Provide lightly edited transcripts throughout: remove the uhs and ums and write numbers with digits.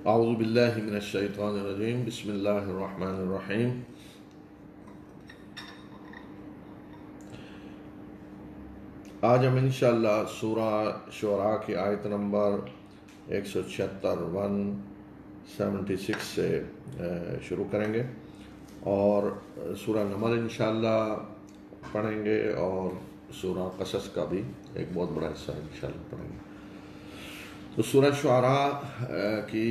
اعوذ باللہ من الشیطان الرجیم، بسم اللہ الرحمن الرحیم۔ آج ہم انشاءاللہ سورہ شعراء کی آیت نمبر 176 176 سے شروع کریں گے، اور سورہ نمل انشاءاللہ پڑھیں گے، اور سورہ قصص کا بھی ایک بہت بڑا حصہ انشاءاللہ پڑھیں گے۔ تو سورہ شعراء کی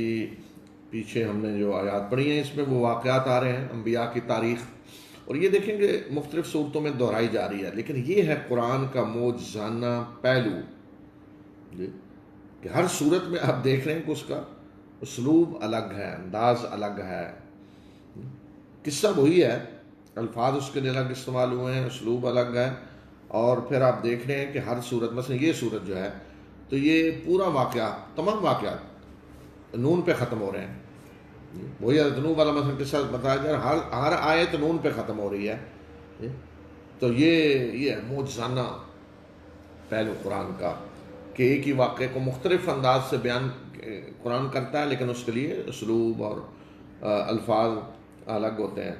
پیچھے ہم نے جو آیات پڑھی ہیں، اس میں وہ واقعات آ رہے ہیں انبیاء کی تاریخ، اور یہ دیکھیں گے مختلف صورتوں میں دہرائی جا رہی ہے، لیکن یہ ہے قرآن کا معجزانہ پہلو کہ ہر صورت میں آپ دیکھ رہے ہیں کہ اس کا اسلوب الگ ہے، انداز الگ ہے، قصہ وہی ہے، الفاظ اس کے لیے الگ استعمال ہوئے ہیں، اسلوب الگ ہے، اور پھر آپ دیکھ رہے ہیں کہ ہر صورت، مثلا یہ صورت جو ہے تو یہ پورا واقعہ، تمام واقعات نون پہ ختم ہو رہے ہیں۔ وہی حضرت نوح والا مثلا قصہ بتایا جائے، ہر آیت نون پہ ختم ہو رہی ہے۔ تو یہ معجزانہ پہلو قرآن کا کہ ایک ہی واقعے کو مختلف انداز سے بیان قرآن کرتا ہے، لیکن اس کے لیے اسلوب اور الفاظ الگ ہوتے ہیں۔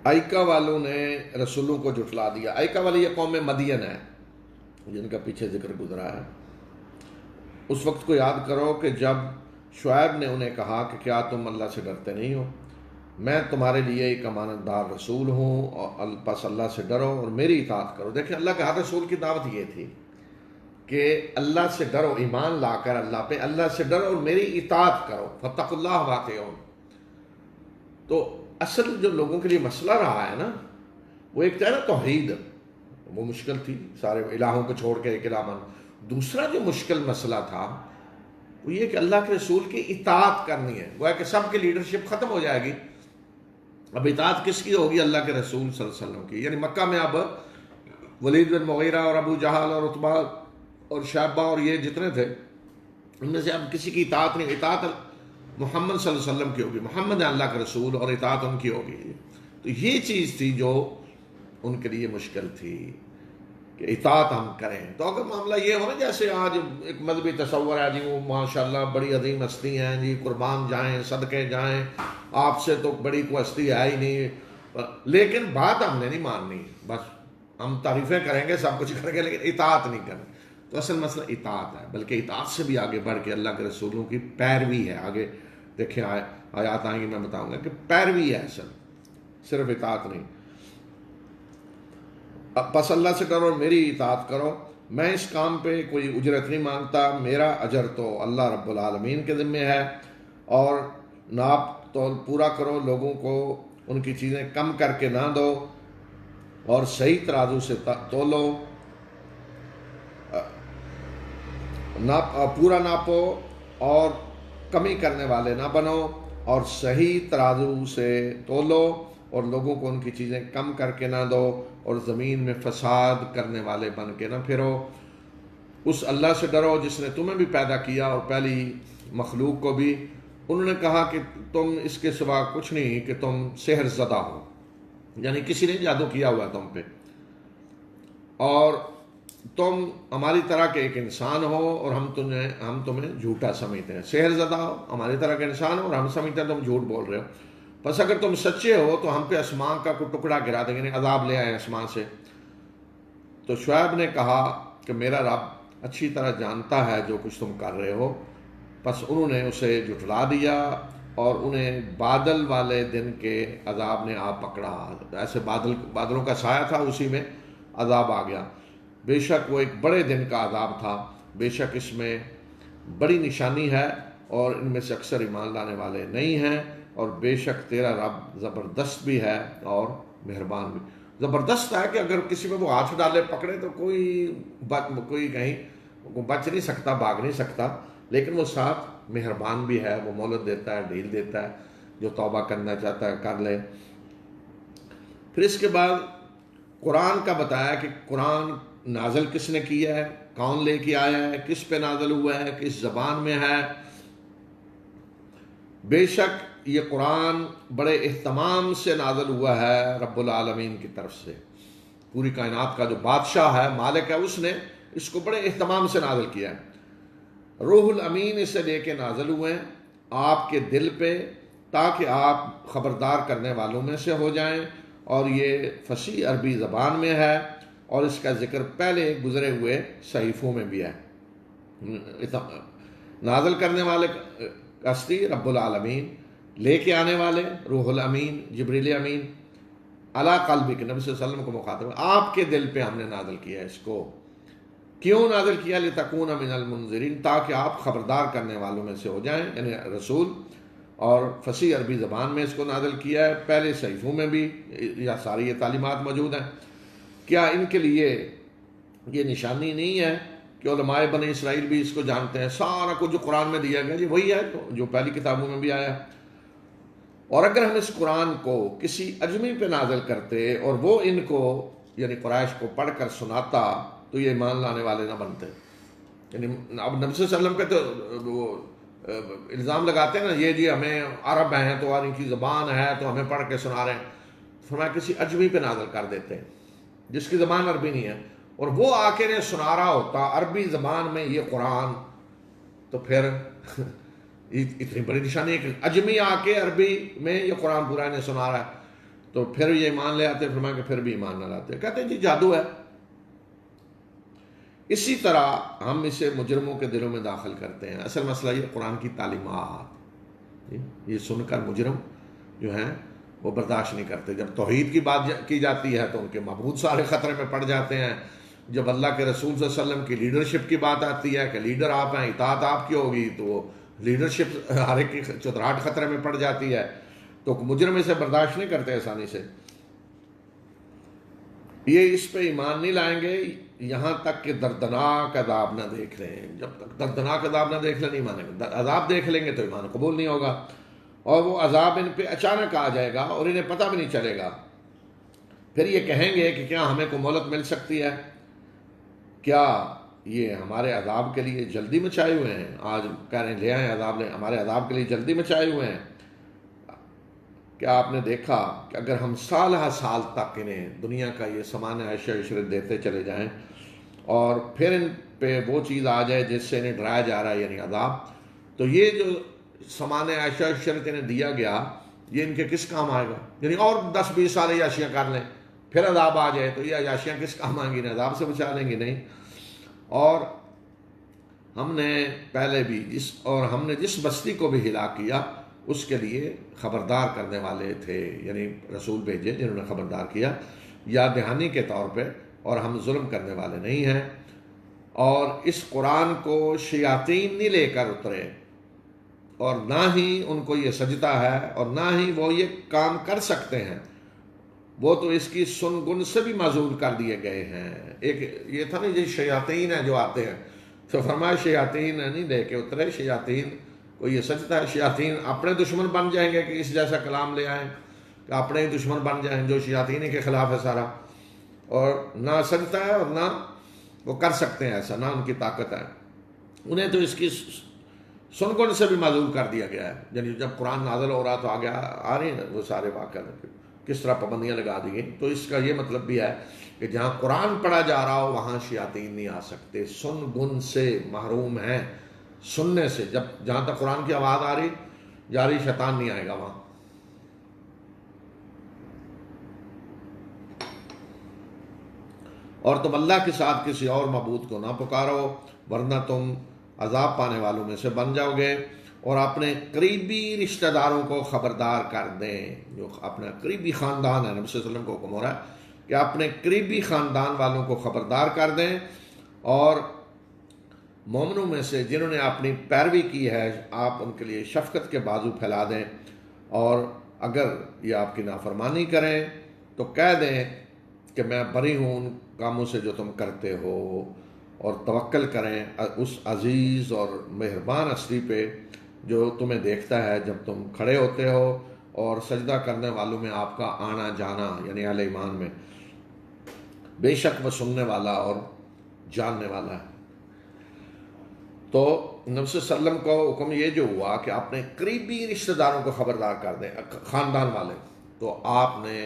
ایکا والوں نے رسولوں کو جھٹلا دیا۔ ایکا والی یہ قوم مدین ہے جن کا پیچھے ذکر گزرا ہے۔ اس وقت کو یاد کرو کہ جب شعیب نے انہیں کہا کہ کیا تم اللہ سے ڈرتے نہیں ہو؟ میں تمہارے لیے ایک امانت دار رسول ہوں، اور پس اللہ سے ڈرو اور میری اطاعت کرو۔ دیکھیں اللہ کے ہر رسول کی دعوت یہ تھی کہ اللہ سے ڈرو، ایمان لا کر اللہ پہ، اللہ سے ڈرو اور میری اطاعت کرو، فاتقوا اللہ واطیعون۔ تو اصل جو لوگوں کے لیے مسئلہ رہا ہے نا، وہ ایک ہے نا توحید، وہ مشکل تھی، سارے الہوں کو چھوڑ کے ایک الہ بن۔ دوسرا جو مشکل مسئلہ تھا وہ یہ کہ اللہ کے رسول کی اطاعت کرنی ہے، وہ ہے کہ سب کی لیڈرشپ ختم ہو جائے گی، اب اطاعت کس کی ہوگی؟ اللہ کے رسول صلی اللہ علیہ وسلم کی۔ یعنی مکہ میں اب ولید بن مغیرہ اور ابو جہل اور عتبہ اور شیبہ اور یہ جتنے تھے، ان میں سے اب کسی کی اطاعت نہیں، اطاعت محمد صلی اللہ علیہ وسلم کی ہوگی، محمد ہے اللہ کا رسول اور اطاعت ان کی ہوگی۔ تو یہ چیز تھی جو ان کے لیے مشکل تھی کہ اطاعت ہم کریں۔ تو اگر معاملہ یہ ہو نا، جیسے آج ایک مذہبی تصور ہے، جی وہ ماشاءاللہ بڑی عظیم ہستی ہیں، جی قربان جائیں، صدقے جائیں، آپ سے تو بڑی کوئی ہستی ہے ہی نہیں، لیکن بات ہم نے نہیں ماننی، بس ہم تعریفیں کریں گے، سب کچھ کریں گے، لیکن اطاعت نہیں کریں۔ تو اصل مسئلہ اطاعت ہے، بلکہ اطاعت سے بھی آگے بڑھ کے اللہ کے رسولوں کی پیروی ہے۔ آگے دیکھیں آیات آئیں گی، میں بتاؤں گا کہ پیروی ہے اصل، صرف اطاعت نہیں۔ پس اللہ سے ڈرو اور میری اطاعت کرو، میں اس کام پہ کوئی اجرت نہیں مانگتا، میرا اجر تو اللہ رب العالمین کے ذمہ ہے، اور ناپ تول پورا کرو، لوگوں کو ان کی چیزیں کم کر کے نہ دو، اور صحیح ترازو سے تولو، پورا ناپو اور کمی کرنے والے نہ بنو، اور صحیح ترازو سے تولو، اور لوگوں کو ان کی چیزیں کم کر کے نہ دو، اور زمین میں فساد کرنے والے بن کے نہ پھرو۔ اس اللہ سے ڈرو جس نے تمہیں بھی پیدا کیا اور پہلی مخلوق کو بھی۔ انہوں نے کہا کہ تم اس کے سوا کچھ نہیں کہ تم سحر زدہ ہو، یعنی کسی نے جادو کیا ہوا تم پہ، اور تم ہماری طرح کے ایک انسان ہو، اور ہم تمہیں جھوٹا سمجھتے ہیں۔ سحر زدہ ہو، ہماری طرح کے انسان ہو، اور ہم سمجھتے ہیں تم جھوٹ بول رہے ہو، بس اگر تم سچے ہو تو ہم پہ آسمان کا کوئی ٹکڑا گرا دیں گے، یعنی عذاب لے آئے آسمان سے۔ تو شعیب نے کہا کہ میرا رب اچھی طرح جانتا ہے جو کچھ تم کر رہے ہو۔ پس انہوں نے اسے جھٹلا دیا، اور انہیں بادل والے دن کے عذاب نے آ پکڑا۔ ایسے بادلوں کا سایہ تھا، اسی میں عذاب آ گیا۔ بے شک وہ ایک بڑے دن کا عذاب تھا، بے شک اس میں بڑی نشانی ہے، اور ان میں سے اکثر ایمان لانے والے نہیں ہیں، اور بے شک تیرا رب زبردست بھی ہے اور مہربان بھی۔ زبردست ہے کہ اگر کسی پہ وہ ہاتھ ڈالے پکڑے تو کوئی کہیں بچ نہیں سکتا، بھاگ نہیں سکتا، لیکن وہ ساتھ مہربان بھی ہے، وہ مہلت دیتا ہے، ڈھیل دیتا ہے، جو توبہ کرنا چاہتا ہے کر لے۔ پھر اس کے بعد قرآن کا بتایا کہ قرآن نازل کس نے کیا ہے، کون لے کے آیا ہے، کس پہ نازل ہوا ہے، کس زبان میں ہے۔ بے شک یہ قرآن بڑے اہتمام سے نازل ہوا ہے رب العالمین کی طرف سے، پوری کائنات کا جو بادشاہ ہے، مالک ہے، اس نے اس کو بڑے اہتمام سے نازل کیا ہے۔ روح الامین اسے لے کے نازل ہوئے ہیں آپ کے دل پہ، تاکہ آپ خبردار کرنے والوں میں سے ہو جائیں، اور یہ فصیح عربی زبان میں ہے، اور اس کا ذکر پہلے گزرے ہوئے صحیفوں میں بھی ہے۔ نازل کرنے والے کشتی رب العالمین، لے کے آنے والے روح الامین جبریل امین، علی قلبک، نبی صلی اللہ علیہ وسلم کو مخاطب ہے، آپ کے دل پہ ہم نے نازل کیا اس کو۔ کیوں نازل کیا؟ لتکون من المنذرین، تاکہ آپ خبردار کرنے والوں میں سے ہو جائیں، یعنی رسول، اور فصیح عربی زبان میں اس کو نازل کیا ہے، پہلے صحیفوں میں بھی یہ ساری یہ تعلیمات موجود ہیں۔ کیا ان کے لیے یہ نشانی نہیں ہے کہ علماء بنی اسرائیل بھی اس کو جانتے ہیں؟ سارا کچھ جو قرآن میں دیا گیا جی وہی ہے جو پہلی کتابوں میں بھی آیا ہے۔ اور اگر ہم اس قرآن کو کسی اجمی پہ نازل کرتے اور وہ ان کو یعنی قریش کو پڑھ کر سناتا تو یہ ایمان لانے والے نہ بنتے۔ یعنی اب نبی صلی اللہ علیہ وسلم پہ تو وہ الزام لگاتے ہیں نا، یہ جی ہمیں عرب ہیں تو اور ان کی زبان ہے تو ہمیں پڑھ کے سنا رہے ہیں۔ فرمایا کسی اجمی پہ نازل کر دیتے ہیں جس کی زبان عربی نہیں ہے، اور وہ آ کے سنا رہا ہوتا عربی زبان میں یہ قرآن، تو پھر اتنی بڑی نشانی ہے کہ اجمی آ کے عربی میں یہ قرآن پورا انہیں سنا رہا ہے، تو پھر یہ ایمان لے آتے۔ فرمایا کہ پھر بھی ایمان نہ لاتے، کہتے ہیں جی جادو ہے۔ اسی طرح ہم اسے مجرموں کے دلوں میں داخل کرتے ہیں۔ اصل مسئلہ یہ قرآن کی تعلیمات، یہ سن کر مجرم جو ہیں وہ برداشت نہیں کرتے۔ جب توحید کی بات کی جاتی ہے تو ان کے معبود سارے خطرے میں پڑ جاتے ہیں۔ جب اللہ کے رسول صلی اللہ علیہ وسلم کی لیڈرشپ کی بات آتی ہے کہ لیڈر آپ ہیں، اطاعت آپ کی ہوگی، تو وہ لیڈرشپ ہر ایک کی چتراہٹ خطرے میں پڑ جاتی ہے، تو مجرم اسے برداشت نہیں کرتے آسانی سے۔ یہ اس پہ ایمان نہیں لائیں گے یہاں تک کہ دردناک عذاب نہ دیکھ لیں۔ جب تک دردناک عذاب نہ دیکھ لیں نہیں مانیں گے۔ عذاب دیکھ لیں گے تو ایمان قبول نہیں ہوگا، اور وہ عذاب ان پہ اچانک آ جائے گا اور انہیں پتہ بھی نہیں چلے گا۔ پھر یہ کہیں گے کہ کیا ہمیں کوئی مہلت مل سکتی ہے؟ کیا یہ ہمارے عذاب کے لیے جلدی مچائے ہوئے ہیں؟ آج کہہ رہے ہیں لے آئیں عذاب، لے، ہمارے عذاب کے لیے جلدی مچائے ہوئے ہیں۔ کیا آپ نے دیکھا کہ اگر ہم سال ہر سال تک انہیں دنیا کا یہ سامان عیش و عشرت دیتے چلے جائیں، اور پھر ان پہ وہ چیز آ جائے جس سے انہیں ڈرایا جا رہا ہے یعنی عذاب، تو یہ جو سامان عیش و عشرت انہیں دیا گیا یہ ان کے کس کام آئے گا؟ یعنی اور 10-20 سال عیاشیاں کر لیں، پھر عذاب آ جائے تو یہ عیاشیاں کس کام آئیں گی؟ انہیں عذاب سے بچا لیں گی نہیں۔ اور ہم نے پہلے بھی ہم نے جس بستی کو بھی ہلاک کیا اس کے لیے خبردار کرنے والے تھے، یعنی رسول بھیجے جنہوں نے خبردار کیا، یا دہانی کے طور پہ، اور ہم ظلم کرنے والے نہیں ہیں۔ اور اس قرآن کو شیاطین نہیں لے کر اترے، اور نہ ہی ان کو یہ سجدہ ہے، اور نہ ہی وہ یہ کام کر سکتے ہیں، وہ تو اس کی سن گن سے بھی معزول کر دیے گئے ہیں۔ ایک یہ تھا نا یہ شیاطین ہیں جو آتے ہیں، تو فرمایا شیاطین نہیں لے کے اترے، شیاطین کو یہ سجدہ ہے۔ شیاطین اپنے دشمن بن جائیں گے کہ اس جیسا کلام لے آئیں کہ اپنے ہی دشمن بن جائیں، جو شیاطین کے خلاف ہے سارا، اور نہ سجدہ ہے اور نہ وہ کر سکتے ہیں ایسا، نہ ان کی طاقت ہے۔ انہیں تو اس کی سن گن سے بھی معزول کر دیا گیا ہے۔ یعنی جب قرآن نازل ہو رہا تو آگے آ رہے ہیں وہ سارے واقعہ کس طرح پابندیاں لگا دی گئی۔ تو اس کا یہ مطلب بھی ہے کہ جہاں قرآن پڑھا جا رہا ہو وہاں شیاطین نہیں آ سکتے، سن گن سے محروم ہیں، سننے سے۔ جہاں تک قرآن کی آواز آ رہی جا رہی، شیطان نہیں آئے گا وہاں۔ اور تم اللہ کے ساتھ کسی اور معبود کو نہ پکارو ورنہ تم عذاب پانے والوں میں سے بن جاؤ گے۔ اور اپنے قریبی رشتہ داروں کو خبردار کر دیں، جو اپنا قریبی خاندان ہے، نبی صلی اللہ علیہ وسلم کو حکم ہو رہا ہے کہ اپنے قریبی خاندان والوں کو خبردار کر دیں، اور مومنوں میں سے جنہوں نے اپنی پیروی کی ہے آپ ان کے لیے شفقت کے بازو پھیلا دیں، اور اگر یہ آپ کی نافرمانی کریں تو کہہ دیں کہ میں بری ہوں ان کاموں سے جو تم کرتے ہو، اور توکل کریں اس عزیز اور مہربان ہستی پہ جو تمہیں دیکھتا ہے جب تم کھڑے ہوتے ہو، اور سجدہ کرنے والوں میں آپ کا آنا جانا، یعنی اہل ایمان میں، بے شک وہ سننے والا اور جاننے والا ہے۔ تو نبی صلی اللہ علیہ وسلم کو حکم یہ جو ہوا کہ اپنے قریبی رشتہ داروں کو خبردار کر دیں، خاندان والے، تو آپ نے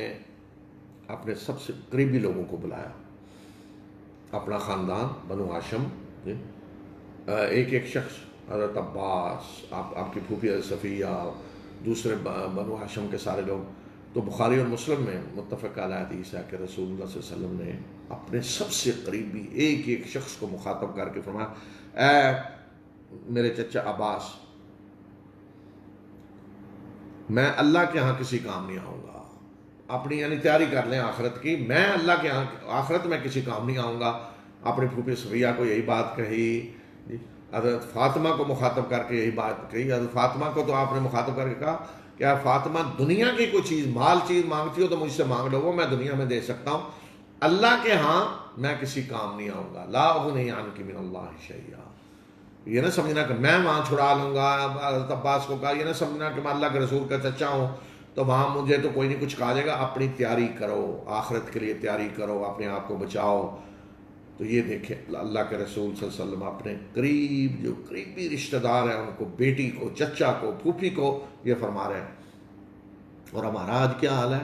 اپنے سب سے قریبی لوگوں کو بلایا، اپنا خاندان بنو ہاشم، ایک ایک شخص، حضرت عباس، آپ کی پھوپھی حضرت صفیہ، دوسرے بنو ہاشم کے سارے لوگ. تو بخاری اور مسلم میں متفق علیہ حدیث ہے کہ رسول اللہ صلی اللہ علیہ وسلم نے اپنے سب سے قریبی ایک ایک شخص کو مخاطب کر کے فرمایا، اے میرے چچا عباس، میں اللہ کے ہاں کسی کام نہیں آؤں گا. اپنی یعنی تیاری کر لیں آخرت کی، میں اللہ کے ہاں آخرت میں کسی کام نہیں آؤں گا. اپنی پھوپھی صفیہ کو یہی بات کہی. حضرت فاطمہ کو مخاطب کر کے یہی بات کہی. حضرت فاطمہ کو تو آپ نے مخاطب کر کے کہا کہ فاطمہ دنیا کی کوئی چیز، مال چیز مانگتی ہو تو مجھ سے مانگ لو، وہ میں دنیا میں دے سکتا ہوں، اللہ کے ہاں میں کسی کام نہیں آؤں گا. لا اغنی عنک من اللہ شیئا. یہ نہ سمجھنا کہ میں وہاں چھڑا لوں گا. حضرت عباس کو کہا یہ نہ سمجھنا کہ میں اللہ کے رسول کا چچا ہوں تو وہاں مجھے تو کوئی نہیں کچھ کہا جائے گا. اپنی تیاری کرو، آخرت کے لیے تیاری کرو، اپنے آپ کو بچاؤ. تو یہ دیکھیں اللہ کے رسول صلی اللہ علیہ وسلم اپنے قریب جو قریبی رشتہ دار ہیں ان کو، بیٹی کو، چچا کو، پھوپھی کو یہ فرما رہے ہیں. اور ہمارا آج کیا حال ہے؟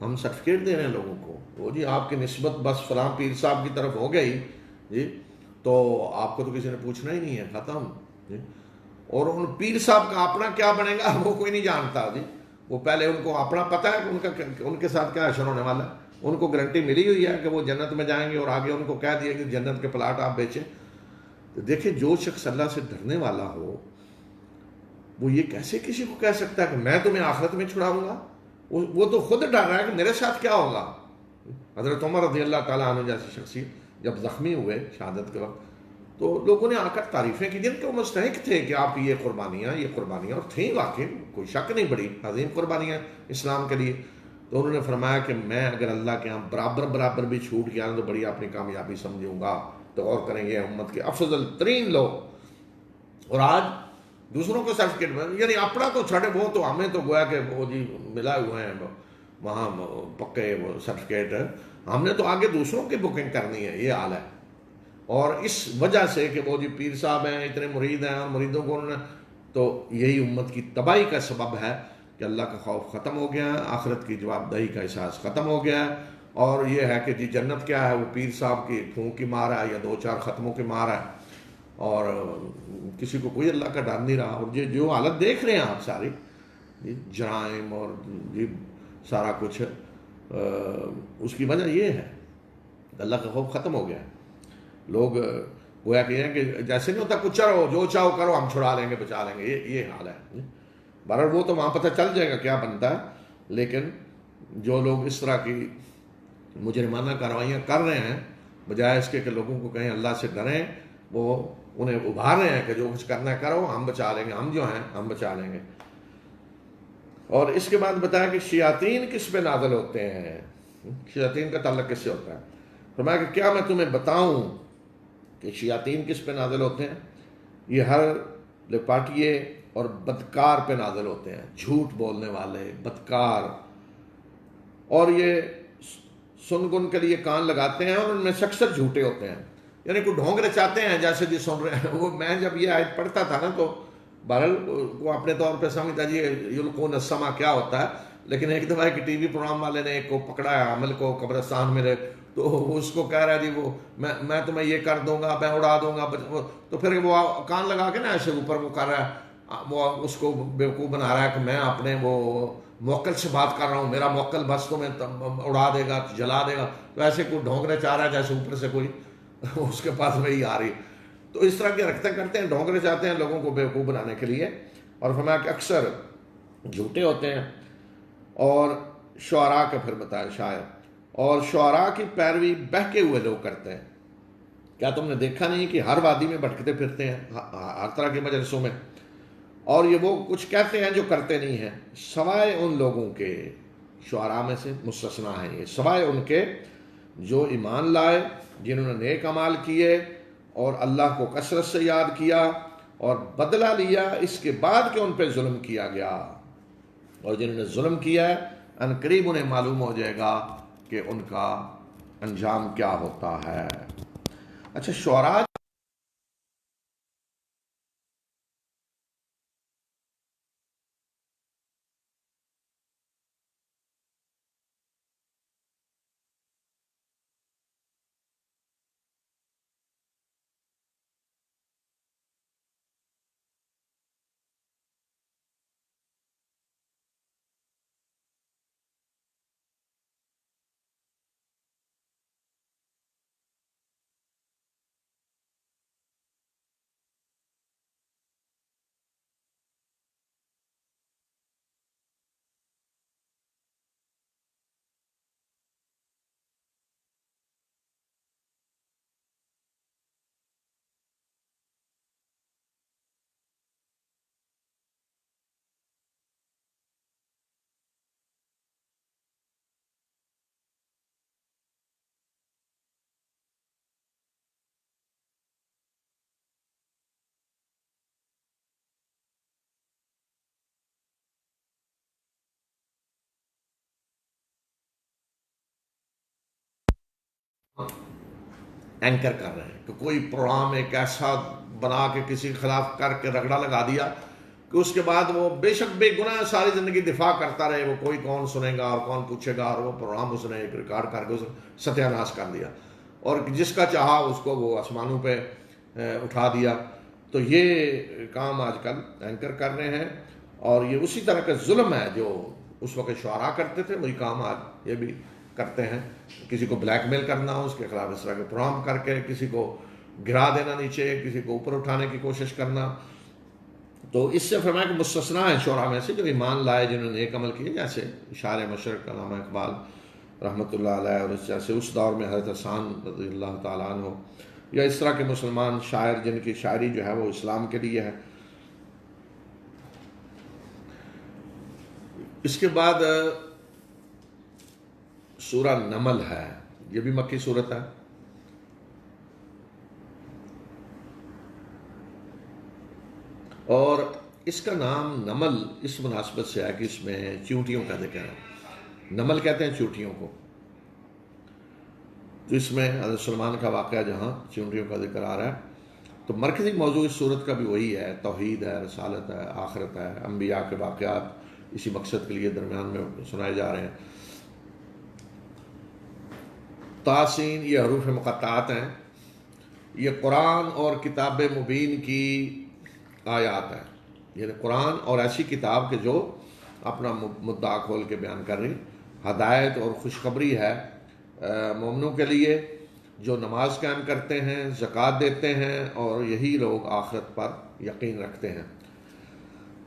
ہم سرٹیفکیٹ دے رہے ہیں لوگوں کو، وہ جی آپ کی نسبت بس فلاں پیر صاحب کی طرف ہو گئی جی تو آپ کو تو کسی نے پوچھنا ہی نہیں ہے، ختم جی. اور ان پیر صاحب کا اپنا کیا بنے گا وہ کوئی نہیں جانتا جی. وہ پہلے ان کو اپنا پتہ ہے کہ ان کے ساتھ کیا حشر ہونے والا ہے. ان کو گارنٹی ملی ہوئی ہے کہ وہ جنت میں جائیں گے، اور آگے ان کو کہہ دیا کہ جنت کے پلاٹ آپ بیچیں. تو دیکھیں جو شخص اللہ سے ڈرنے والا ہو وہ یہ کیسے کسی کو کہہ سکتا ہے کہ میں تمہیں آخرت میں چھڑاؤں گا؟ وہ تو خود ڈر رہا ہے کہ میرے ساتھ کیا ہوگا. حضرت عمر رضی اللہ تعالیٰ عنہ جیسی شخصیت جب زخمی ہوئے شہادت کے وقت تو لوگوں نے آ کر تعریفیں کی جن کے وہ مستحق تھے کہ آپ کی یہ قربانیاں اور تھیں واقعی، کوئی شک نہیں، بڑی عظیم قربانیاں اسلام کے لیے. تو انہوں نے فرمایا کہ میں اگر اللہ کے یہاں برابر بھی چھوٹ گیا تو بڑی اپنی کامیابی سمجھوں گا. تو غور کریں گے امت کے افضل ترین لوگ، اور آج دوسروں کو سرٹیفکیٹ میں، یعنی اپنا تو چھڑے، وہ تو ہمیں تو گویا کہ وہ جی ملا ہوئے ہیں وہاں پکے وہ سرٹیفکیٹ، ہم نے تو آگے دوسروں کی بکنگ کرنی ہے. یہ حال ہے. اور اس وجہ سے کہ وہ جی پیر صاحب ہیں، اتنے مرید ہیں، اور مریدوں کو انہوں نے، تو یہی امت کی تباہی کا سبب ہے کہ اللہ کا خوف ختم ہو گیا ہے، آخرت کی جواب دہی کا احساس ختم ہو گیا ہے. اور یہ ہے کہ جی جنت کیا ہے، وہ پیر صاحب کی پھونک کی مار ہے یا 2-4 ختموں کی مار ہے، اور کسی کو کوئی اللہ کا ڈر نہیں رہا. اور یہ جو حالت دیکھ رہے ہیں آپ ساری جرائم اور یہ سارا کچھ، اس کی وجہ یہ ہے اللہ کا خوف ختم ہو گیا ہے. لوگ گویا کہ ہیں کہ جیسے نہیں ہوتا کچھ چلو جو چاہو کرو ہم چھڑا لیں گے بچا لیں گے، یہ حال ہے. بہرحال وہ تو وہاں پتہ چل جائے گا کیا بنتا ہے. لیکن جو لوگ اس طرح کی مجرمانہ کارروائیاں کر رہے ہیں بجائے اس کے کہ لوگوں کو کہیں اللہ سے ڈریں، وہ انہیں ابھار رہے ہیں کہ جو کچھ کرنا کرو، ہم بچا لیں گے، ہم جو ہیں ہم بچا لیں گے. اور اس کے بعد بتایا کہ شیاطین کس پہ نازل ہوتے ہیں، شیاطین کا تعلق کس سے ہوتا ہے. فرمایا کہ کیا میں تمہیں بتاؤں کہ شیاطین کس پہ نازل ہوتے ہیں؟ یہ ہر لپاٹیے اور بدکار پہ نازل ہوتے ہیں، جھوٹ بولنے والے، بدکار. اور یہ سن گن کے لیے کان لگاتے ہیں اور ان میں سے اکثر جھوٹے ہوتے ہیں. یعنی کوئی ڈھونگ رچاتے ہیں جیسے جی سن رہے ہیں. وہ میں جب یہ آیت پڑھتا تھا نا تو بہرحال وہ اپنے طور پہ سمجھتا جی یلقون السمع کیا ہوتا ہے. لیکن ایک دفعہ ایک ٹی وی پروگرام والے نے ایک کو پکڑا ہے عمل کو قبرستان میں، تو اس کو کہہ رہا ہے جی وہ میں تمہیں یہ کر دوں گا، میں اڑا دوں گا. تو پھر وہ کان لگا کے نا ایسے اوپر وہ کر رہا ہے، وہ اس کو بیوقوف بنا رہا ہے کہ میں اپنے وہ موکل سے بات کر رہا ہوں، میرا موکل بس تمہیں اڑا دے گا، جلا دے گا. تو ایسے کوئی ڈھونگنے چاہ رہا ہے جیسے اوپر سے کوئی اس کے پاس وہی آ رہی. تو اس طرح کے رکھتے کرتے ہیں، ڈھونگنے چاہتے ہیں لوگوں کو بیوقوف بنانے کے لیے. اور فرمایا کہ اکثر جھوٹے ہوتے ہیں. اور شعراء کا پھر بتایا شاعر، اور شعراء کی پیروی بہکے ہوئے لوگ کرتے ہیں. کیا تم نے دیکھا نہیں کہ ہر وادی میں بھٹکتے پھرتے ہیں، ہر طرح کے مجلسوں میں، اور یہ وہ کچھ کہتے ہیں جو کرتے نہیں ہیں، سوائے ان لوگوں کے، شعراء میں سے مستثنا ہیں یہ، سوائے ان کے جو ایمان لائے، جنہوں نے نیک اعمال کیے اور اللہ کو کثرت سے یاد کیا اور بدلہ لیا اس کے بعد کہ ان پہ ظلم کیا گیا. اور جنہوں نے ظلم کیا ہے ان قریب انہیں معلوم ہو جائے گا کہ ان کا انجام کیا ہوتا ہے. اچھا، شعراء اینکر کر رہے ہیں کہ کوئی پروگرام ایک ایسا بنا کے کسی کے خلاف کر کے رگڑا لگا دیا کہ اس کے بعد وہ بے شک بے گناہ ساری زندگی دفاع کرتا رہے، وہ کوئی کون سنے گا اور کون پوچھے گا، اور وہ پروگرام اس نے ایک ریکارڈ کر کے اس نے ستیہ ناش کر دیا اور جس کا چاہا اس کو وہ آسمانوں پہ اٹھا دیا۔ تو یہ کام آج کل اینکر کر رہے ہیں، اور یہ اسی طرح کا ظلم ہے جو اس وقت شعراء کرتے تھے، وہی کام آج یہ بھی کرتے ہیں۔ کسی کو بلیک میل کرنا، اس کے خلاف اس طرح کے پروگرام کر کے کسی کو گرا دینا نیچے، کسی کو اوپر اٹھانے کی کوشش کرنا۔ تو اس سے فرمایا کہ مستثنا ہے شعراء میں سے جو ایمان لائے، جنہوں نے نیک عمل کیے، جیسے اشارِ مشرق علامہ اقبال رحمۃ اللہ علیہ، اور اس جیسے اس دور میں حضرت حسان رضی اللہ تعالیٰ عنہ، یا اس طرح کے مسلمان شاعر جن کی شاعری جو ہے وہ اسلام کے لیے ہے۔ اس کے بعد سورہ نمل ہے، یہ بھی مکی صورت ہے۔ اور اس کا نام نمل اس مناسبت سے ہے کہ اس میں چیونٹیوں کا ذکر ہے۔ نمل کہتے ہیں چیونٹیوں کو، تو اس میں حضرت سلمان کا واقعہ جہاں چیونٹیوں کا ذکر آ رہا ہے، تو مرکزی موضوع اس صورت کا بھی وہی ہے، توحید ہے، رسالت ہے، آخرت ہے، انبیاء کے واقعات اسی مقصد کے لیے درمیان میں سنائے جا رہے ہیں۔ تاسین یہ حروف مقطعات ہیں، یہ قرآن اور کتاب مبین کی آیات ہیں، یعنی قرآن اور ایسی کتاب کے جو اپنا مدعا کھول کے بیان کر رہی، ہدایت اور خوشخبری ہے مومنوں کے لیے جو نماز قائم کرتے ہیں، زکوٰۃ دیتے ہیں، اور یہی لوگ آخرت پر یقین رکھتے ہیں۔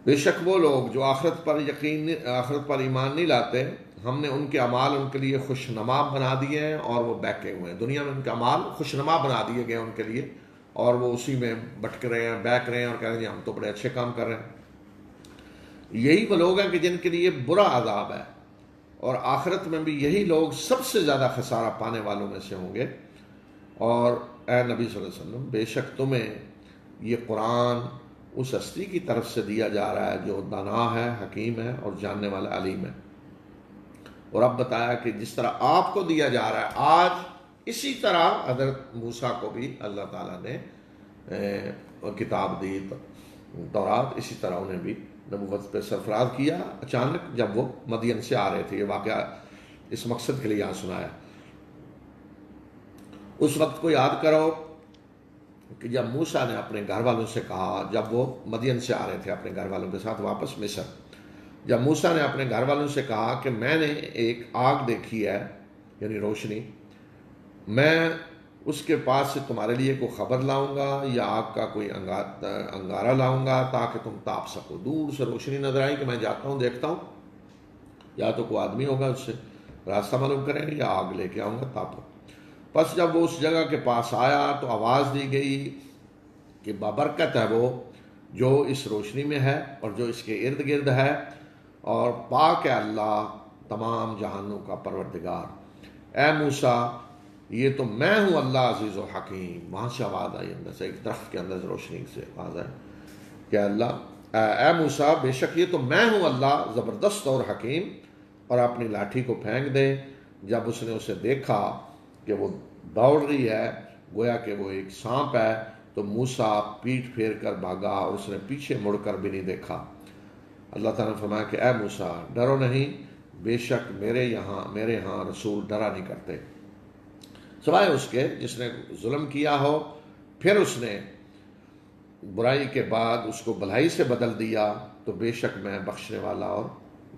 بے شک وہ لوگ جو آخرت پر ایمان نہیں لاتے، ہم نے ان کے اعمال ان کے لیے خوشنما بنا دیے ہیں اور وہ بہکے ہوئے ہیں۔ دنیا میں ان کے اعمال خوشنما بنا دیے گئے ان کے لیے، اور وہ اسی میں بھٹک رہے ہیں، بہک رہے ہیں، اور کہہ رہے ہیں ہم تو بڑے اچھے کام کر رہے ہیں۔ یہی وہ لوگ ہیں کہ جن کے لیے برا عذاب ہے، اور آخرت میں بھی یہی لوگ سب سے زیادہ خسارہ پانے والوں میں سے ہوں گے۔ اور اے نبی صلی اللہ علیہ وسلم، بے شک تمہیں یہ قرآن اس ہستی کی طرف سے دیا جا رہا ہے جو دانا ہے، حکیم ہے، اور جاننے والا علیم ہے۔ اور اب بتایا کہ جس طرح آپ کو دیا جا رہا ہے آج، اسی طرح حضرت موسیٰ کو بھی اللہ تعالیٰ نے کتاب دی، تورات، اسی طرح انہیں بھی نبوت پہ سرفراز کیا اچانک جب وہ مدین سے آ رہے تھے۔ یہ واقعہ اس مقصد کے لیے یہاں سنایا۔ اس وقت کو یاد کرو کہ جب موسیٰ نے اپنے گھر والوں سے کہا، جب وہ مدین سے آ رہے تھے اپنے گھر والوں کے ساتھ واپس مصر، جب موسیٰ نے اپنے گھر والوں سے کہا کہ میں نے ایک آگ دیکھی ہے، یعنی روشنی، میں اس کے پاس سے تمہارے لیے کوئی خبر لاؤں گا یا آگ کا کوئی انگارہ لاؤں گا تاکہ تم تاپ سکو۔ دور سے روشنی نظر آئی کہ میں جاتا ہوں، دیکھتا ہوں، یا تو کوئی آدمی ہوگا اس سے راستہ معلوم کریں گے، یا آگ لے کے آؤں گا تاپو۔ پس جب وہ اس جگہ کے پاس آیا تو آواز دی گئی کہ بابرکت ہے وہ جو اس روشنی میں ہے اور جو اس کے ارد گرد ہے، اور پاک ہے اللہ تمام جہانوں کا پروردگار۔ اے موسیٰ، یہ تو میں ہوں اللہ عزیز و حکیم۔ وہاں سے آواز آئی، اندر سے ایک درخت کے اندر سے روشنی سے آواز آئی کہ اللہ اے موسیٰ، بے شک یہ تو میں ہوں اللہ زبردست اور حکیم، اور اپنی لاٹھی کو پھینک دے۔ جب اس نے اسے دیکھا کہ وہ دوڑ رہی ہے گویا کہ وہ ایک سانپ ہے، تو موسیٰ پیٹھ پھیر کر بھاگا اور اس نے پیچھے مڑ کر بھی نہیں دیکھا۔ اللہ تعالیٰ نے فرمایا کہ اے موسیٰ، ڈرو نہیں، بے شک میرے ہاں رسول ڈرا نہیں کرتے، سوائے اس کے جس نے ظلم کیا ہو، پھر اس نے برائی کے بعد اس کو بھلائی سے بدل دیا، تو بے شک میں بخشنے والا اور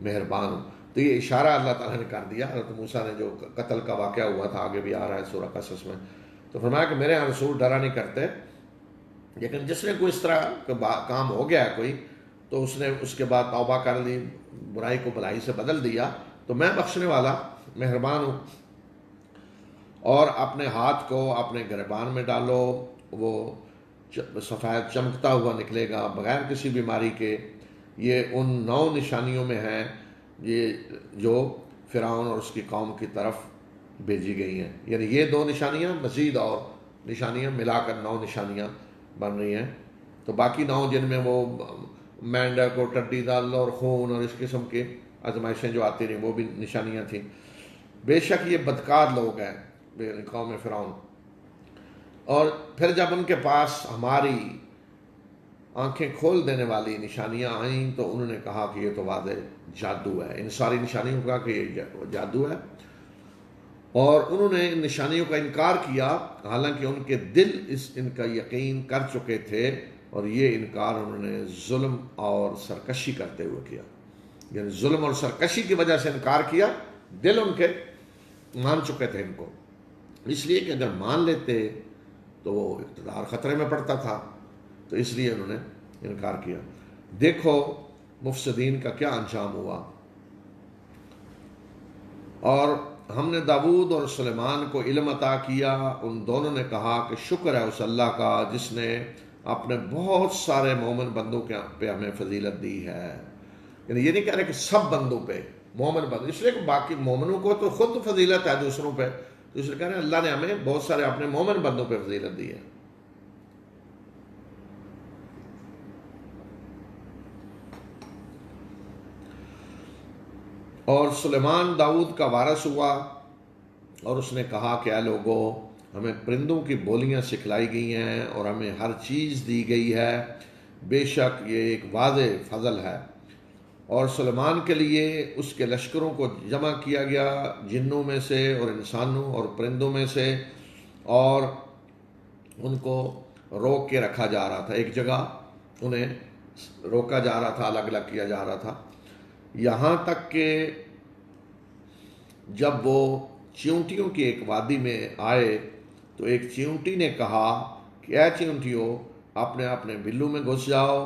مہربان ہوں۔ تو یہ اشارہ اللہ تعالیٰ نے کر دیا حضرت موسیٰ نے، جو قتل کا واقعہ ہوا تھا، آگے بھی آ رہا ہے سورہ قصص میں، تو فرمایا کہ میرے ہاں رسول ڈرا نہیں کرتے، لیکن جس نے کوئی اس طرح کا کام ہو گیا ہے کوئی، تو اس نے اس کے بعد توبہ کر لی، برائی کو بھلائی سے بدل دیا، تو میں بخشنے والا مہربان ہوں۔ اور اپنے ہاتھ کو اپنے گریبان میں ڈالو، وہ سفید چمکتا ہوا نکلے گا بغیر کسی بیماری کے۔ یہ ان 9 نشانیوں میں ہیں یہ جو فرعون اور اس کی قوم کی طرف بھیجی گئی ہیں، یعنی یہ 2 نشانیاں، مزید اور نشانیاں ملا کر 9 نشانیاں بن رہی ہیں۔ تو باقی 9 جن میں وہ مینڈک اور ٹڈی دل اور خون اور اس قسم کی آزمائشیں جو آتی رہیں وہ بھی نشانیاں تھیں۔ بے شک یہ بدکار لوگ ہیں قوم فرعون۔ اور پھر جب ان کے پاس ہماری آنکھیں کھول دینے والی نشانیاں آئیں تو انہوں نے کہا کہ یہ تو واضح جادو ہے، ان ساری نشانیوں کا کہ یہ جادو ہے، اور انہوں نے ان نشانیوں کا انکار کیا، حالانکہ ان کے دل ان کا یقین کر چکے تھے، اور یہ انکار انہوں نے ظلم اور سرکشی کرتے ہوئے کیا، یعنی ظلم اور سرکشی کی وجہ سے انکار کیا، دل ان کے مان چکے تھے ان کو، اس لیے کہ اگر مان لیتے تو وہ اقتدار خطرے میں پڑتا تھا، تو اس لیے انہوں نے انکار کیا۔ دیکھو مفسدین کا کیا انجام ہوا۔ اور ہم نے داؤد اور سلیمان کو علم عطا کیا، ان دونوں نے کہا کہ شکر ہے اس اللہ کا جس نے اپنے بہت سارے مومن بندوں پہ ہمیں فضیلت دی ہے، یعنی یہ نہیں کہہ رہے کہ سب بندوں پہ مومن بندوں، اس لیے کہ باقی مومنوں کو تو خود فضیلت ہے دوسروں پہ، تو اس لیے کہہ رہے ہیں اللہ نے ہمیں بہت سارے اپنے مومن بندوں پہ فضیلت دی ہے۔ اور سلیمان داؤد کا وارث ہوا، اور اس نے کہا کہ اے لوگو، ہمیں پرندوں کی بولیاں سکھلائی گئی ہیں اور ہمیں ہر چیز دی گئی ہے، بے شک یہ ایک واضح فضل ہے۔ اور سلیمان کے لیے اس کے لشکروں کو جمع کیا گیا، جنوں میں سے اور انسانوں اور پرندوں میں سے، اور ان کو روک کے رکھا جا رہا تھا، ایک جگہ انہیں روکا جا رہا تھا، الگ الگ کیا جا رہا تھا، یہاں تک کہ جب وہ چیونٹیوں کی ایک وادی میں آئے تو ایک چیونٹی نے کہا کہ اے چیونٹیوں، اپنے اپنے بلوں میں گھس جاؤ،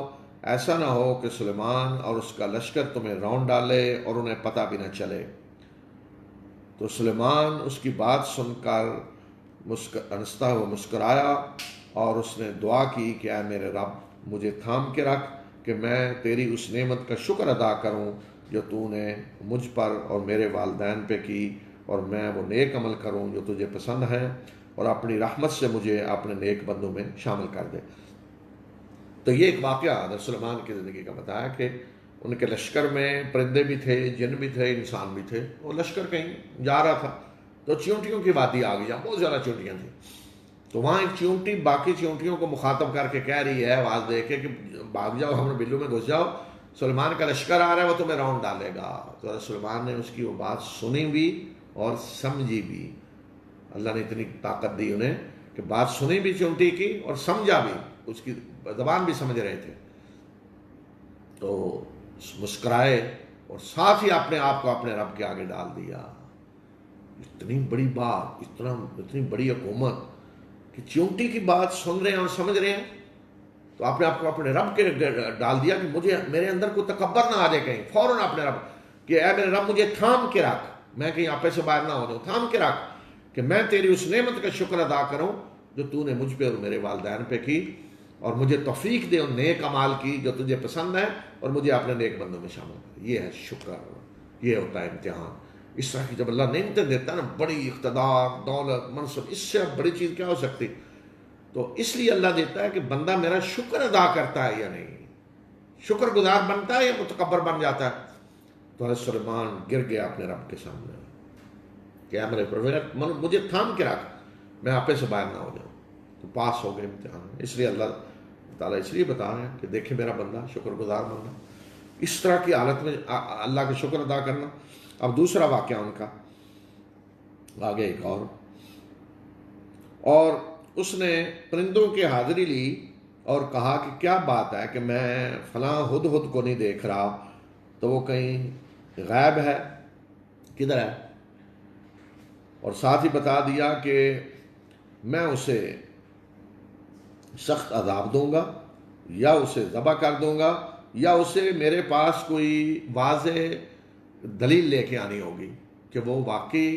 ایسا نہ ہو کہ سلیمان اور اس کا لشکر تمہیں رون ڈالے اور انہیں پتہ بھی نہ چلے۔ تو سلیمان اس کی بات سن کر ہنستا ہوا مسکرایا، اور اس نے دعا کی کہ اے میرے رب، مجھے تھام کے رکھ کہ میں تیری اس نعمت کا شکر ادا کروں جو تو نے مجھ پر اور میرے والدین پہ کی، اور میں وہ نیک عمل کروں جو تجھے پسند ہے، اور اپنی رحمت سے مجھے اپنے نیک بندوں میں شامل کر دے۔ تو یہ ایک واقعہ حضرت سلیمان کی زندگی کا بتایا کہ ان کے لشکر میں پرندے بھی تھے، جن بھی تھے، انسان بھی تھے، وہ لشکر کہیں جا رہا تھا تو چیونٹیوں کی وادی آ گئی، جہاں بہت زیادہ چیونٹیاں تھیں، تو وہاں ایک چیونٹی باقی چیونٹیوں کو مخاطب کر کے کہہ رہی ہے، آواز دے کے کہ بھاگ جاؤ، ہم بلوں میں گھس جاؤ، سلیمان کا لشکر آ رہا ہے، وہ تمہیں راؤنڈ ڈالے گا۔ تو حضرت سلیمان نے اس کی وہ بات سنی بھی اور سمجھی بھی، اللہ نے اتنی طاقت دی انہیں کہ بات سنی بھی چیونٹی کی اور سمجھا بھی، اس کی زبان بھی سمجھ رہے تھے، تو مسکرائے اور ساتھ ہی اپنے آپ کو اپنے رب کے آگے ڈال دیا۔ اتنی بڑی بات، اتنی بڑی حکومت کہ چیونٹی کی بات سن رہے ہیں اور سمجھ رہے ہیں، تو آپ نے آپ کو اپنے رب کے ڈال دیا کہ مجھے میرے اندر کوئی تکبر نہ آ جائے کہیں، فوراً اپنے رب کہ اے میرے رب مجھے تھام کے رکھ، میں کہیں آپے سے باہر نہ ہو جاؤں، تھام کے رکھ کہ میں تیری اس نعمت کا شکر ادا کروں جو تو نے مجھ پہ اور میرے والدین پہ کی، اور مجھے توفیق دے ان نیک اعمال کی جو تجھے پسند ہے، اور مجھے اپنے نیک بندوں میں شامل کر۔ یہ ہے شکر، یہ ہوتا ہے امتحان۔ اس طرح کی جب اللہ نعمتیں دیتا ہے نا، بڑی اقتدار، دولت، منصب، اس سے بڑی چیز کیا ہو سکتی؟ تو اس لیے اللہ دیتا ہے کہ بندہ میرا شکر ادا کرتا ہے یا نہیں، شکر گزار بنتا ہے یا متکبر بن جاتا ہے۔ تو حضرت سلیمان گر گیا اپنے رب کے سامنے کہ اے میرے پروردگار، مجھے تھام کے رکھ، میں آپے سے باہر نہ ہو جاؤں۔ تو پاس ہو گئے امتحان میں۔ اس لیے اللہ تعالیٰ اس لیے بتا رہے ہیں کہ دیکھیں میرا بندہ شکر گزار بننا، اس طرح کی حالت میں اللہ کا شکر ادا کرنا۔ اب دوسرا واقعہ ان کا آگے ایک اور اس نے پرندوں کی حاضری لی اور کہا کہ کیا بات ہے کہ میں فلاں ہدہد کو نہیں دیکھ رہا، تو وہ کہیں غائب ہے، کدھر ہے؟ اور ساتھ ہی بتا دیا کہ میں اسے سخت عذاب دوں گا، یا اسے ذبح کر دوں گا، یا اسے میرے پاس کوئی واضح دلیل لے کے آنی ہوگی کہ وہ واقعی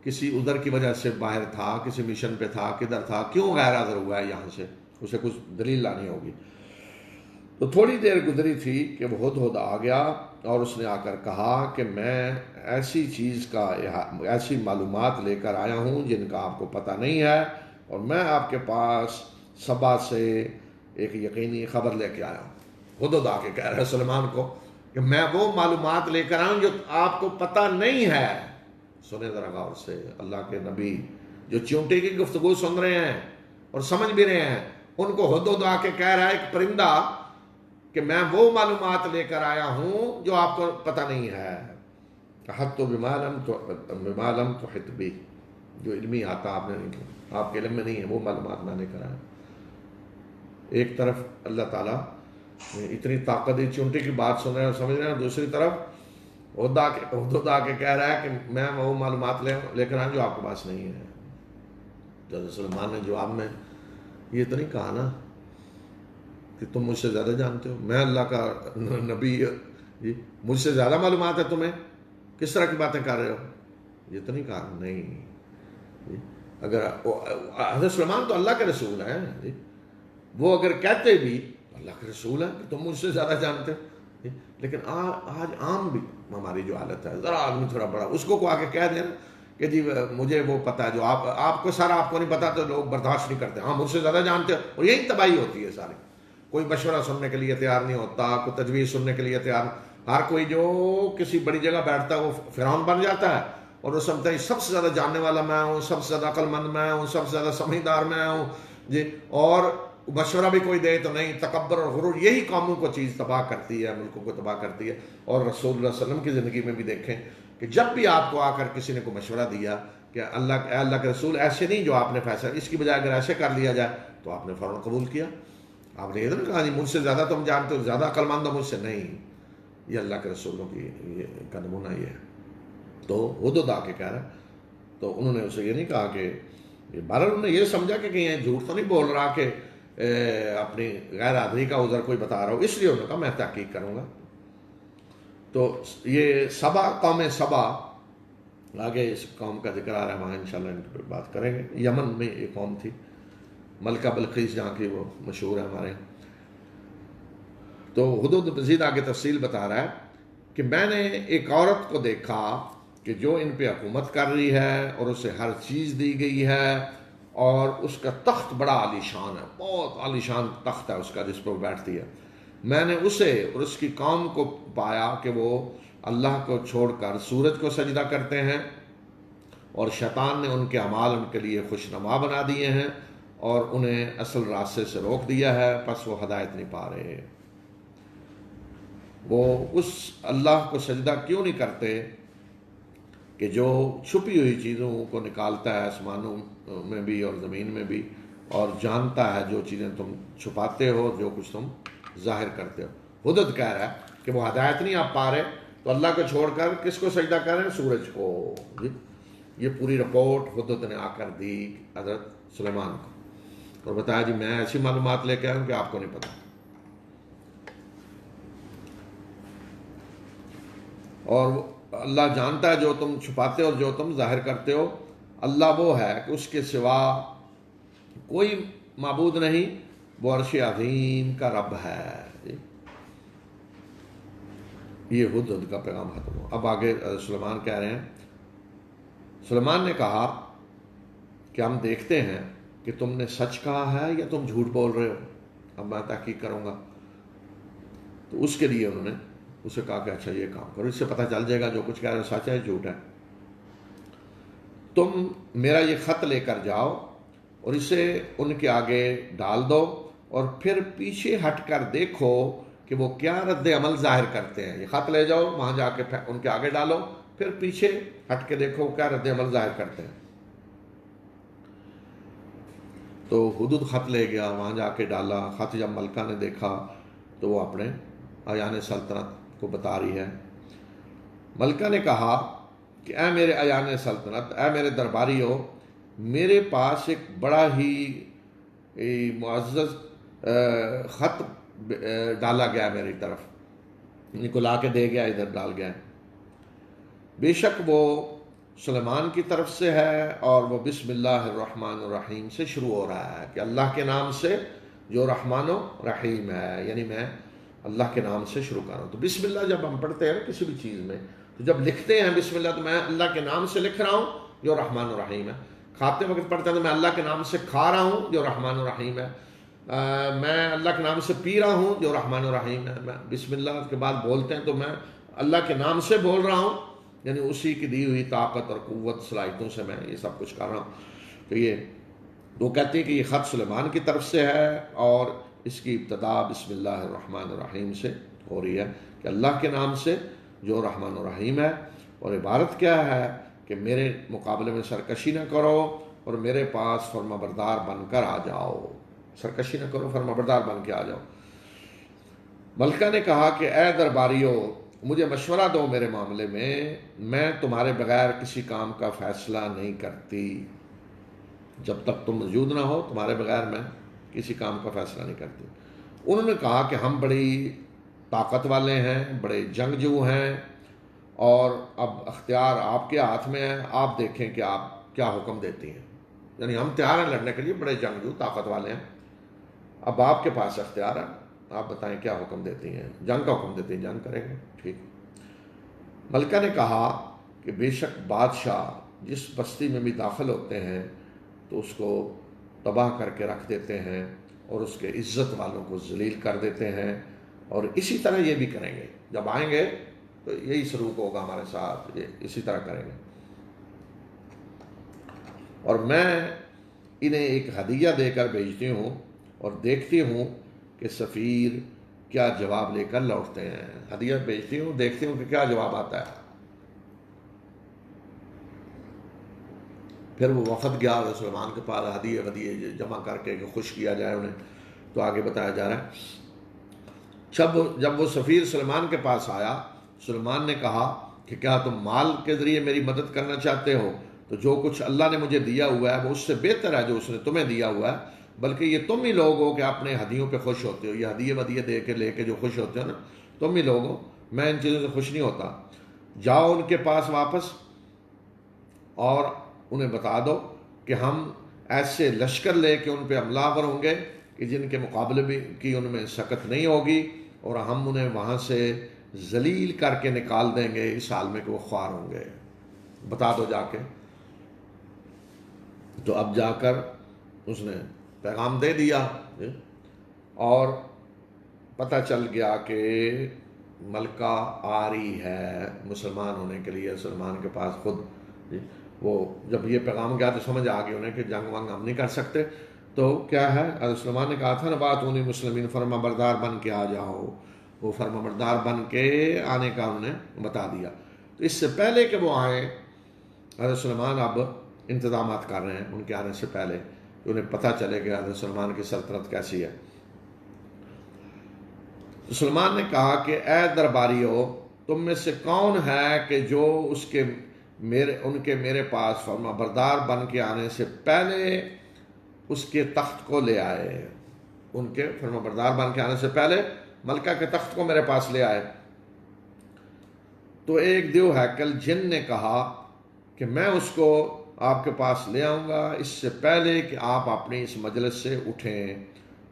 کسی عذر کی وجہ سے باہر تھا، کسی مشن پہ تھا، کدھر تھا، کیوں غیر حاضر ہوا ہے یہاں سے، اسے کچھ دلیل لانی ہوگی۔ تو تھوڑی دیر گزری تھی کہ وہ ہدہد آ گیا، اور اس نے آ کر کہا کہ میں ایسی معلومات لے کر آیا ہوں جن کا آپ کو پتہ نہیں ہے، اور میں آپ کے پاس سبا سے ایک یقینی خبر لے کے آیا ہوں۔ ہدہد آ کے کہہ رہا ہے سلیمان کو کہ میں وہ معلومات لے کر آیا ہوں جو آپ کو پتہ نہیں ہے۔ سنیں ذرا غور سے، اللہ کے نبی جو چیونٹی کی گفتگو سن رہے ہیں اور سمجھ بھی رہے ہیں، ان کو ہدہد آ کے کہہ رہا ہے ایک پرندہ کہ میں وہ معلومات لے کر آیا ہوں جو آپ کو پتہ نہیں ہے. احطت بما لم تحط به، جو علمی آتا آپ کے علم میں نہیں ہے وہ معلومات میں نے کرایا. ایک طرف اللہ تعالیٰ اتنی طاقت دی، چونٹی کی بات سن رہے ہیں اور سمجھ رہے ہیں، دوسری طرف ہدہد آ کے کہہ رہا ہے کہ میں وہ معلومات لے کر آیا جو آپ کے پاس نہیں ہے. حضرت سلیمان نے جواب میں یہ تو نہیں کہا نا کہ تم مجھ سے زیادہ جانتے ہو، میں اللہ کا نبی، جی مجھ سے زیادہ معلومات ہے تمہیں، کس طرح کی باتیں کر رہے ہو، یہ تو نہیں کہا. نہیں جی، اگر حضرت سلیمان تو اللہ کے رسول ہیں جی، وہ اگر کہتے بھی اللہ کے رسول ہیں کہ تم مجھ سے زیادہ جانتے ہو جی. لیکن آج عام بھی ہماری جو حالت ہے، ذرا آدمی تھوڑا بڑا اس کو آ کے کہہ دیں کہ جی مجھے وہ پتہ ہے جو آپ کو سارا آپ کو نہیں پتا، تو لوگ برداشت نہیں کرتے. ہاں مجھ سے زیادہ جانتے ہو، اور یہی تباہی ہوتی ہے ساری. کوئی مشورہ سننے کے لیے تیار نہیں ہوتا، کوئی تجویز سننے کے لیے تیار. ہر کوئی جو کسی بڑی جگہ بیٹھتا ہے وہ فرعون بن جاتا ہے، اور وہ سمجھتا ہے سب سے زیادہ جاننے والا میں ہوں، سب سے زیادہ عقل مند میں ہوں، سب سے زیادہ سمجھدار میں ہوں جی. اور مشورہ بھی کوئی دے تو نہیں، تکبر اور غرور یہی قوموں کو چیز تباہ کرتی ہے، ملکوں کو تباہ کرتی ہے. اور رسول اللہ صلی اللہ علیہ وسلم کی زندگی میں بھی دیکھیں کہ جب بھی آپ کو آ کر کسی نے کوئی مشورہ دیا کہ اللہ کے رسول ایسے نہیں جو آپ نے فیصلہ، اس کی بجائے اگر ایسے کر لیا جائے تو آپ نے فوراً قبول کیا. آپ نے یہ تو نہیں کہا جی مجھ سے زیادہ تم جانتے ہو، زیادہ عقل مند ہو مجھ سے. نہیں، یہ اللہ کے رسولوں کا نمونہ یہ ہے. تو ہدہد آ کے کہہ رہا ہے، تو انہوں نے اسے یہ نہیں کہا کہ بہرحال انہوں نے یہ سمجھا کہ کہیں جھوٹ تو نہیں بول رہا کہ اپنی غیر حاضری کا عذر کوئی بتا رہا ہو، اس لیے انہوں نے کہا میں تحقیق کروں گا. تو یہ قوم سبا، آگے اس قوم کا ذکر آ رہا ہے، وہاں انشاءاللہ ان پہ بات کریں گے. یمن میں ایک قوم تھی، ملکہ بلقیس جہاں کی وہ مشہور ہے ہمارے. تو ہدہد مزید آگے تفصیل بتا رہا ہے کہ میں نے ایک عورت کو دیکھا کہ جو ان پہ حکومت کر رہی ہے اور اسے ہر چیز دی گئی ہے، اور اس کا تخت بڑا عالیشان ہے، بہت عالیشان تخت ہے اس کا جس پر وہ بیٹھتی ہے. میں نے اسے اور اس کی قوم کو پایا کہ وہ اللہ کو چھوڑ کر سورج کو سجدہ کرتے ہیں، اور شیطان نے ان کے اعمال ان کے لیے خوشنما بنا دیے ہیں اور انہیں اصل راستے سے روک دیا ہے، پس وہ ہدایت نہیں پا رہے. وہ اس اللہ کو سجدہ کیوں نہیں کرتے کہ جو چھپی ہوئی چیزوں کو نکالتا ہے آسمانوں میں بھی اور زمین میں بھی، اور جانتا ہے جو چیزیں تم چھپاتے ہو، جو کچھ تم ظاہر کرتے ہو. ہدہد کہہ رہا ہے کہ وہ ہدایت نہیں آپ پا رہے، تو اللہ کو چھوڑ کر کس کو سجدہ کر رہے ہیں؟ سورج کو. یہ پوری رپورٹ ہدہد نے آ کر دی حضرت سلیمان کو، اور بتایا جی میں ایسی معلومات لے کے آیا ہوں کہ آپ کو نہیں پتا. اور اللہ جانتا ہے جو تم چھپاتے ہو اور جو تم ظاہر کرتے ہو. اللہ وہ ہے کہ اس کے سوا کوئی معبود نہیں، وہ عرش عظیم کا رب ہے. یہ ہدہد کا پیغام ختم ہو. اب آگے سلیمان کہہ رہے ہیں، سلیمان نے کہا کہ ہم دیکھتے ہیں کہ تم نے سچ کہا ہے یا تم جھوٹ بول رہے ہو، اب میں تحقیق کروں گا. تو اس کے لیے انہوں نے اسے کہا کہ اچھا یہ کام کرو، اس سے پتہ چل جائے گا جو کچھ کہہ رہے سچ ہے جھوٹ ہے. تم میرا یہ خط لے کر جاؤ اور اسے ان کے آگے ڈال دو، اور پھر پیچھے ہٹ کر دیکھو کہ وہ کیا رد عمل ظاہر کرتے ہیں. یہ خط لے جاؤ، وہاں جا کے ان کے آگے ڈالو، پھر پیچھے ہٹ کے دیکھو کیا رد عمل ظاہر کرتے ہیں. تو ہدہد خط لے گیا، وہاں جا کے ڈالا. خط جب ملکہ نے دیکھا تو وہ اپنے ایان سلطنت کو بتا رہی ہے. ملکہ نے کہا کہ اے میرے ایان سلطنت، اے میرے درباری ہو، میرے پاس ایک بڑا ہی معزز خط ڈالا گیا میری طرف، ان کو لا کے دے گیا، ادھر ڈال گیا. بے شک وہ سلیمان کی طرف سے ہے، اور وہ بسم اللہ الرحمن الرحیم سے شروع ہو رہا ہے کہ اللہ کے نام سے جو رحمان و رحیم ہے، یعنی میں اللہ کے نام سے شروع کر رہا ہوں. تو بسم اللہ جب ہم پڑھتے ہیں کسی بھی چیز میں، تو جب لکھتے ہیں بسم اللہ تو میں اللہ کے نام سے لکھ رہا ہوں جو رحمان و رحیم ہے. کھاتے وقت پڑھتے ہیں تو میں اللہ کے نام سے کھا رہا ہوں جو رحمان و رحیم ہے. میں اللہ کے نام سے پی رہا ہوں جو رحمان و رحیم ہے. میں بسم اللہ کے بعد بولتے ہیں تو میں اللہ کے نام سے بول رہا ہوں، یعنی اسی کی دی ہوئی طاقت اور قوت صلاحیتوں سے میں یہ سب کچھ کر رہا ہوں. تو یہ وہ کہتے ہیں کہ یہ خط سلیمان کی طرف سے ہے اور اس کی ابتدا بسم اللہ الرحمن الرحیم سے ہو رہی ہے کہ اللہ کے نام سے جو رحمان الرحیم ہے، اور عبارت کیا ہے کہ میرے مقابلے میں سرکشی نہ کرو اور میرے پاس فرما بردار بن کر آ جاؤ، سرکشی نہ کرو، فرما بردار بن کے آ جاؤ۔ ملکہ نے کہا کہ اے درباریو، مجھے مشورہ دو میرے معاملے میں تمہارے بغیر کسی کام کا فیصلہ نہیں کرتی، جب تک تم موجود نہ ہو تمہارے بغیر میں کسی کام کا فیصلہ نہیں کرتی۔ انہوں نے کہا کہ ہم بڑی طاقت والے ہیں، بڑے جنگجو ہیں، اور اب اختیار آپ کے ہاتھ میں ہے، آپ دیکھیں کہ آپ کیا حکم دیتی ہیں، یعنی ہم تیار ہیں لڑنے کے لیے، بڑے جنگجو طاقت والے ہیں، اب آپ کے پاس اختیار ہے، آپ بتائیں کیا حکم دیتی ہیں، جنگ کا حکم دیتی ہیں، جنگ کریں گے، ٹھیک۔ ملکہ نے کہا کہ بے شک بادشاہ جس بستی میں بھی داخل ہوتے ہیں تو اس کو تباہ کر کے رکھ دیتے ہیں اور اس کے عزت والوں کو ذلیل کر دیتے ہیں، اور اسی طرح یہ بھی کریں گے، جب آئیں گے تو یہی سلوک ہوگا ہمارے ساتھ، یہ اسی طرح کریں گے۔ اور میں انہیں ایک ہدیہ دے کر بھیجتی ہوں اور دیکھتی ہوں کہ سفیر کیا جواب لے کر لوٹتے ہیں، ہدیہ بھیجتی ہوں، دیکھتی ہوں کہ کیا جواب آتا ہے۔ پھر وہ وفد گیا سلیمان کے پاس، ہدیے جمع کر کے کہ خوش کیا جائے انہیں، تو آگے بتایا جا رہا ہے جب وہ سفیر سلیمان کے پاس آیا، سلیمان نے کہا کہ کیا تم مال کے ذریعے میری مدد کرنا چاہتے ہو؟ تو جو کچھ اللہ نے مجھے دیا ہوا ہے وہ اس سے بہتر ہے جو اس نے تمہیں دیا ہوا ہے، بلکہ یہ تم ہی لوگ ہو کہ اپنے ہدیوں پہ خوش ہوتے ہو، یہ ہدیے دے کے لے کے جو خوش ہوتے ہو نا، تم ہی لوگ ہو، میں ان چیزوں سے خوش نہیں ہوتا۔ جاؤ ان کے پاس واپس اور انہیں بتا دو کہ ہم ایسے لشکر لے کے ان پہ حملہ آور ہوں گے کہ جن کے مقابلے بھی کی ان میں سکت نہیں ہوگی، اور ہم انہیں وہاں سے ذلیل کر کے نکال دیں گے اس حال میں کہ وہ خوار ہوں گے، بتا دو جا کے۔ تو اب جا کر اس نے پیغام دے دیا، اور پتہ چل گیا کہ ملکہ آ رہی ہے مسلمان ہونے کے لیے سلمان کے پاس خود۔ وہ جب یہ پیغام گیا تو سمجھ آ گئی انہیں کہ جنگ ونگ ہم نہیں کر سکتے، تو کیا ہے، حضرت سلمان نے کہا تھا نا بات انہیں مسلمین، فرما بردار بن کے آ جاؤ، وہ فرما بردار بن کے آنے کا انہیں بتا دیا۔ تو اس سے پہلے کہ وہ آئیں، حضرت سلمان اب انتظامات کر رہے ہیں ان کے آنے سے پہلے کہ انہیں پتہ چلے کہ حضرت سلمان کی سلطنت کیسی ہے۔ تو سلمان نے کہا کہ اے درباریو، تم میں سے کون ہے کہ جو ان کے میرے پاس فرما بردار بن کے آنے سے پہلے اس کے تخت کو لے آئے، ان کے فرما بردار بن کے آنے سے پہلے ملکہ کے تخت کو میرے پاس لے آئے۔ تو ایک دیو ہیکل جن نے کہا کہ میں اس کو آپ کے پاس لے آؤں گا اس سے پہلے کہ آپ اپنی اس مجلس سے اٹھیں،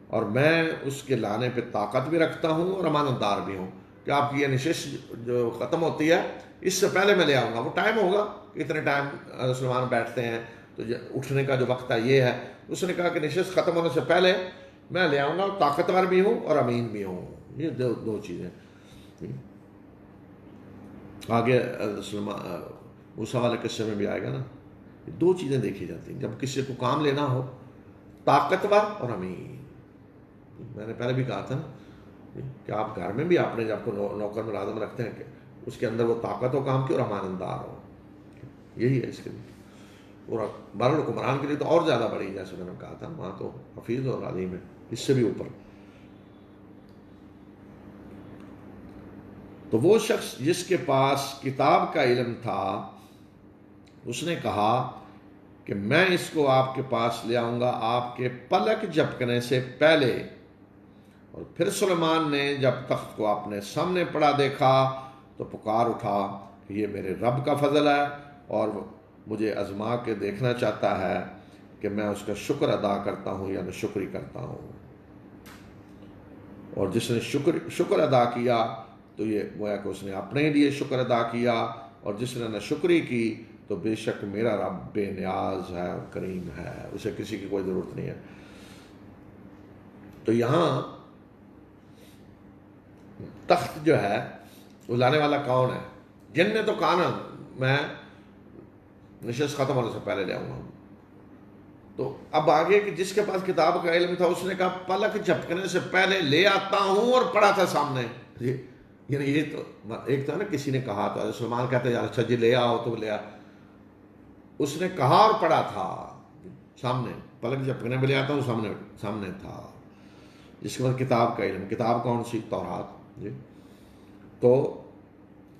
اور میں اس کے لانے پہ طاقت بھی رکھتا ہوں اور امانت دار بھی ہوں کہ آپ کی یہ نشست جو ختم ہوتی ہے اس سے پہلے میں لے آؤں گا۔ وہ ٹائم ہوگا کہ اتنے ٹائم مسلمان بیٹھتے ہیں تو اٹھنے کا جو وقت ہے یہ ہے۔ اس نے کہا کہ نشست ختم ہونے سے پہلے میں لے آؤں گا، طاقتور بھی ہوں اور امین بھی ہوں، یہ دو چیزیں۔ آگے موسیٰ والے قصے میں بھی آئے گا نا، دو چیزیں دیکھی جاتی ہیں جب کسی کو کام لینا ہو، طاقتور اور امین۔ میں نے پہلے بھی کہا تھا نا کہ آپ گھر میں بھی آپ نے جب کو نوکر ملازم رکھتے ہیں کہ اس کے اندر وہ طاقت ہو کام کی اور امانتدار ہو، یہی ہے اس کے لیے۔ اور بہر حکمران کے لیے تو اور زیادہ بڑی، جیسے میں نے کہا تھا وہاں تو حفیظ اور علیم ہے، اس سے بھی اوپر۔ تو وہ شخص جس کے پاس کتاب کا علم تھا اس نے کہا کہ میں اس کو آپ کے پاس لے آؤں گا آپ کے پلک جھپکنے سے پہلے۔ اور پھر سلیمان نے جب تخت کو اپنے سامنے پڑا دیکھا تو پکار اٹھا کہ یہ میرے رب کا فضل ہے اور مجھے آزما کے دیکھنا چاہتا ہے کہ میں اس کا شکر ادا کرتا ہوں یا ناشکری کرتا ہوں۔ اور جس نے شکر ادا کیا تو یہ گویا کہ اس نے اپنے لیے شکر ادا کیا، اور جس نے ناشکری کی تو بے شک میرا رب بے نیاز ہے اور کریم ہے، اسے کسی کی کوئی ضرورت نہیں ہے۔ تو یہاں تخت جو ہے وہ لانے والا کون ہے؟ جن نے تو کہا نا میں نشست ختم ہونے سے پہلے لے آؤں گا، تو اب آگے کہ جس کے پاس کتاب کا علم تھا اس نے کہا پلک جھپکنے سے پہلے لے آتا ہوں اور پڑھا تھا سامنے. یعنی یہ تو ایک تھا نا کسی نے کہا تو سلمان کہتے ہیں اچھا جی لے آؤ تو لے آ. اس نے کہا اور پڑھا تھا سامنے. پلک جھپکنے میں لے آتا ہوں سامنے تھا. جس کے بعد کتاب کا علم. کتاب کون سی؟ تورات. جی تو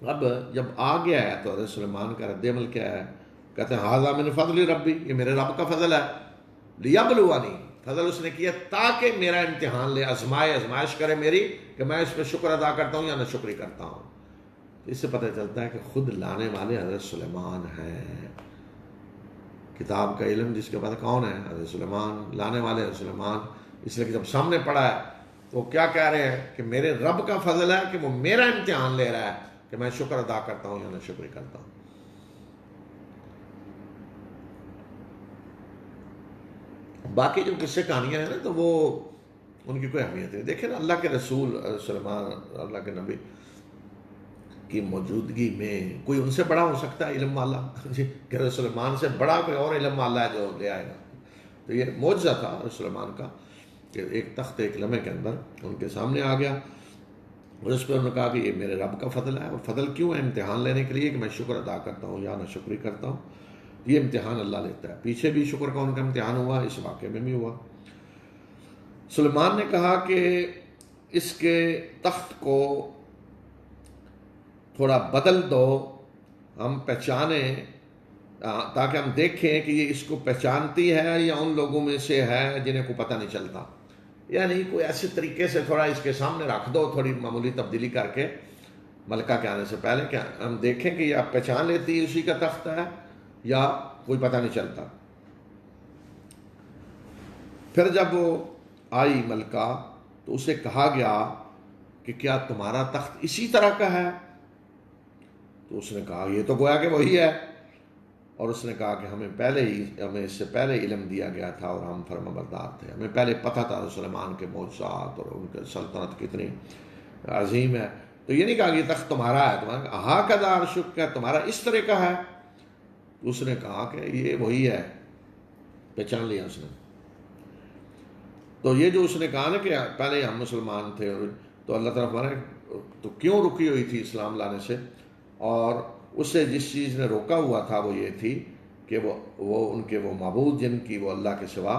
اب جب آ گیا ہے تو حضرت سلیمان کا رد عمل کیا ہے؟ کہتے ہیں ھذا من فضل ربی، یہ میرے رب کا فضل ہے. لیبلونی، فضل اس نے کیا تاکہ میرا امتحان لے، آزمائش کرے میری کہ میں اس پہ شکر ادا کرتا ہوں یا نہ شکری کرتا ہوں. اس سے پتہ چلتا ہے کہ خود لانے والے حضرت سلیمان ہیں. کتاب کا علم جس کے بعد کون ہے؟ حضرت سلیمان. لانے والے حضرت سلیمان. اس لیے کہ جب سامنے پڑھا ہے تو کیا کہہ رہے ہیں کہ میرے رب کا فضل ہے کہ وہ میرا امتحان لے رہا ہے کہ میں شکر ادا کرتا ہوں یا نہ شکری کرتا ہوں. باقی جو قصے کہانیاں ہیں نا تو وہ ان کی کوئی اہمیت ہے. دیکھیں نا اللہ کے رسول سلیمان، اللہ کے نبی کی موجودگی میں کوئی ان سے بڑا ہو سکتا ہے علم والا؟ جی کہ سلیمان سے بڑا کوئی اور علم والا ہے جو لے آئے گا. تو یہ معجزہ تھا سلیمان کا کہ ایک تخت ایک لمحے کے اندر ان کے سامنے آ گیا. اور اس پہ انہوں نے کہا کہ یہ میرے رب کا فضل ہے. اور فضل کیوں ہے؟ امتحان لینے کے لیے کہ میں شکر ادا کرتا ہوں یا نہ شکری کرتا ہوں. یہ امتحان اللہ لیتا ہے. پیچھے بھی شکر کا ان کا امتحان ہوا، اس واقعے میں بھی ہوا. سلیمان نے کہا کہ اس کے تخت کو تھوڑا بدل دو، ہم پہچانیں، تاکہ ہم دیکھیں کہ یہ اس کو پہچانتی ہے یا ان لوگوں میں سے ہے جنہیں کو پتہ نہیں چلتا. یعنی کوئی ایسے طریقے سے تھوڑا اس کے سامنے رکھ دو، تھوڑی معمولی تبدیلی کر کے ملکہ کے آنے سے پہلے کہ ہم دیکھیں کہ یہ آپ پہچان لیتی ہے اسی کا تخت ہے یا کوئی پتہ نہیں چلتا. پھر جب وہ آئی ملکہ تو اسے کہا گیا کہ کیا تمہارا تخت اسی طرح کا ہے؟ تو اس نے کہا یہ تو گویا کہ وہی ہے. اور اس نے کہا کہ ہمیں اس سے پہلے علم دیا گیا تھا اور ہم فرمانبردار تھے. ہمیں پہلے پتہ تھا سلیمان کے معجزات اور ان کے سلطنت کتنی عظیم ہے. تو یہ نہیں کہا کہ یہ تخت تمہارا ہے. تمہارا ہا کذا عرشک ہے، تمہارا اس طرح کا ہے. اس نے کہا کہ یہ وہی ہے. پہچان لیا اس نے. تو یہ جو اس نے کہا نا کہ پہلے ہم مسلمان تھے، تو اللہ تعالیٰ ہمارے تو کیوں رکی ہوئی تھی اسلام لانے سے؟ اور اس سے جس چیز نے روکا ہوا تھا وہ یہ تھی کہ وہ ان کے وہ معبود جن کی وہ اللہ کے سوا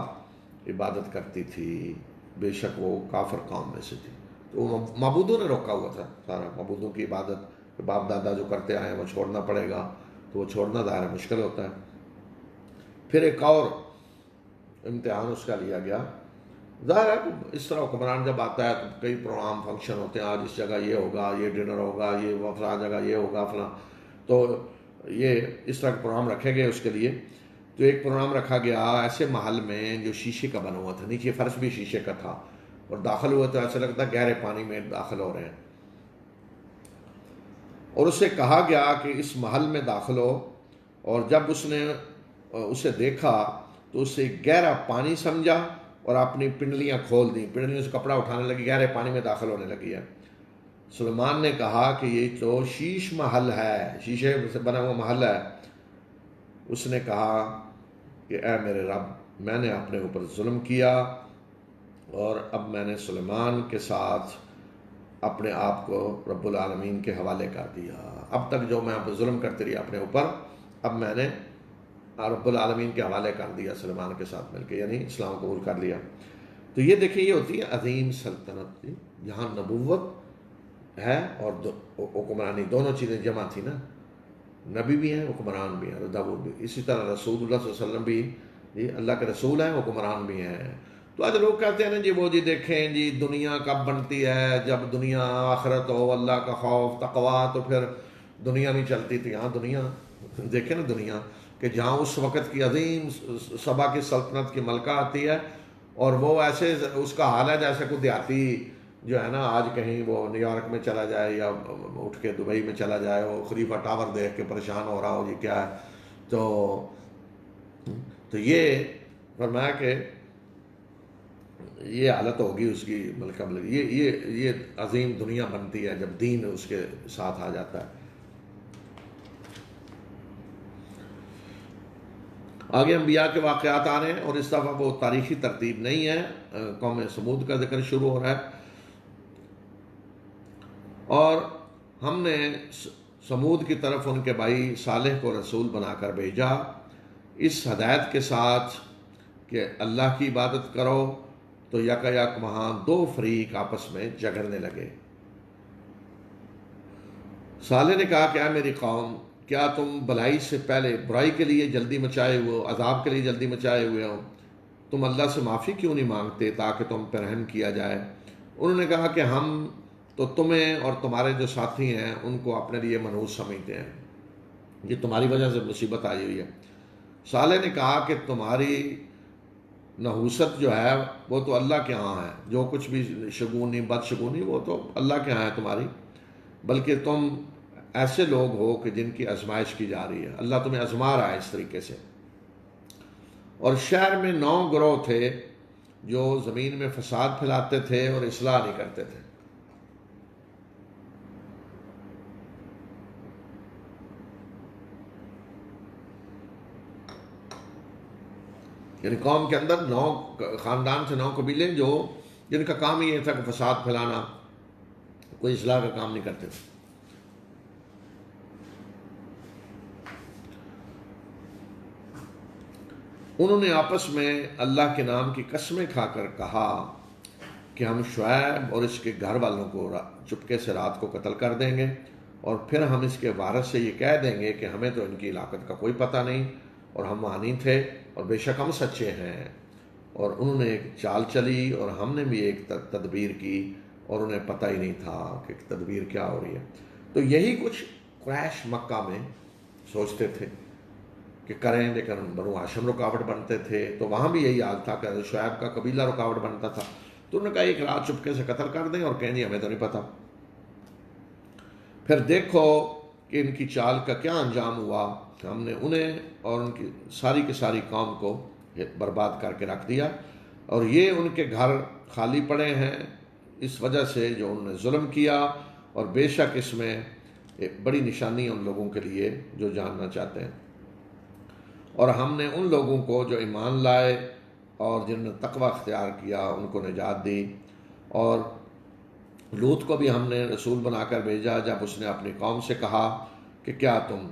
عبادت کرتی تھی، بے شک وہ کافر قوم میں سے تھی. تو معبودوں نے روکا ہوا تھا سارا. معبودوں کی عبادت باپ دادا جو کرتے آئے ہیں وہ چھوڑنا پڑے گا. تو وہ چھوڑنا ظاہر مشکل ہوتا ہے. پھر ایک اور امتحان اس کا لیا گیا. ظاہر ہے اس طرح حکمران جب آتا ہے تو کئی پروگرام فنکشن ہوتے ہیں، آج اس جگہ یہ ہوگا، یہ ڈنر ہوگا، یہ فلاں جگہ یہ ہوگا فلاں. تو یہ اس طرح کے پروگرام رکھے گئے اس کے لیے. تو ایک پروگرام رکھا گیا ایسے محل میں جو شیشے کا بنا ہوا تھا، نیچے فرش بھی شیشے کا تھا، اور داخل ہوا تو ایسا لگتا گہرے پانی میں داخل ہو رہے ہیں. اور اسے کہا گیا کہ اس محل میں داخل ہو. اور جب اس نے اسے دیکھا تو اسے گہرا پانی سمجھا اور اپنی پنڈلیاں کھول دیں، پنڈلیوں سے کپڑا اٹھانے لگی، گہرے پانی میں داخل ہونے لگی ہے. سلیمان نے کہا کہ یہ تو شیش محل ہے، شیشے سے بنا ہوا محل ہے. اس نے کہا کہ اے میرے رب، میں نے اپنے اوپر ظلم کیا اور اب میں نے سلیمان کے ساتھ اپنے آپ کو رب العالمین کے حوالے کر دیا. اب تک جو میں ظلم کرتے رہی اپنے اوپر، اب میں نے رب العالمین کے حوالے کر دیا سلیمان کے ساتھ مل کے، یعنی اسلام قبول کر لیا. تو یہ دیکھیں یہ ہوتی ہے عظیم سلطنت، جہاں نبوت ہے اور حکمرانی دونوں چیزیں جمع تھی نا. نبی بھی ہیں، حکمران بھی ہیں، داؤد بھی. اسی طرح رسول اللہ صلی اللہ علیہ وسلم بھی جی اللہ کے رسول ہیں، حکمران بھی ہیں. تو آج لوگ کہتے ہیں نا جی وہ جی دیکھیں جی دنیا کب بنتی ہے؟ جب دنیا آخرت ہو، اللہ کا خوف تقویٰ، تو پھر دنیا نہیں چلتی تھی. ہاں دنیا دیکھیں نا، دنیا کہ جہاں اس وقت کی عظیم سبا کی سلطنت کی ملکہ آتی ہے اور وہ ایسے اس کا حال ہے جیسے کوئی دیہاتی جو ہے نا آج کہیں وہ نیو یارک میں چلا جائے یا اٹھ کے دبئی میں چلا جائے، وہ خلیفہ ٹاور دیکھ کے پریشان ہو رہا ہو جی کیا ہے. تو یہ فرمایا کہ یہ حالت ہوگی اس کی ملکہ یہ عظیم دنیا بنتی ہے جب دین اس کے ساتھ آ جاتا ہے. آگے انبیاء کے واقعات آ رہے ہیں، اور اس دفعہ وہ تاریخی ترتیب نہیں ہے، قوم سمود کا ذکر شروع ہو رہا ہے. اور ہم نے سمود کی طرف ان کے بھائی صالح کو رسول بنا کر بھیجا اس ہدایت کے ساتھ کہ اللہ کی عبادت کرو. تو یک وہاں دو فریق آپس میں جھگڑنے لگے. صالح نے کہا کہ اے میری قوم، کیا تم بھلائی سے پہلے برائی کے لیے جلدی مچائے ہوئے ہو، عذاب کے لیے جلدی مچائے ہوئے ہو؟ تم اللہ سے معافی کیوں نہیں مانگتے تاکہ تم پر رحم کیا جائے؟ انہوں نے کہا کہ ہم تو تمہیں اور تمہارے جو ساتھی ہیں ان کو اپنے لیے منحوس سمجھتے ہیں، یہ تمہاری وجہ سے مصیبت آئی ہوئی ہے. صالح نے کہا کہ تمہاری نحوست جو ہے وہ تو اللہ کے ہاں ہے، جو کچھ بھی شگونی بدشگونی وہ تو اللہ کے ہاں ہے تمہاری، بلکہ تم ایسے لوگ ہو کہ جن کی آزمائش کی جا رہی ہے، اللہ تمہیں آزما رہا ہے اس طریقے سے. اور شہر میں 9 گروہ تھے جو زمین میں فساد پھیلاتے تھے اور اصلاح نہیں کرتے تھے. یعنی قوم کے اندر 9 خاندان سے 9 قبیلے جو جن کا کام ہی یہ تھا کہ فساد پھیلانا، کوئی اصلاح کا کام نہیں کرتے تھے. انہوں نے آپس میں اللہ کے نام کی قسمیں کھا کر کہا کہ ہم شعیب اور اس کے گھر والوں کو چپکے سے رات کو قتل کر دیں گے، اور پھر ہم اس کے وارث سے یہ کہہ دیں گے کہ ہمیں تو ان کی ہلاکت کا کوئی پتہ نہیں اور ہم وہاں نہیں تھے اور بے شک ہم سچے ہیں. اور انہوں نے ایک چال چلی اور ہم نے بھی ایک تدبیر کی اور انہیں پتہ ہی نہیں تھا کہ تدبیر کیا ہو رہی ہے. تو یہی کچھ قریش مکہ میں سوچتے تھے کہ کریں، لیکن بنو ہاشم رکاوٹ بنتے تھے. تو وہاں بھی یہی حال تھا کہ شعیب کا قبیلہ رکاوٹ بنتا تھا. تو انہوں نے کہا ایک رات چپکے سے قتل کر دیں اور کہیں جی ہمیں تو نہیں پتہ. پھر دیکھو کہ ان کی چال کا کیا انجام ہوا. ہم نے انہیں اور ان کی ساری قوم کو برباد کر کے رکھ دیا، اور یہ ان کے گھر خالی پڑے ہیں اس وجہ سے جو انہوں نے ظلم کیا. اور بے شک اس میں ایک بڑی نشانی ان لوگوں کے لیے جو جاننا چاہتے ہیں. اور ہم نے ان لوگوں کو جو ایمان لائے اور جنہوں نے تقوی اختیار کیا ان کو نجات دی. اور لوط کو بھی ہم نے رسول بنا کر بھیجا جب اس نے اپنی قوم سے کہا کہ کیا تم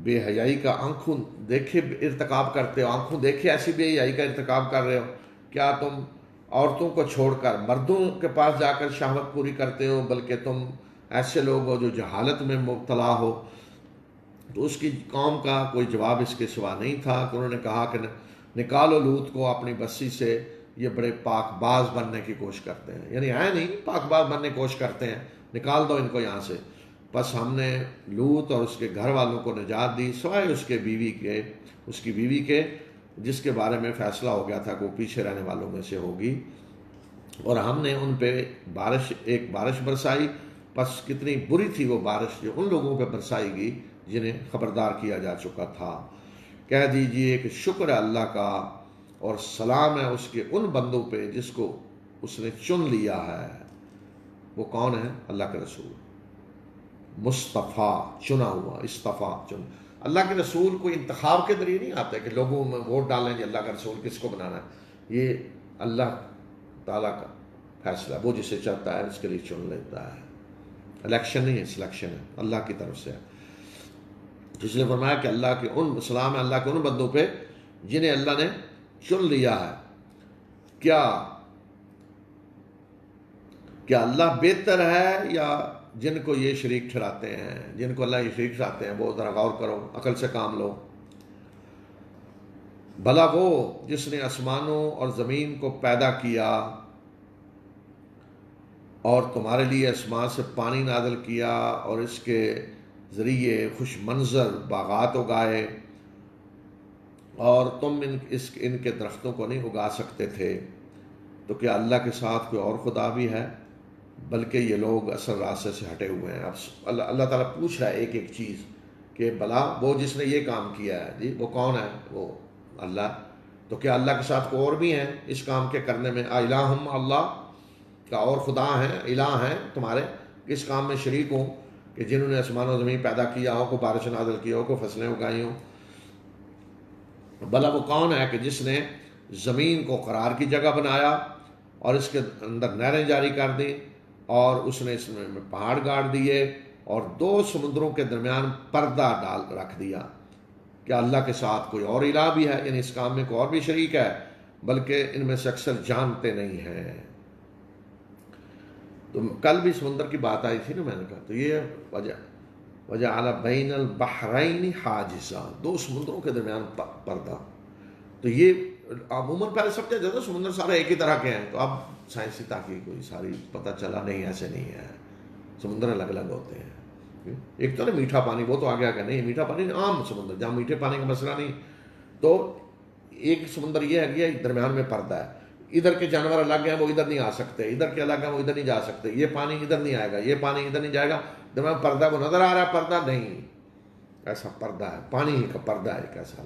بے حیائی کا آنکھوں دیکھے ارتکاب کرتے ہو، آنکھوں دیکھے ایسی بے حیائی کا ارتکاب کر رہے ہو؟ کیا تم عورتوں کو چھوڑ کر مردوں کے پاس جا کر شہوت پوری کرتے ہو؟ بلکہ تم ایسے لوگ ہو جو جہالت میں مبتلا ہو. تو اس کی قوم کا کوئی جواب اس کے سوا نہیں تھا کہ انہوں نے کہا کہ نکالو لوط کو اپنی بستی سے، یہ بڑے پاک باز بننے کی کوشش کرتے ہیں. یعنی ہے نہیں، پاک باز بننے کی کوشش کرتے ہیں، نکال دو ان کو یہاں سے. بس ہم نے لوط اور اس کے گھر والوں کو نجات دی سوائے اس کی بیوی کے جس کے بارے میں فیصلہ ہو گیا تھا کہ وہ پیچھے رہنے والوں میں سے ہوگی. اور ہم نے ان پہ ایک بارش برسائی. پس کتنی بری تھی وہ بارش جو ان لوگوں پہ برسائی گئی جنہیں خبردار کیا جا چکا تھا. کہہ دیجئے کہ شکر ہے اللہ کا اور سلام ہے اس کے ان بندوں پہ جس کو اس نے چن لیا ہے. وہ کون ہے؟ اللہ کے رسول، مصطفیٰ، چنا ہوا، استفا چن. اللہ کے رسول کوئی انتخاب کے ذریعے نہیں آتا ہے کہ لوگوں میں ووٹ ڈالیں جی اللہ کا رسول کس کو بنانا ہے. یہ اللہ تعالیٰ کا فیصلہ، وہ جسے چاہتا ہے اس کے لیے چن لیتا ہے. الیکشن نہیں ہے، سلیکشن ہے، اللہ کی طرف سے ہے. اس لیے فرمایا کہ اللہ کے سلام ہے اللہ کے ان بندوں پہ جنہیں اللہ نے چن لیا ہے. کیا اللہ بہتر ہے یا جن کو یہ شریک ٹھہراتے ہیں، جن کو اللہ یہ شریک ٹھہراتے ہیں؟ وہ ذرا غور کرو، عقل سے کام لو. بھلا وہ جس نے آسمانوں اور زمین کو پیدا کیا اور تمہارے لیے آسمان سے پانی نازل کیا اور اس کے ذریعے خوش منظر باغات اگائے، اور تم ان کے درختوں کو نہیں اگا سکتے تھے، تو کیا اللہ کے ساتھ کوئی اور خدا بھی ہے؟ بلکہ یہ لوگ اصل راستے سے ہٹے ہوئے ہیں. اب اللہ تعالیٰ پوچھ رہا ہے ایک ایک چیز کہ بھلا وہ جس نے یہ کام کیا ہے جی وہ کون ہے؟ وہ اللہ. تو کیا اللہ کے ساتھ کوئی اور بھی ہیں اس کام کے کرنے میں؟ الہم، اللہ کا اور خدا ہیں، الہ ہیں تمہارے اس کام میں شریک ہوں کہ جنہوں نے آسمان و زمین پیدا کیا ہو، کو بارش نازل کیا ہو، کو فصلیں اگائی ہوں. بھلا وہ کون ہے کہ جس نے زمین کو قرار کی جگہ بنایا اور اس کے اندر نہریں جاری کر دی، اور اس نے اس میں پہاڑ گاڑ دیے اور دو سمندروں کے درمیان پردہ ڈال رکھ دیا۔ کیا اللہ کے ساتھ کوئی اور الہ بھی ہے؟ یعنی اس کام میں کوئی اور بھی شریک ہے، بلکہ ان میں سے اکثر جانتے نہیں ہیں۔ تو کل بھی سمندر کی بات آئی تھی نا، میں نے کہا تو یہ وجعل بین البحرین حاجزا، دو سمندروں کے درمیان پردہ۔ تو یہ عموماً پہلے سمجھا جاتا سمندر سارے ایک ہی طرح کے ہیں، تو اب سائنسی تحقیق کوئی ساری پتہ چلا نہیں، ایسے نہیں ہے، سمندر الگ الگ ہوتے ہیں۔ ایک تو نا میٹھا پانی، وہ تو آگے آگے نہیں، میٹھا پانی عام سمندر جہاں میٹھے پانی کا مسئلہ نہیں، تو ایک سمندر یہ ہے کہ درمیان میں پردہ ہے، ادھر کے جانور الگ ہیں وہ ادھر نہیں آ سکتے، ادھر کے الگ ہیں وہ ادھر نہیں جا سکتے، یہ پانی ادھر نہیں آئے گا، یہ پانی ادھر نہیں جائے گا، درمیان پردہ وہ نظر آ رہا ہے، پردہ نہیں، ایسا پردہ ہے، پانی ہی کا پردہ ہے کیسا،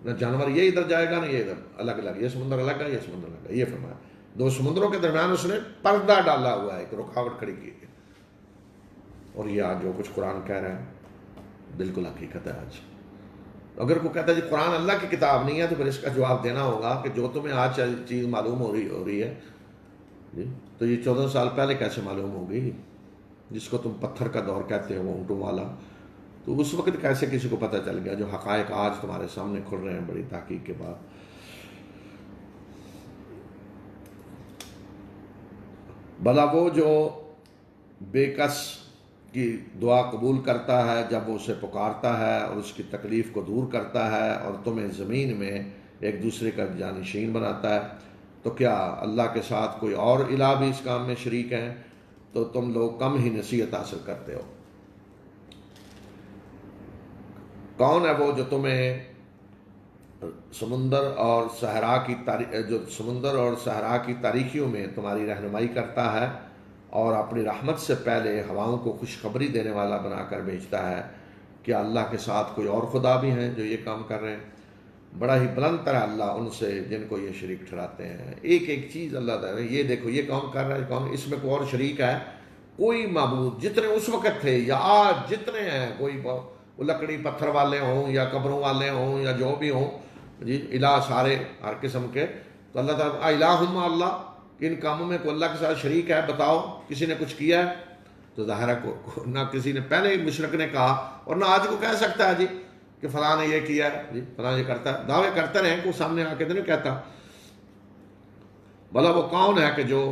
نہ جانور یہ ادھر جائے گا نہ یہ ادھر، الگ الگ، یہ سمندر الگ ہے یہ سمندر الگ ہے، یہ فرمایا دو سمندروں کے درمیان اس نے پردہ ڈالا ہوا ہے، ایک رکاوٹ کھڑی کی ہے۔ اور یہ آج جو کچھ قرآن کہہ رہا ہے بالکل حقیقت ہے۔ آج اگر کوئی کہتا ہے جی قرآن اللہ کی کتاب نہیں ہے، تو پھر اس کا جواب دینا ہوگا کہ جو تمہیں آج چیز معلوم ہو رہی ہے جی، تو یہ 14 سال پہلے کیسے معلوم ہوگی؟ جس کو تم پتھر کا دور کہتے ہو، اونٹوں والا، تو اس وقت کیسے کسی کو پتہ چل گیا جو حقائق آج تمہارے سامنے کھل رہے ہیں بڑی تحقیق کے بعد؟ بھلا وہ جو بے کس کی دعا قبول کرتا ہے جب وہ اسے پکارتا ہے اور اس کی تکلیف کو دور کرتا ہے اور تمہیں زمین میں ایک دوسرے کا جانشین بناتا ہے، تو کیا اللہ کے ساتھ کوئی اور الہ بھی اس کام میں شریک ہیں؟ تو تم لوگ کم ہی نصیحت حاصل کرتے ہو۔ کون ہے وہ جو تمہیں سمندر اور صحرا کی تاریکیوں میں تمہاری رہنمائی کرتا ہے اور اپنی رحمت سے پہلے ہواؤں کو خوشخبری دینے والا بنا کر بھیجتا ہے؟ کیا اللہ کے ساتھ کوئی اور خدا بھی ہیں جو یہ کام کر رہے ہیں؟ بڑا ہی بلند تر اللہ ان سے جن کو یہ شریک ٹھہراتے ہیں۔ ایک ایک چیز اللہ تعالیٰ، یہ دیکھو یہ کام کر رہا ہے، کام اس میں کوئی اور شریک ہے؟ کوئی معبود جتنے اس وقت تھے یا آج جتنے ہیں، کوئی وہ لکڑی پتھر والے ہوں یا قبروں والے ہوں یا جو بھی ہوں جی، الہ سارے ہر قسم کے، تو اللہ تعالیٰ الہم اللہ، ان کاموں میں کوئی اللہ کے ساتھ شریک ہے؟ بتاؤ کسی نے کچھ کیا ہے؟ تو ظاہر ہے نہ کسی نے پہلے مشرک نے کہا اور نہ آج کو کہہ سکتا ہے جی کہ فلاں نے یہ کیا ہے، جی فلاں یہ کرتا ہے، دعوے کرتے رہیں، کوئی سامنے آ کے تو نہیں کہتا۔ بھلا وہ کون ہے کہ جو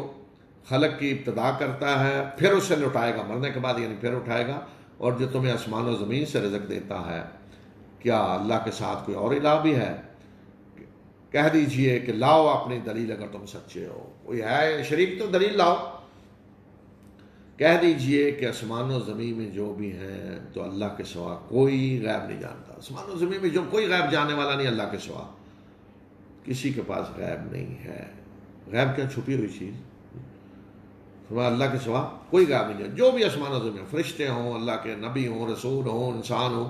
خلق کی ابتدا کرتا ہے پھر اسے لوٹائے گا، مرنے کے بعد یعنی پھر اٹھائے گا، اور جو تمہیں آسمان و زمین سے رزق دیتا ہے؟ کیا اللہ کے ساتھ کوئی اور الہ بھی ہے؟ کہہ دیجئے کہ لاؤ اپنی دلیل اگر تم سچے ہو، کوئی ہے شریک تو دلیل لاؤ۔ کہہ دیجئے کہ آسمان و زمین میں جو بھی ہیں تو اللہ کے سوا کوئی غیب نہیں جانتا، آسمان و زمین میں جو کوئی غیب جاننے والا نہیں اللہ کے سوا، کسی کے پاس غیب نہیں ہے۔ غیب کیا؟ چھپی ہوئی چیز، اللہ کے سوا کوئی غیب نہیں جانتا۔ جو بھی آسمان و زمین، فرشتے ہوں، اللہ کے نبی ہوں، رسول ہوں، انسان ہوں،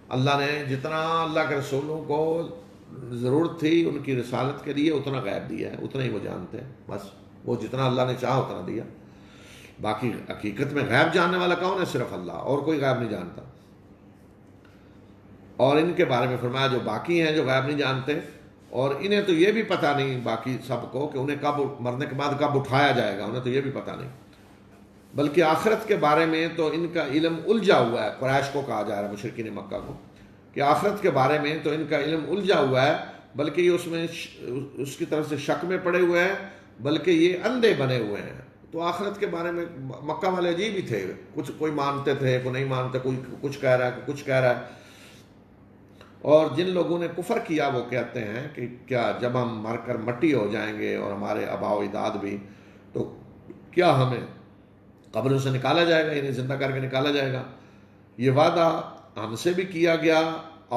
اللہ نے جتنا اللہ کے رسولوں کو ضرورت تھی ان کی رسالت کے لیے اتنا غیب دیا ہے، اتنا ہی وہ جانتے ہیں، بس وہ جتنا اللہ نے چاہا اتنا دیا۔ باقی حقیقت میں غیب جاننے والا کون ہے؟ صرف اللہ، اور کوئی غیب نہیں جانتا۔ اور ان کے بارے میں فرمایا جو باقی ہیں جو غیب نہیں جانتے، اور انہیں تو یہ بھی پتہ نہیں باقی سب کو کہ انہیں کب مرنے کے بعد کب اٹھایا جائے گا، انہیں تو یہ بھی پتہ نہیں، بلکہ آخرت کے بارے میں تو ان کا علم الجھا ہوا ہے۔ قریش کو کہا جا رہا ہے، مشرکین مکہ کو، کہ آخرت کے بارے میں تو ان کا علم الجھا ہوا ہے، بلکہ یہ اس میں اس کی طرف سے شک میں پڑے ہوئے ہیں، بلکہ یہ اندھے بنے ہوئے ہیں۔ تو آخرت کے بارے میں مکہ والے عجیب ہی تھے، کچھ کوئی مانتے تھے کوئی نہیں مانتے، کوئی کچھ کہہ رہا ہے کوئی کچھ کہہ رہا ہے۔ اور جن لوگوں نے کفر کیا وہ کہتے ہیں کہ کیا جب ہم مر کر مٹی ہو جائیں گے اور ہمارے آباء و اجداد بھی، تو کیا ہمیں قبروں سے نکالا جائے گا، یعنی زندہ کر کے نکالا جائے گا؟ یہ وعدہ ہم سے بھی کیا گیا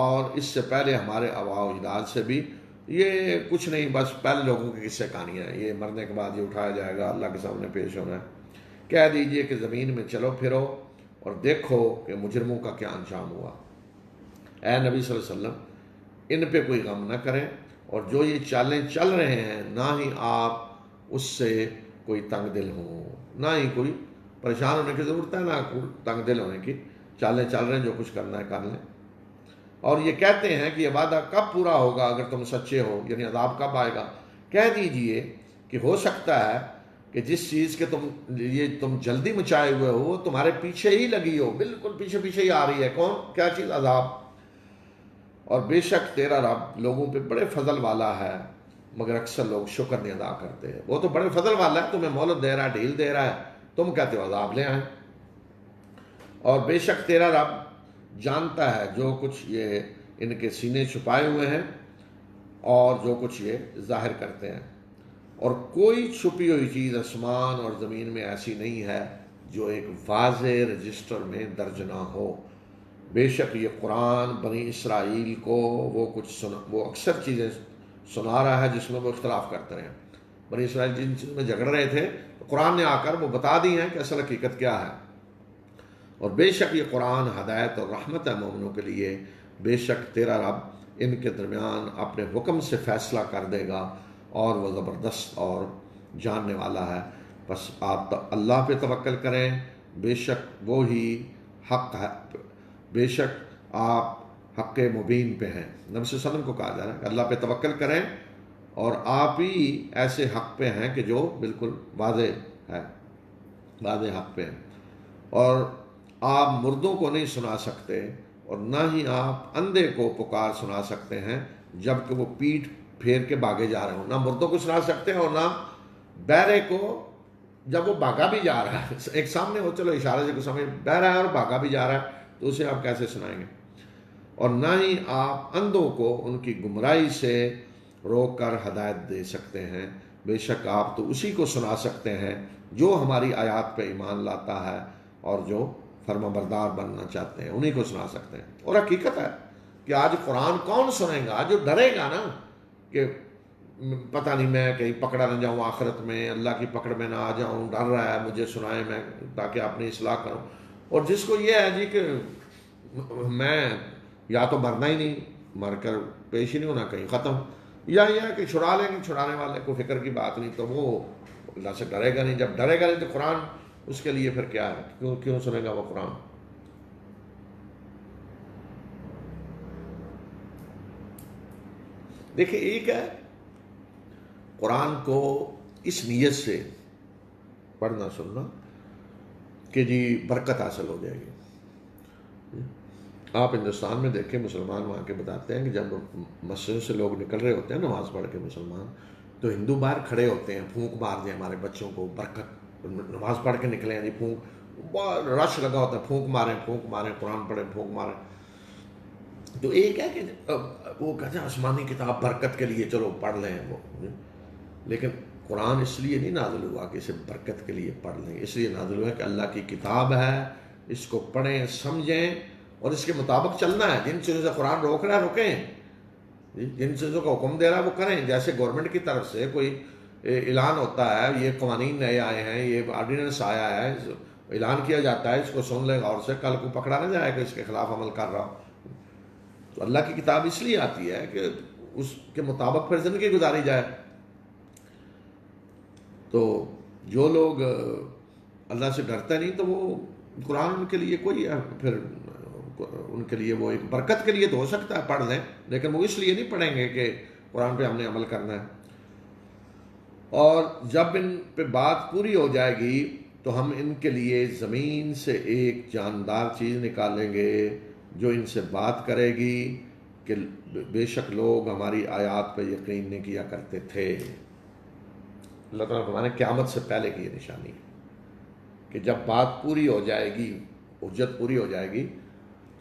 اور اس سے پہلے ہمارے آباء و اجداد سے بھی، یہ کچھ نہیں، بس پہلے لوگوں کی قصے کہانیاں ہیں، یہ مرنے کے بعد یہ اٹھایا جائے گا، اللہ کے سامنے پیش ہونا ہے۔ کہہ دیجئے کہ زمین میں چلو پھرو اور دیکھو کہ مجرموں کا کیا انجام ہوا۔ اے نبی صلی اللہ علیہ وسلم، ان پہ کوئی غم نہ کریں، اور جو یہ چالیں چل رہے ہیں نہ ہی آپ اس سے کوئی تنگ دل ہوں، نہ ہی کوئی پریشان ہونے کی ضرورت ہے، نہ کوئی تنگ دل ہونے کی، چالیں چل رہے ہیں، جو کچھ کرنا ہے کر لیں۔ اور یہ کہتے ہیں کہ یہ وعدہ کب پورا ہوگا اگر تم سچے ہو، یعنی عذاب کب آئے گا؟ کہہ دیجئے کہ ہو سکتا ہے کہ جس چیز کے تم جلدی مچائے ہوئے ہو وہ تمہارے پیچھے ہی لگی ہو، بالکل پیچھے پیچھے ہی آ رہی ہے۔ کون؟ کیا چیز؟ عذاب۔ اور بے شک تیرا رب لوگوں پہ بڑے فضل والا ہے، مگر اکثر لوگ شکر نہیں ادا کرتے۔ وہ تو بڑے فضل والا ہے، تمہیں مہلت دے رہا ہے، ڈھیل دے رہا ہے، تم کہتے ہو عذاب لے آئیں۔ اور بے شک تیرا رب جانتا ہے جو کچھ یہ ان کے سینے چھپائے ہوئے ہیں اور جو کچھ یہ ظاہر کرتے ہیں، اور کوئی چھپی ہوئی چیز آسمان اور زمین میں ایسی نہیں ہے جو ایک واضح رجسٹر میں درج نہ ہو۔ بے شک یہ قرآن بنی اسرائیل کو وہ اکثر چیزیں سنا رہا ہے جس میں وہ اختلاف کرتے رہے۔ بنی اسرائیل جن چیزوں میں جھگڑ رہے تھے تو قرآن نے آ کر وہ بتا دی ہیں کہ اصل حقیقت کیا ہے۔ اور بے شک یہ قرآن ہدایت اور رحمت ہے مومنوں کے لیے۔ بے شک تیرا رب ان کے درمیان اپنے حکم سے فیصلہ کر دے گا، اور وہ زبردست اور جاننے والا ہے۔ بس آپ اللہ پہ توکل کریں، بے شک وہی حق ہے، بے شک آپ حق مبین پہ ہیں۔ نبی صلی اللہ علیہ وسلم کو کہا جا رہا ہے کہ اللہ پہ توکل کریں، اور آپ ہی ایسے حق پہ ہیں کہ جو بالکل واضح ہے، واضح حق پہ ہیں۔ اور آپ مردوں کو نہیں سنا سکتے، اور نہ ہی آپ اندھے کو پکار سنا سکتے ہیں جب کہ وہ پیٹھ پھیر کے بھاگے جا رہے ہوں۔ نہ مردوں کو سنا سکتے ہیں اور نہ بہرے کو جب وہ بھاگا بھی جا رہا ہے، ایک سامنے ہو، چلو اشارے سے کو سمجھ، بہرا ہے اور بھاگا بھی جا رہا ہے تو اسے آپ کیسے سنائیں گے؟ اور نہ ہی آپ اندھوں کو ان کی گمراہی سے روک کر ہدایت دے سکتے ہیں۔ بے شک آپ تو اسی کو سنا سکتے ہیں جو ہماری آیات پہ ایمان لاتا ہے اور جو فرما بردار بننا چاہتے ہیں، انہی کو سنا سکتے ہیں۔ اور حقیقت ہے کہ آج قرآن کون سنے گا؟ جو ڈرے گا نا کہ پتہ نہیں میں کہیں پکڑا نہ جاؤں آخرت میں، اللہ کی پکڑ میں نہ آ جاؤں، ڈر رہا ہے مجھے سنائے میں تاکہ اپنی اصلاح کروں۔ اور جس کو یہ ہے جی کہ میں یا تو مرنا ہی نہیں، مر کر پیش ہی نہیں ہونا کہیں، ختم، یا یہ ہے کہ چھڑا لیں گے، چھڑانے والے کو فکر کی بات نہیں، تو وہ اللہ سے ڈرے گا نہیں۔ جب ڈرے گا نہیں تو قرآن اس کے لیے پھر کیا ہے؟ کیوں سنے گا وہ قرآن؟ دیکھیں، ایک ہے قرآن کو اس نیت سے پڑھنا سننا کہ جی برکت حاصل ہو جائے گی۔ آپ ہندوستان میں دیکھیں، مسلمان وہاں کے بتاتے ہیں کہ جب مسجد سے لوگ نکل رہے ہوتے ہیں نماز پڑھ کے مسلمان، تو ہندو باہر کھڑے ہوتے ہیں، پھونک مار دیں ہمارے بچوں کو، برکت، نماز پڑھ کے نکلے ہیں جی، پھونک، رش لگا ہوتا ہے، پھونک ماریں، قرآن پڑھیں، پھونک ماریں۔ تو ایک ہے کہ وہ کہتے ہیں آسمانی کتاب برکت کے لیے، چلو پڑھ لیں وہ، لیکن قرآن اس لیے نہیں نازل ہوا کہ اسے برکت کے لیے پڑھ لیں، اس لیے نازل ہوا کہ اللہ کی کتاب ہے، اس کو پڑھیں، سمجھیں اور اس کے مطابق چلنا ہے۔ جن چیزوں سے قرآن روک رہا ہے روکیں، جن چیزوں کا حکم دے رہا ہے وہ کریں۔ جیسے گورنمنٹ کی طرف سے کوئی اعلان ہوتا ہے، یہ قوانین نئے آئے ہیں، یہ آرڈیننس آیا ہے، اعلان کیا جاتا ہے، اس کو سن لیں غور سے، کل کو پکڑا نہ جائے کہ اس کے خلاف عمل کر رہا ہو۔ تو اللہ کی کتاب اس لیے آتی ہے کہ اس کے مطابق پھر زندگی گزاری جائے۔ تو جو لوگ اللہ سے ڈرتے نہیں تو وہ قرآن ان کے لیے کوئی پھر ان کے لیے وہ ایک برکت کے لیے تو ہو سکتا ہے پڑھ لیں، لیکن وہ اس لیے نہیں پڑھیں گے کہ قرآن پہ ہم نے عمل کرنا ہے۔ اور جب ان پہ بات پوری ہو جائے گی تو ہم ان کے لیے زمین سے ایک جاندار چیز نکالیں گے جو ان سے بات کرے گی کہ بے شک لوگ ہماری آیات پہ یقین نہیں کیا کرتے تھے۔ اللہ تعالیٰ فرمانے قیامت سے پہلے کی یہ نشانی ہے کہ جب بات پوری ہو جائے گی، حجت پوری ہو جائے گی،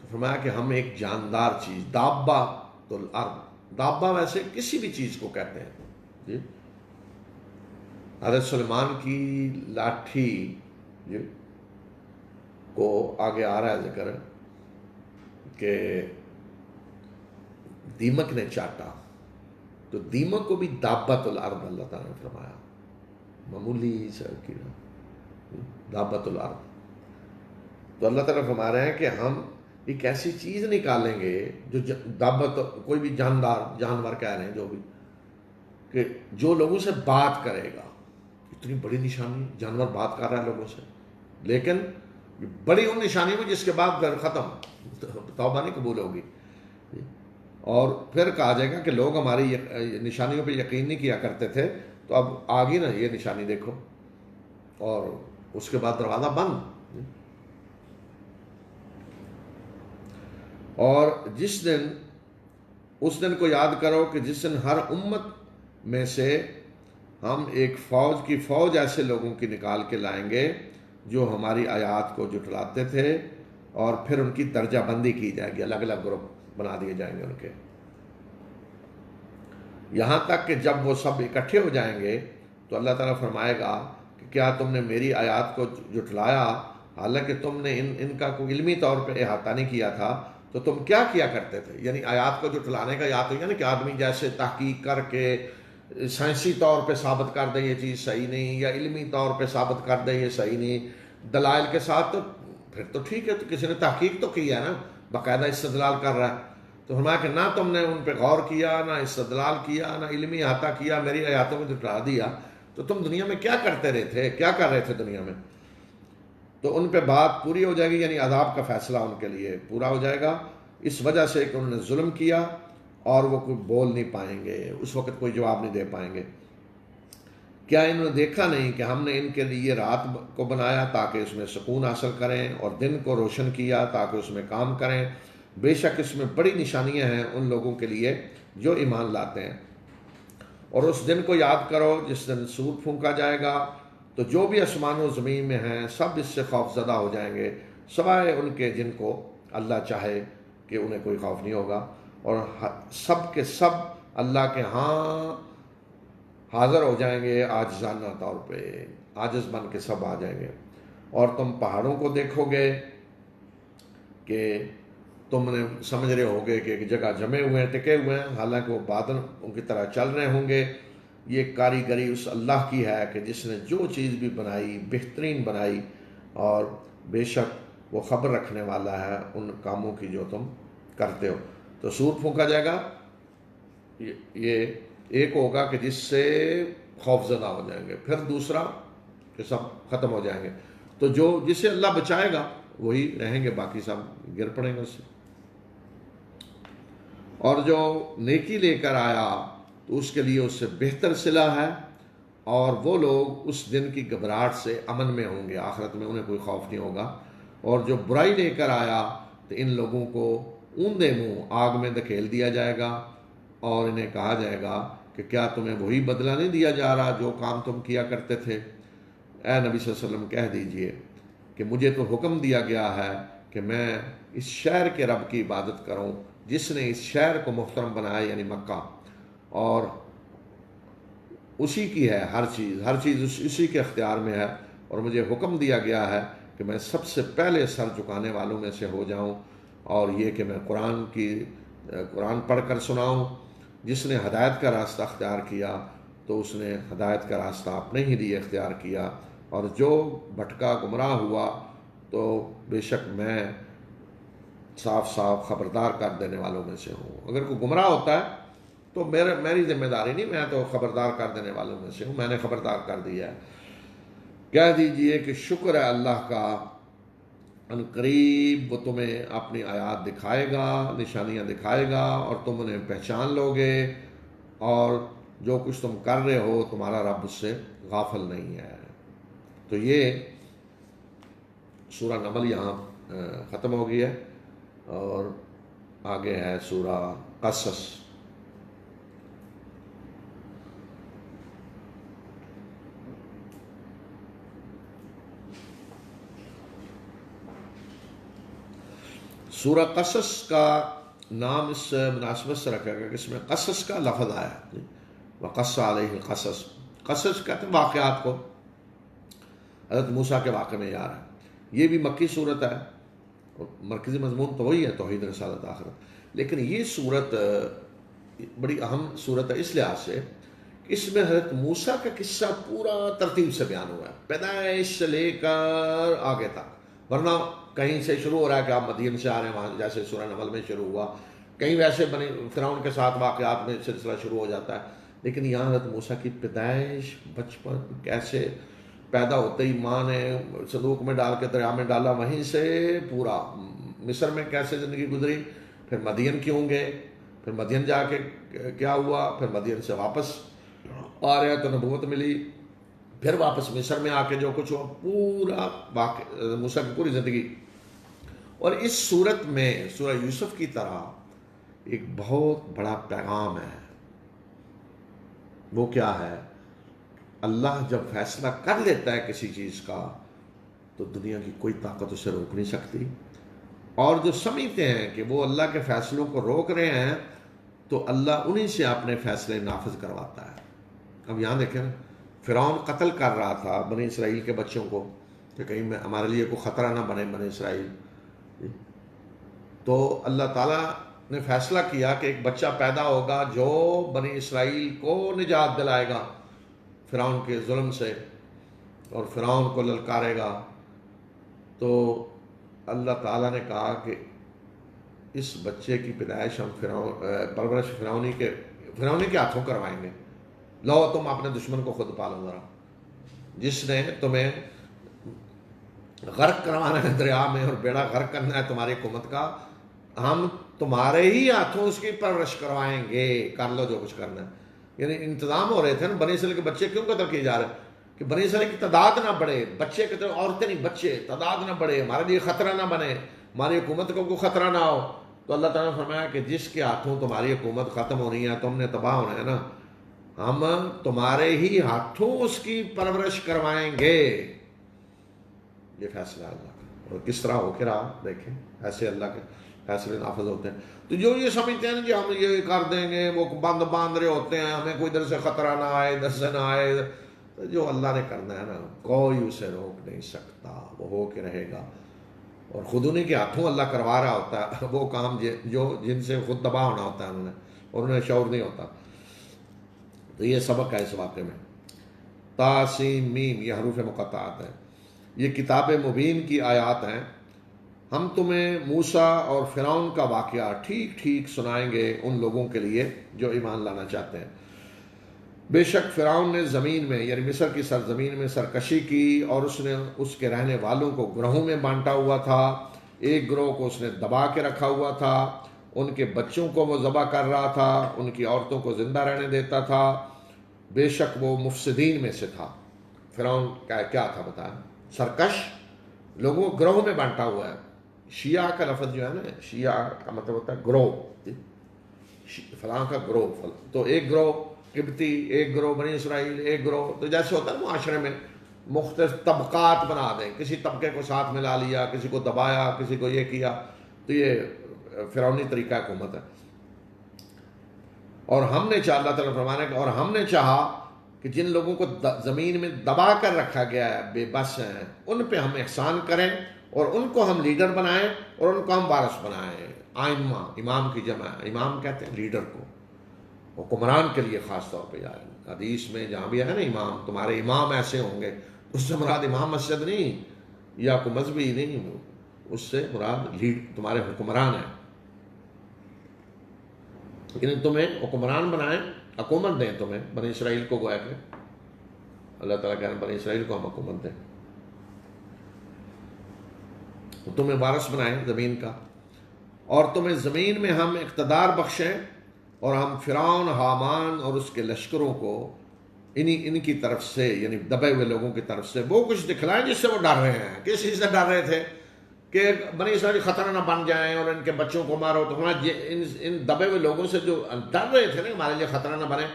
تو فرمایا کہ ہم ایک جاندار چیز، دابۃ الارض، دابہ ویسے کسی بھی چیز کو کہتے ہیں جی، حضرت سلیمان کی لاٹھی جی کو آگے آ رہا ہے ذکر کہ دیمک نے چاٹا، تو دیمک کو بھی دابۃ الارض اللہ تعالیٰ نے فرمایا، معمولی سا کیڑا، دابۃ الارض۔ تو اللہ تعالیٰ فرما رہے ہیں کہ ہم ایک ایسی چیز نکالیں گے جو دابت، کوئی بھی جانور کہہ رہے ہیں جو بھی، کہ جو لوگوں سے بات کرے گا۔ اتنی بڑی نشانی، جانور بات کر رہا ہے لوگوں سے، لیکن بڑی ان نشانی میں جس کے بعد گھر ختم، توبہ نہیں قبول ہوگی۔ اور پھر کہا جائے گا کہ لوگ ہماری نشانیوں پہ یقین نہیں کیا کرتے تھے، تو اب آ گئی نا یہ نشانی دیکھو، اور اس کے بعد دروازہ بند۔ اور جس دن، اس دن کو یاد کرو کہ جس دن ہر امت میں سے ہم ایک فوج کی فوج ایسے لوگوں کی نکال کے لائیں گے جو ہماری آیات کو جھٹلاتے تھے، اور پھر ان کی درجہ بندی کی جائے گی، الگ الگ گروپ بنا دیے جائیں گے ان کے، یہاں تک کہ جب وہ سب اکٹھے ہو جائیں گے تو اللہ تعالیٰ فرمائے گا کہ کیا تم نے میری آیات کو جھٹلایا، حالانکہ تم نے ان کا کوئی علمی طور پہ احاطہ نہیں کیا تھا، تو تم کیا کیا کرتے تھے؟ یعنی آیات کو جھٹلانے کا یا تو یہ نا کہ آدمی جیسے تحقیق کر کے سائنسی طور پہ ثابت کر دے یہ چیز صحیح نہیں، یا علمی طور پہ ثابت کر دے یہ صحیح نہیں دلائل کے ساتھ، تو پھر تو ٹھیک ہے، تو کسی نے تحقیق تو کی ہے نا، باقاعدہ استدلال کر رہا ہے۔ تو فرمایا کہ نہ تم نے ان پہ غور کیا، نہ استدلال کیا، نہ علمی احاطہ کیا، میری آیاتوں کو جھٹلا دیا، تو تم دنیا میں کیا کرتے رہے تھے، کیا کر رہے تھے دنیا میں؟ تو ان پہ بات پوری ہو جائے گی، یعنی عذاب کا فیصلہ ان کے لیے پورا ہو جائے گا، اس وجہ سے کہ انہوں نے ظلم کیا، اور وہ کوئی بول نہیں پائیں گے، اس وقت کوئی جواب نہیں دے پائیں گے۔ کیا انہوں نے دیکھا نہیں کہ ہم نے ان کے لیے رات کو بنایا تاکہ اس میں سکون حاصل کریں، اور دن کو روشن کیا تاکہ اس میں کام کریں، بے شک اس میں بڑی نشانیاں ہیں ان لوگوں کے لیے جو ایمان لاتے ہیں۔ اور اس دن کو یاد کرو جس دن سور پھونکا جائے گا، تو جو بھی آسمان و زمین میں ہیں سب اس سے خوف زدہ ہو جائیں گے، سوائے ان کے جن کو اللہ چاہے کہ انہیں کوئی خوف نہیں ہوگا، اور سب کے سب اللہ کے ہاں حاضر ہو جائیں گے عاجزانہ طور پہ، عاجز بن کے سب آ جائیں گے۔ اور تم پہاڑوں کو دیکھو گے کہ تم نے سمجھ رہے ہوگے کہ ایک جگہ جمے ہوئے ہیں، ٹکے ہوئے ہیں، حالانکہ وہ بادل ان کی طرح چل رہے ہوں گے۔ یہ کاریگری اس اللہ کی ہے کہ جس نے جو چیز بھی بنائی بہترین بنائی، اور بے شک وہ خبر رکھنے والا ہے ان کاموں کی جو تم کرتے ہو۔ تو سور پھونکا جائے گا، یہ ایک ہوگا کہ جس سے خوف زدہ ہو جائیں گے، پھر دوسرا کہ سب ختم ہو جائیں گے، تو جو جسے اللہ بچائے گا وہی رہیں گے، باقی سب گر پڑیں گے اس سے۔ اور جو نیکی لے کر آیا تو اس کے لیے اس سے بہتر صلہ ہے، اور وہ لوگ اس دن کی گھبراہٹ سے امن میں ہوں گے، آخرت میں انہیں کوئی خوف نہیں ہوگا۔ اور جو برائی لے کر آیا تو ان لوگوں کو اوندے منہ آگ میں دھکیل دیا جائے گا، اور انہیں کہا جائے گا کہ کیا تمہیں وہی بدلہ نہیں دیا جا رہا جو کام تم کیا کرتے تھے؟ اے نبی صلی اللہ علیہ وسلم کہہ دیجئے کہ مجھے تو حکم دیا گیا ہے کہ میں اس شہر کے رب کی عبادت کروں جس نے اس شہر کو محترم بنایا، یعنی مکہ، اور اسی کی ہے ہر چیز اسی کے اختیار میں ہے، اور مجھے حکم دیا گیا ہے کہ میں سب سے پہلے سر جھکانے والوں میں سے ہو جاؤں، اور یہ کہ میں قرآن پڑھ کر سناؤں۔ جس نے ہدایت کا راستہ اختیار کیا تو اس نے ہدایت کا راستہ اپنے ہی لیے اختیار کیا، اور جو بھٹکا گمراہ ہوا تو بے شک میں صاف صاف خبردار کر دینے والوں میں سے ہوں۔ اگر کوئی گمراہ ہوتا ہے تو میری ذمہ داری نہیں، میں تو خبردار کر دینے والوں میں سے ہوں، میں نے خبردار کر دیا ہے۔ کہہ دیجئے کہ شکر ہے اللہ کا، ان قریب وہ تمہیں اپنی آیات دکھائے گا، نشانیاں دکھائے گا، اور تم انہیں پہچان لو گے، اور جو کچھ تم کر رہے ہو تمہارا رب اس سے غافل نہیں ہے۔ تو یہ سورہ نمل یہاں ختم ہو گئی ہے، اور آگے ہے سورہ قصص۔ سورہ قصص کا نام اس مناسبت سے رکھا گیا کہ اس میں قصص کا لفظ آیا، وقص علیہ القصص، قصص کہتے ہیں واقعات کو، حضرت موسیٰ کے واقعے میں یار ہے۔ یہ بھی مکی صورت ہے، مرکزی مضمون تو وہی ہے، توحید رسالت آخرت، لیکن یہ صورت بڑی اہم صورت ہے اس لحاظ سے کہ اس میں حضرت موسیٰ کا قصہ پورا ترتیب سے بیان ہوا ہے، پیدائش سے لے کر آگے تک، ورنہ کہیں سے شروع ہو رہا ہے کہ آپ مدین سے آ رہے ہیں، وہاں جیسے سورہ نمل میں شروع ہوا، کہیں ویسے بنی فرعون کے ساتھ واقعات میں سلسلہ شروع ہو جاتا ہے، لیکن یہاں حضرت موسیٰ کی پیدائش، بچپن، کیسے پیدا ہوتے ہی ماں نے صندوق میں ڈال کے دریا میں ڈالا، وہیں سے پورا مصر میں کیسے زندگی گزری، پھر مدین کیوں گئے، پھر مدین جا کے کیا ہوا، پھر مدین سے واپس آ رہا تو نبوت ملی، پھر واپس مصر میں آ کے جو کچھ ہوا پورا واقع موسیٰ کی پوری زندگی. اور اس صورت میں سورہ یوسف کی طرح ایک بہت بڑا پیغام ہے. وہ کیا ہے؟ اللہ جب فیصلہ کر لیتا ہے کسی چیز کا تو دنیا کی کوئی طاقت اسے روک نہیں سکتی. اور جو سمجھتے ہیں کہ وہ اللہ کے فیصلوں کو روک رہے ہیں تو اللہ انہی سے اپنے فیصلے نافذ کرواتا ہے. اب یہاں دیکھیں، فرعون قتل کر رہا تھا بنی اسرائیل کے بچوں کو کہ کہیں میں ہمارے لیے کوئی خطرہ نہ بنے بنی اسرائیل. تو اللہ تعالیٰ نے فیصلہ کیا کہ ایک بچہ پیدا ہوگا جو بنی اسرائیل کو نجات دلائے گا فرعون کے ظلم سے اور فرعون کو للکارے گا. تو اللہ تعالیٰ نے کہا کہ اس بچے کی پیدائش ہم پرورش فرعونی کے ہاتھوں کروائیں گے. لو تم اپنے دشمن کو خود پالو ذرا، جس نے تمہیں غرق کروانا ہے دریا میں اور بیڑا غرق کرنا ہے تمہاری حکومت کا، ہم تمہارے ہی ہاتھوں اس کی پرورش کروائیں گے، کر لو جو کچھ کرنا ہے. یعنی انتظام ہو رہے تھے نا. بنی اسرائیل کے بچے کیوں قتل کیے جا رہے ہیں؟ کہ بنی اسرائیل کی تعداد نہ بڑھے، بچے کے عورتیں نہیں بچے، تعداد نہ بڑھے، ہمارے لیے خطرہ نہ بنے، ہماری حکومت کو کوئی خطرہ نہ ہو. تو اللہ تعالیٰ نے فرمایا کہ جس کے ہاتھوں تمہاری حکومت ختم ہونی ہے، تم نے تباہ ہونا ہے نا، ہم تمہارے ہی ہاتھوں اس کی پرورش کروائیں گے. یہ فیصلہ اللہ کا. اور کس طرح ہو کے رہا دیکھیں، ایسے اللہ کے فیصلے نافذ ہوتے ہیں. تو جو یہ سمجھتے ہیں کہ ہم یہ کر دیں گے، وہ باندھ رہے ہوتے ہیں، ہمیں کوئی ادھر سے خطرہ نہ آئے، ادھر سے نہ آئے. تو جو اللہ نے کرنا ہے نا، کوئی اسے روک نہیں سکتا، وہ ہو کے رہے گا. اور خود انہیں کے ہاتھوں اللہ کروا رہا ہوتا ہے وہ کام جو جن سے خود تباہ ہونا ہوتا ہے انہوں نے، اور انہیں شعور نہیں ہوتا. تو یہ سبق ہے اس واقعے میں. تا سین میم یہ حروف مقطعات ہیں، یہ کتاب مبین کی آیات ہیں. ہم تمہیں موسیٰ اور فرعون کا واقعہ ٹھیک ٹھیک سنائیں گے ان لوگوں کے لیے جو ایمان لانا چاہتے ہیں. بے شک فرعون نے زمین میں یعنی مصر کی سرزمین میں سرکشی کی، اور اس نے اس کے رہنے والوں کو گروہوں میں بانٹا ہوا تھا. ایک گروہ کو اس نے دبا کے رکھا ہوا تھا، ان کے بچوں کو وہ ذبح کر رہا تھا، ان کی عورتوں کو زندہ رہنے دیتا تھا. بے شک وہ مفسدین میں سے تھا. فرعون کا کیا تھا بتائیں؟ سرکش، لوگوں کو گروہ میں بانٹا ہوا ہے. شیعہ کا لفظ جو ہے نا، شیعہ کا مطلب ہوتا ہے گروہ، فلاں کا گروہ. تو ایک گروہ قبطی، ایک گروہ بنی اسرائیل، ایک گروہ. تو جیسے ہوتا ہے معاشرے میں مختلف طبقات بنا دیں، کسی طبقے کو ساتھ ملا لیا، کسی کو دبایا، کسی کو یہ کیا. تو یہ فرعونی طریقہ حکومت ہے. اور ہم نے چاہا، اللہ تعالیٰ فرمانے کا، اور ہم نے چاہا کہ جن لوگوں کو زمین میں دبا کر رکھا گیا ہے، بے بس ہیں، ان پہ ہم احسان کریں اور ان کو ہم لیڈر بنائیں اور ان کو ہم وارث بنائیں. آئمہ، امام کی جمع، امام کہتے ہیں لیڈر کو، حکمران کے لیے خاص طور پہ. یار حدیث میں جہاں بھی ہے نا امام، تمہارے امام ایسے ہوں گے، اس سے مراد امام مسجد نہیں یا کوئی مذہبی نہیں، اس سے مراد تمہارے حکمران ہیں. لیکن تمہیں حکمران بنائیں، حکومت دیں تمہیں. بنی اسرائیل کو گویا کہ اللہ تعالیٰ کہہ رہے ہیں بنی اسرائیل کو ہم حکومت دیں، تمہیں وارث بنائیں زمین کا، اور تمہیں زمین میں ہم اقتدار بخشیں، اور ہم فرعون، حامان اور اس کے لشکروں کو ان کی طرف سے یعنی دبے ہوئے لوگوں کی طرف سے وہ کچھ دکھلائیں جس سے وہ ڈر رہے ہیں. کس چیز سے ڈر رہے تھے؟ کہ بنی اسرائیل خطرہ نہ بن جائیں اور ان کے بچوں کو مارو. تو ان دبے ہوئے لوگوں سے جو ڈر رہے تھے نا ہمارے لیے خطرہ نہ بنے،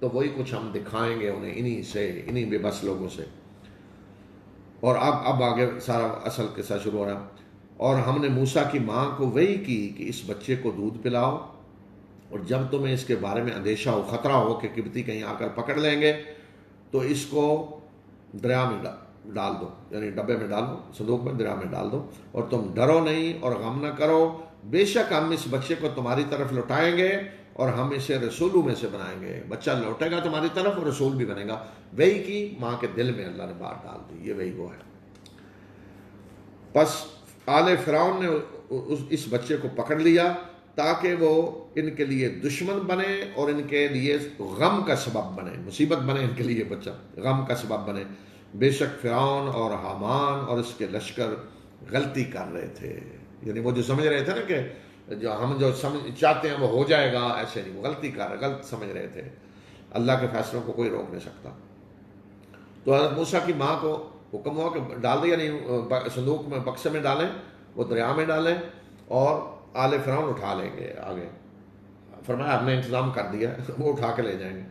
تو وہی کچھ ہم دکھائیں گے انہیں انہی بے بس لوگوں سے. اور اب آگے سارا اصل قصہ شروع ہو رہا. اور ہم نے موسیٰ کی ماں کو وحی کی کہ اس بچے کو دودھ پلاؤ، اور جب تمہیں اس کے بارے میں اندیشہ ہو، خطرہ ہو کہ قبطی کہیں آ کر پکڑ لیں گے، تو اس کو دریا میں ڈال دو، یعنی ڈبے میں ڈال دو، صندوق میں، دریا میں ڈال دو. اور تم ڈرو نہیں اور غم نہ کرو، بے شک ہم اس بچے کو تمہاری طرف لوٹائیں گے اور ہم اسے رسولوں میں سے بنائیں گے. بچہ لوٹے گا تمہاری طرف اور رسول بھی بنے گا. وحی کی ماں کے دل میں اللہ نے بات ڈال دی. یہ وحی وہ ہے. پس آل فرعون نے اس بچے کو پکڑ لیا تاکہ وہ ان کے لیے دشمن بنے اور ان کے لیے غم کا سبب بنے، مصیبت بنے ان کے لیے، بچہ غم کا سبب بنے. بے شک فرعون اور حامان اور اس کے لشکر غلطی کر رہے تھے. یعنی وہ جو سمجھ رہے تھے نا کہ جو چاہتے ہیں وہ ہو جائے گا، ایسے نہیں، وہ غلطی کر رہے، غلط سمجھ رہے تھے. اللہ کے فیصلوں کو کوئی روک نہیں سکتا. تو حضرت موسیٰ کی ماں کو حکم ہوا کہ ڈال دیں، یعنی صندوق میں، بکسے میں ڈالیں، وہ دریا میں ڈالیں، اور آل فرعون اٹھا لیں گے آگے. فرمایا ہم نے انتظام کر دیا، وہ اٹھا کے لے جائیں گے.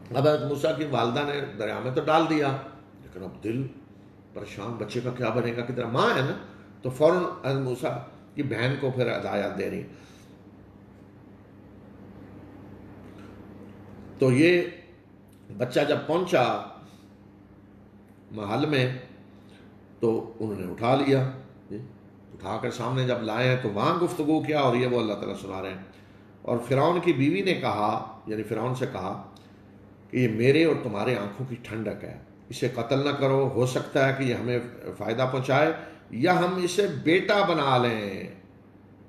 اب حضرت موسیٰ کی والدہ نے دریا میں تو ڈال دیا، لیکن اب دل پریشان، بچے کا کیا بنے گا، کدھر ماں ہے نا. تو فوراً حضرت موسیٰ کی بہن کو پھر ہدایت دے رہی. تو یہ بچہ جب پہنچا محل میں تو انہوں نے اٹھا لیا، اٹھا کر سامنے جب لائے ہیں تو وہاں گفتگو کیا اور یہ وہ اللہ تعالیٰ سنا رہے ہیں. اور فرعون کی بیوی نے کہا، یعنی فرعون سے کہا کہ یہ میرے اور تمہارے آنکھوں کی ٹھنڈک ہے، اسے قتل نہ کرو، ہو سکتا ہے کہ یہ ہمیں فائدہ پہنچائے، یا ہم اسے بیٹا بنا لیں.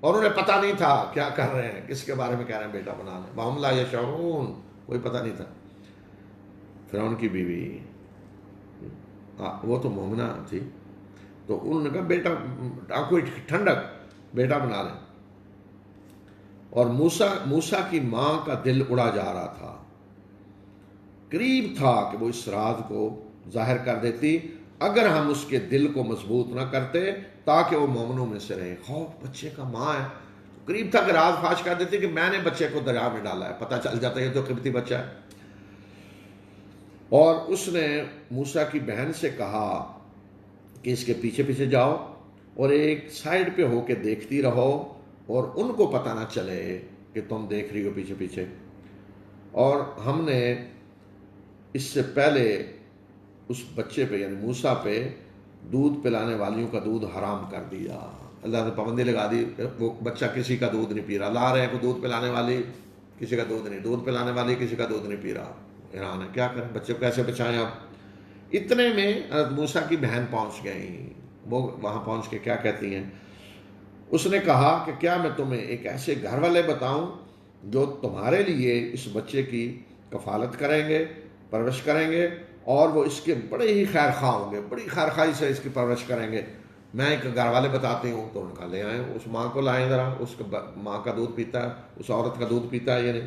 اور انہیں پتہ نہیں تھا کیا کر رہے ہیں، کس کے بارے میں کہہ رہے ہیں بیٹا بنا لیں. وَهُمْ لَا يَشْعُرُونَ، کوئی پتہ نہیں تھا. فرعون کی بیوی وہ تو مومنہ تھی، تو انہوں نے کہا بیٹا، آنکھوں کی ٹھنڈک، بیٹا بنا لیں. اور موسیٰ کی ماں کا دل اڑا جا رہا تھا، قریب تھا کہ وہ اس راز کو ظاہر کر دیتی اگر ہم اس کے دل کو مضبوط نہ کرتے تاکہ وہ مومنوں میں سے رہے. خوف بچے کا، ماں ہے، قریب تھا کہ راز فاش کر دیتی کہ میں نے بچے کو دریا میں ڈالا ہے، پتہ چل جاتا یہ تو قبطی بچہ ہے. اور اس نے موسیٰ کی بہن سے کہا کہ اس کے پیچھے پیچھے جاؤ اور ایک سائیڈ پہ ہو کے دیکھتی رہو اور ان کو پتہ نہ چلے کہ تم دیکھ رہی ہو پیچھے پیچھے. اور ہم نے اس سے پہلے اس بچے پہ یعنی موسیٰ پہ دودھ پلانے والیوں کا دودھ حرام کر دیا. اللہ نے پابندی لگا دی، وہ بچہ کسی کا دودھ نہیں پی رہا. لا رہے ہیں کوئی دودھ پلانے والی، کسی کا دودھ نہیں، دودھ پلانے والی کسی کا دودھ نہیں پی رہا. حیران ہے، کیا کریں، بچے کو کیسے بچائیں. اب اتنے میں حضرت موسیٰ کی بہن پہنچ گئیں. وہ وہاں پہنچ کے کیا کہتی ہیں، اس نے کہا کہ کیا میں تمہیں ایک ایسے گھر والے بتاؤں جو تمہارے لیے اس بچے کی کفالت کریں گے، پرورش کریں گے، اور وہ اس کے بڑے ہی خیر خواہ ہوں گے، بڑی خیر خواہی سے اس کی پرورش کریں گے. میں ایک گھر والے بتاتی ہوں. تو ان کا لے آئیں، اس ماں کو لائیں ذرا، اس ماں کا دودھ پیتا ہے، اس عورت کا دودھ پیتا ہے. یعنی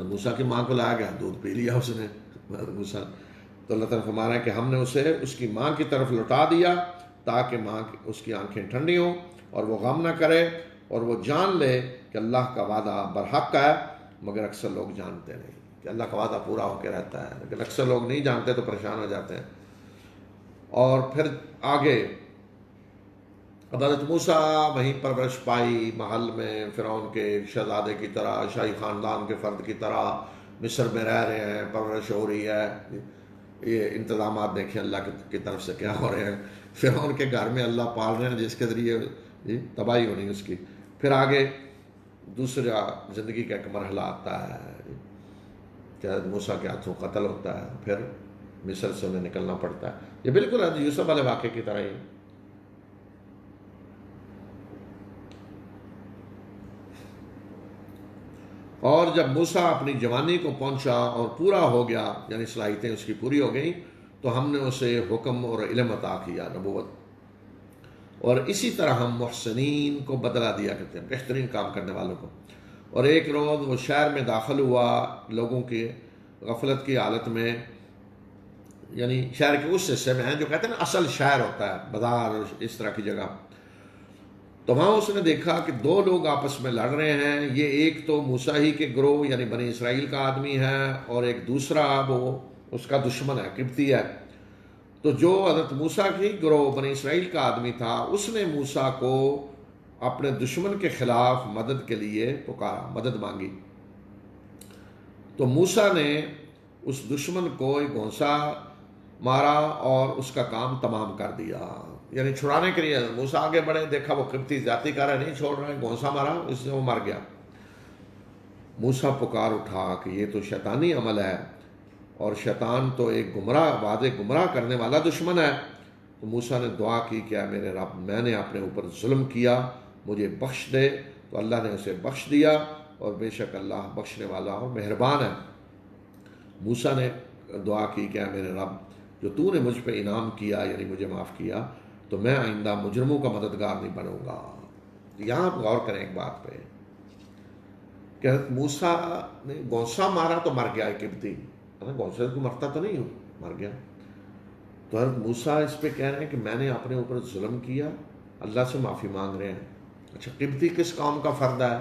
موسیٰ کی ماں کو لایا گیا، دودھ پی لیا اس نے موسیٰ. تو اللہ تعالیٰ فرما رہا ہے کہ ہم نے اسے اس کی ماں کی طرف لوٹا دیا تاکہ ماں اس کی آنکھیں ٹھنڈی ہوں اور وہ غم نہ کرے اور وہ جان لے کہ اللہ کا وعدہ برحق ہے. مگر اکثر لوگ جانتے نہیں کہ اللہ کا وعدہ پورا ہو کے رہتا ہے، لیکن اکثر لوگ نہیں جانتے تو پریشان ہو جاتے ہیں. اور پھر آگے اب حضرت موسیٰ وہیں پرورش پائی محل میں، فرعون کے شہزادے کی طرح، شاہی خاندان کے فرد کی طرح مصر میں رہ رہے ہیں، پرورش ہو رہی ہے. یہ انتظامات دیکھیں اللہ کی طرف سے کیا ہو رہے ہیں. فرعون کے گھر میں اللہ پال رہے ہیں جس کے ذریعے تباہی ہونی اس کی. پھر آگے دوسرا زندگی کا ایک مرحلہ آتا ہے کہ حضرت موسیٰ کے ہاتھوں قتل ہوتا ہے، پھر مصر سے انہیں نکلنا پڑتا ہے. یہ بالکل حضرت یوسف والے واقعے کی طرح ہی. اور جب موسیٰ اپنی جوانی کو پہنچا اور پورا ہو گیا، یعنی صلاحیتیں اس کی پوری ہو گئیں، تو ہم نے اسے حکم اور علم عطا کیا، نبوت. اور اسی طرح ہم محسنین کو بدلہ دیا کرتے ہیں، بہترین کام کرنے والوں کو. اور ایک روز وہ شہر میں داخل ہوا لوگوں کی غفلت کی حالت میں، یعنی شہر کے اس حصے میں ہیں جو کہتے ہیں نا اصل شہر ہوتا ہے، بازار اس طرح کی جگہ. تو وہاں اس نے دیکھا کہ دو لوگ آپس میں لڑ رہے ہیں. یہ ایک تو موسیٰ ہی کے گروہ یعنی بنی اسرائیل کا آدمی ہے، اور ایک دوسرا وہ اس کا دشمن ہے، قبطی ہے. تو جو حضرت موسیٰ کی گروہ بنی اسرائیل کا آدمی تھا، اس نے موسیٰ کو اپنے دشمن کے خلاف مدد کے لیے پکارا، مدد مانگی. تو موسیٰ نے اس دشمن کو ایک گھونسا مارا اور اس کا کام تمام کر دیا. یعنی چھڑانے کے لیے موسیٰ آگے بڑھے، دیکھا وہ قبطی زیادتی کر رہا ہے، نہیں چھوڑ رہا ہے، گھونسا مارا، اس سے وہ مر گیا. موسیٰ پکار اٹھا کہ یہ تو شیطانی عمل ہے، اور شیطان تو ایک گمراہ، واضح گمراہ کرنے والا دشمن ہے. تو موسیٰ نے دعا کی کہ اے میرے رب، میں نے اپنے اوپر ظلم کیا، مجھے بخش دے. تو اللہ نے اسے بخش دیا، اور بے شک اللہ بخشنے والا اور مہربان ہے. موسیٰ نے دعا کی کہ اے میرے رب، جو تو نے مجھ پہ انعام کیا، یعنی مجھے معاف کیا، تو میں آئندہ مجرموں کا مددگار نہیں بنوں گا۔ یہاں آپ غور کریں ایک بات پہ کہ حضرت موسیٰ نے گونسا مارا تو مر گیا قبطی، گونسے کو مرتا تو نہیں ہوں، مر گیا۔ تو حضرت موسیٰ اس پہ کہہ رہے ہیں کہ میں نے اپنے اوپر ظلم کیا، اللہ سے معافی مانگ رہے ہیں۔ اچھا، قبطی کس قوم کا فرد ہے؟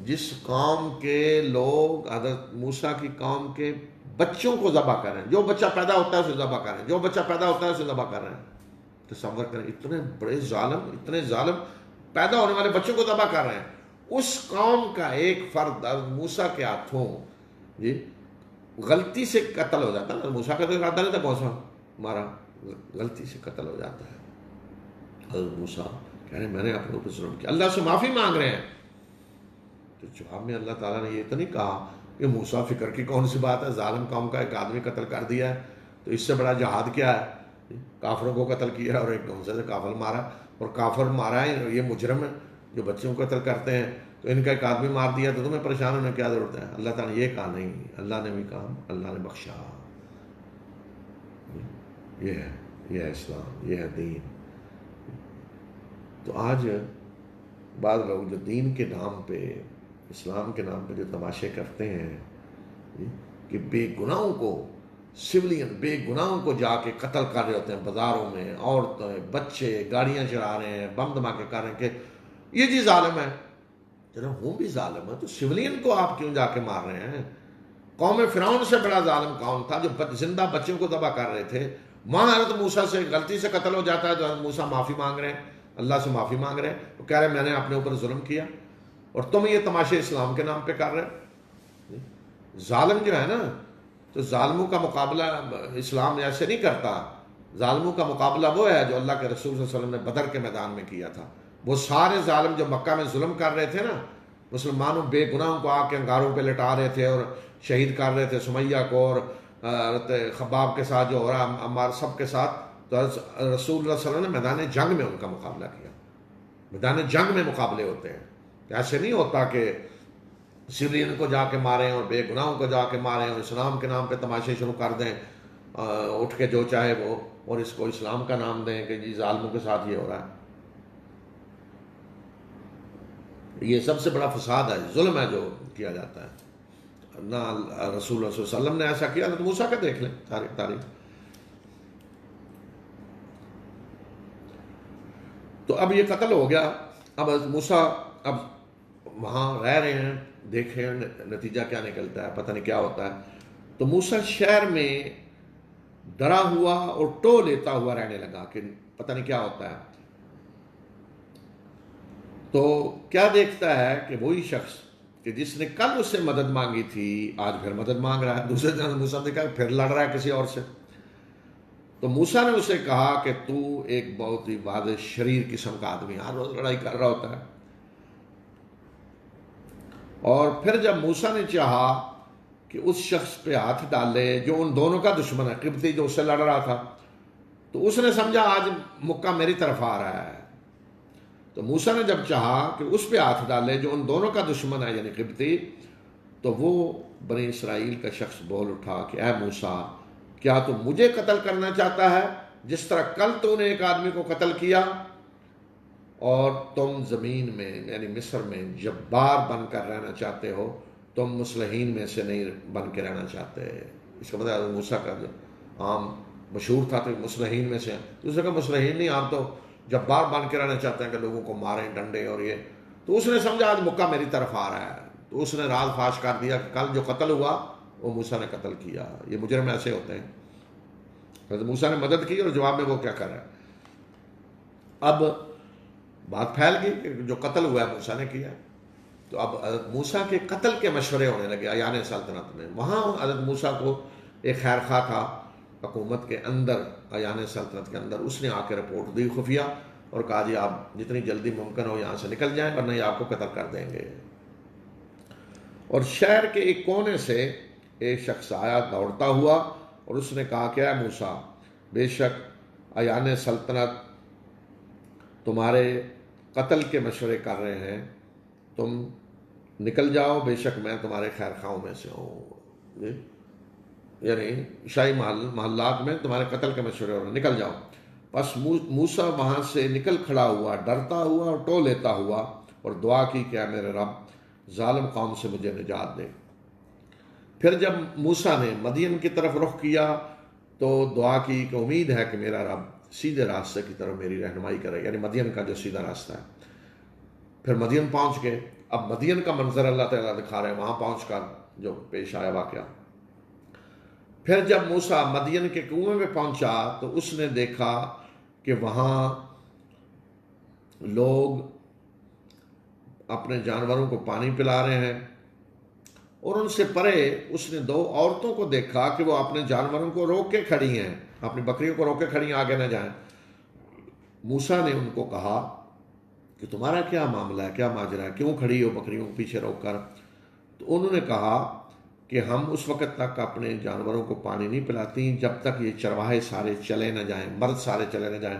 جس قوم کے لوگ حضرت موسیٰ کی قوم کے بچوں کو ذبح کر رہے ہیں، جو بچہ پیدا ہوتا ہے اسے ذبح کر رہے ہیں، جو بچہ پیدا ہوتا ہے اسے ذبح کر رہے ہیں۔ تصور کریں، اتنے بڑے ظالم، اتنے ظالم پیدا ہونے والے بچوں کو ذبح کر رہے ہیں۔ اس قوم کا ایک فرد حضرت موسیٰ کے ہاتھوں جی غلطی سے قتل ہو جاتا ہے۔ موسیٰ کا تو ارادہ نہیں تھا، کون سا مارا، غلطی سے قتل ہو جاتا ہے۔ حضرت موسیٰ کہہ رہے ہیں میں نے اپنے اوپر ظلم کیا، اللہ سے معافی مانگ رہے ہیں۔ تو جواب میں اللہ تعالیٰ نے یہ تو نہیں کہا کہ موسیٰ فکر کی کون سی بات ہے، ظالم قوم کا ایک آدمی قتل کر دیا ہے تو اس سے بڑا جہاد کیا ہے؟ کافروں کو قتل کیا اور ایک گونسے سے کافر مارا، اور کافر مارا ہے یہ مجرم ہے جو بچوں کو قتل کرتے ہیں، تو ان کا ایک آدمی مار دیا تو تمہیں پریشان ہونے کی کیا ضرورت ہے؟ اللہ تعالیٰ نے یہ کہا نہیں، اللہ نے بھی کہا، اللہ نے بخشا۔ یہ ہے اسلام، یہ ہے دین۔ تو آج بعض لوگ جو دین کے نام پہ، اسلام کے نام پہ جو تماشے کرتے ہیں کہ بے گناہوں کو، سولین بے گناہوں کو جا کے قتل کر رہے ہوتے ہیں بازاروں میں، عورتیں، بچے گاڑیاں چلا رہے ہیں، بم دھماکے کر رہے ہیں کہ یہ جی ظالم ہے۔ جناب ہوں بھی ظالم ہے تو سولین کو آپ کیوں جا کے مار رہے ہیں؟ قوم فرعون سے بڑا ظالم کون تھا جو زندہ بچوں کو ذبح کر رہے تھے؟ وہاں حضرت موسیٰ سے غلطی سے قتل ہو جاتا ہے تو حضرت موسیٰ معافی مانگ رہے ہیں، اللہ سے معافی مانگ رہے ہیں، وہ کہہ رہے ہیں میں نے اپنے اوپر ظلم کیا، اور تم یہ تماشے اسلام کے نام پہ کر رہے ہو۔ ظالم جو ہے نا، تو ظالموں کا مقابلہ اسلام ایسے نہیں کرتا۔ ظالموں کا مقابلہ وہ ہے جو اللہ کے رسول صلی اللہ علیہ وسلم نے بدر کے میدان میں کیا تھا۔ وہ سارے ظالم جو مکہ میں ظلم کر رہے تھے نا، مسلمانوں بے گناہوں کو آ کے انگاروں پہ لٹا رہے تھے اور شہید کر رہے تھے، سمیہ کو اور خباب کے ساتھ جو ہو رہا عمار سب کے ساتھ، تو رسول اللہ صلی اللہ علیہ وسلم نے میدان جنگ میں ان کا مقابلہ کیا۔ میدان جنگ میں مقابلے ہوتے ہیں، ایسے نہیں ہوتا کہ سولین کو جا کے ماریں اور بے گناہوں کو جا کے ماریں اور اسلام کے نام پہ تماشے شروع کر دیں اٹھ کے جو چاہے وہ، اور اس کو اسلام کا نام دیں کہ جی ظالموں کے ساتھ یہ ہو رہا ہے۔ یہ سب سے بڑا فساد ہے، ظلم ہے جو کیا جاتا ہے۔ نہ رسول اللہ صلی اللہ علیہ وسلم نے ایسا کیا، تو موسیٰ کا دیکھ لیں تاریخ۔ تو اب یہ قتل ہو گیا، اب موسیٰ اب وہاں رہ رہے ہیں، دیکھیں نتیجہ کیا نکلتا ہے، پتہ نہیں کیا ہوتا ہے۔ تو موسیٰ شہر میں ڈرا ہوا اور ٹو لیتا ہوا رہنے لگا کہ پتہ نہیں کیا ہوتا ہے۔ تو کیا دیکھتا ہے کہ وہی شخص کہ جس نے کل اس سے مدد مانگی تھی آج پھر مدد مانگ رہا ہے، دوسرے دن موسیٰ نے کہا پھر لڑ رہا ہے کسی اور سے۔ تو موسیٰ نے اسے کہا کہ تو ایک بہت ہی واضح شریر قسم کا آدمی، ہر روز لڑائی کر رہا ہوتا ہے۔ اور پھر جب موسیٰ نے چاہا کہ اس شخص پہ ہاتھ ڈالے جو ان دونوں کا دشمن ہے، قبطی جو اس سے لڑ رہا تھا، تو اس نے سمجھا آج مکہ میری طرف آ رہا ہے۔ تو موسیٰ نے جب چاہا کہ اس پہ ہاتھ ڈالے جو ان دونوں کا دشمن ہے یعنی قبطی، تو وہ بنی اسرائیل کا شخص بول اٹھا کہ اے موسیٰ، کیا تو مجھے قتل کرنا چاہتا ہے جس طرح کل تو نے ایک آدمی کو قتل کیا، اور تم زمین میں یعنی مصر میں جبار بن کر رہنا چاہتے ہو، تم مصلحین میں سے نہیں بن کے رہنا چاہتے۔ اس کا مطلب موسیٰ کا جو عام مشہور تھا تو مصلحین میں سے، دوسرے کا مصلحین نہیں، عام تو جبار بن کے رہنا چاہتے ہیں کہ لوگوں کو ماریں ڈنڈے اور یہ۔ تو اس نے سمجھا آج مکہ میری طرف آ رہا ہے، تو اس نے راز فاش کر دیا کہ کل جو قتل ہوا وہ موسیٰ نے قتل کیا۔ یہ مجرم ایسے ہوتے ہیں۔ حضرت موسیٰ نے مدد کی اور جواب میں وہ کیا کر رہا ہے؟ اب بات پھیل گئی کہ جو قتل ہوا ہے موسیٰ نے کیا۔ تو اب حضرت موسیٰ کے قتل کے مشورے ہونے لگے ایان سلطنت میں۔ وہاں حضرت موسیٰ کو ایک خیر خواہ تھا حکومت کے اندر، ایان سلطنت کے اندر، اس نے آ کے رپورٹ دی خفیہ اور کہا جی آپ جتنی جلدی ممکن ہو یہاں سے نکل جائیں ورنہ یہ آپ کو قتل کر دیں گے۔ اور شہر کے ایک کونے سے ایک شخص آیا دوڑتا ہوا اور اس نے کہا کہ اے موسیٰ، بے شک ایان سلطنت تمہارے قتل کے مشورے کر رہے ہیں، تم نکل جاؤ، بے شک میں تمہارے خیر خواہوں میں سے ہوں، یعنی شاہی محلات میں تمہارے قتل کے مشورے ہو رہے ہیں، نکل جاؤ۔ بس موسیٰ وہاں سے نکل کھڑا ہوا ڈرتا ہوا اور ٹو لیتا ہوا اور دعا کی کہ اے میرے رب ظالم قوم سے مجھے نجات دے۔ پھر جب موسیٰ نے مدین کی طرف رخ کیا تو دعا کی کہ امید ہے کہ میرا رب سیدھے راستے کی طرف میری رہنمائی کرے، یعنی مدین کا جو سیدھا راستہ ہے۔ پھر مدین پہنچ گئے۔ اب مدین کا منظر اللہ تعالیٰ دکھا رہے ہیں وہاں پہنچ کر جو پیش آیا واقعہ۔ پھر جب موسیٰ مدین کے کنویں میں پہنچا تو اس نے دیکھا کہ وہاں لوگ اپنے جانوروں کو پانی پلا رہے ہیں، اور ان سے پرے اس نے دو عورتوں کو دیکھا کہ وہ اپنے جانوروں کو روک کے کھڑی ہیں، اپنی بکریوں کو روک کے کھڑی ہیں، آگے نہ جائیں۔ موسیٰ نے ان کو کہا کہ تمہارا کیا معاملہ ہے، کیا ماجرا ہے، کیوں کھڑی ہو بکریوں کو پیچھے روک کر؟ تو انہوں نے کہا کہ ہم اس وقت تک اپنے جانوروں کو پانی نہیں پلاتی جب تک یہ چرواہے سارے چلے نہ جائیں، مرد سارے چلے نہ جائیں،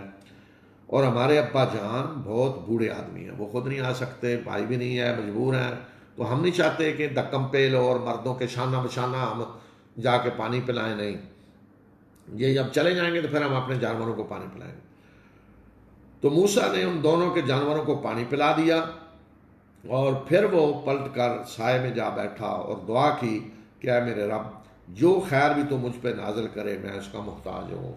اور ہمارے ابا جان بہت بوڑھے آدمی ہیں، وہ خود نہیں آ سکتے، بھائی بھی نہیں ہے، مجبور ہیں، تو ہم نہیں چاہتے کہ دکم پیل اور مردوں کے شانہ بشانہ ہم جا کے پانی پلائیں، نہیں، یہ جب چلے جائیں گے تو پھر ہم اپنے جانوروں کو پانی پلائیں گے۔ تو موسیٰ نے ان دونوں کے جانوروں کو پانی پلا دیا، اور پھر وہ پلٹ کر سائے میں جا بیٹھا اور دعا کی کہ اے میرے رب جو خیر بھی تو مجھ پہ نازل کرے میں اس کا محتاج ہوں۔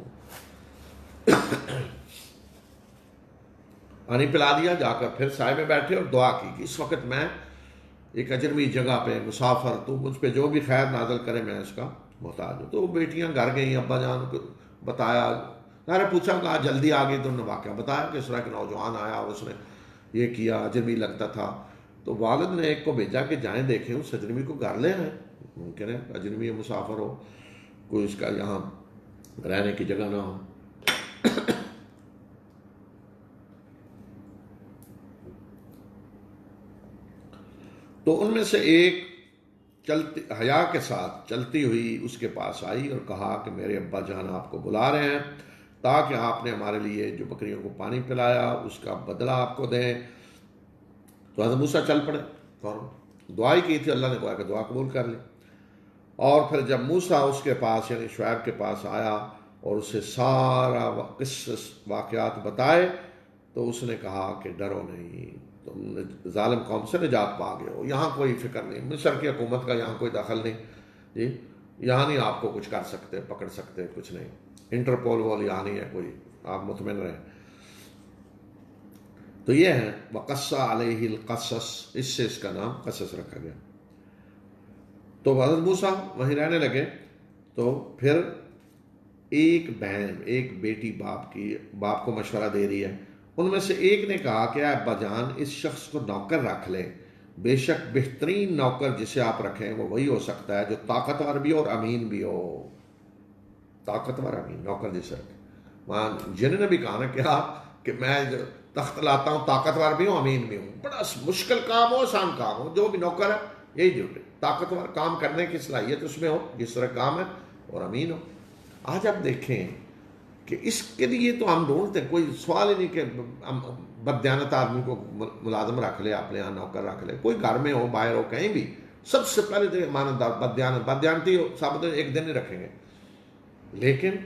پانی پلا دیا، جا کر پھر سائے میں بیٹھے اور دعا کی کہ اس وقت میں ایک اجنبی جگہ پہ مسافر، تو مجھ پہ جو بھی خیر نازل کرے میں اس کا محتاج ہوں۔ تو بیٹیاں گھر گئیں، ابا جان کو بتایا، پوچھا کہا جلدی آ گئی تو انہوں نے واقعہ بتایا کہ اس طرح کے نوجوان آیا اور اس نے یہ کیا، اجنبی لگتا تھا۔ تو والد نے ایک کو بھیجا کہ جائیں دیکھیں اس اجنبی کو گھر لے آئیں، ممکن ہے اجنبی مسافر ہو، کوئی اس کا یہاں رہنے کی جگہ نہ ہو۔ تو ان میں سے ایک چلتی حیا کے ساتھ چلتی ہوئی اس کے پاس آئی اور کہا کہ میرے ابا جان آپ کو بلا رہے ہیں تاکہ آپ نے ہمارے لیے جو بکریوں کو پانی پلایا اس کا بدلہ آپ کو دیں۔ تو حضرت موسیٰ چل پڑے، فوراً دعائی کی تھی، اللہ نے کہا کہ دعا قبول کر لی۔ اور پھر جب موسیٰ اس کے پاس یعنی شعیب کے پاس آیا اور اسے سارا قصص واقعات بتائے تو اس نے کہا کہ ڈرو نہیں، تم ظالم قوم سے نجات پا گئے ہو، یہاں کوئی فکر نہیں، مصر کی حکومت کا یہاں کوئی دخل نہیں، جی یہاں نہیں آپ کو کچھ کر سکتے، پکڑ سکتے، کچھ نہیں، انٹرپول وال یہاں نہیں ہے کوئی، آپ مطمئن رہیں۔ تو یہ ہے وقص علیہ القصص، اس سے اس کا نام قصص رکھا گیا۔ تو حضرت موسیٰ وہیں رہنے لگے۔ تو پھر ایک بہن، ایک بیٹی باپ کو مشورہ دے رہی ہے، ان میں سے ایک نے کہا کہ اے ابا جان اس شخص کو نوکر رکھ لیں، بے شک بہترین نوکر جسے آپ رکھیں وہ وہی ہو سکتا ہے جو طاقتور بھی اور امین بھی ہو، طاقتور امین نوکر جسے رکھیں۔ وہاں جن نے بھی کہا نا کہ میں جو تخت لاتا ہوں طاقتور بھی ہوں امین بھی ہوں، بڑا مشکل کام ہو آسان کام ہو، جو بھی نوکر ہے یہی ڈیوٹی، طاقتور کام کرنے کی صلاحیت اس میں ہو جس طرح کام ہے، اور امین ہو۔ آج آپ دیکھیں کہ اس کے لیے تو ہم ڈھونڈتے ہیں، کوئی سوال ہی نہیں کہ بددیانت آدمی کو ملازم رکھ لے، اپنے یہاں نوکر رکھ لے، کوئی گھر میں ہو باہر ہو کہیں بھی، سب سے پہلے تو ایماندار بددیانتی ہو ثابت ایک دن ہی رکھیں گے، لیکن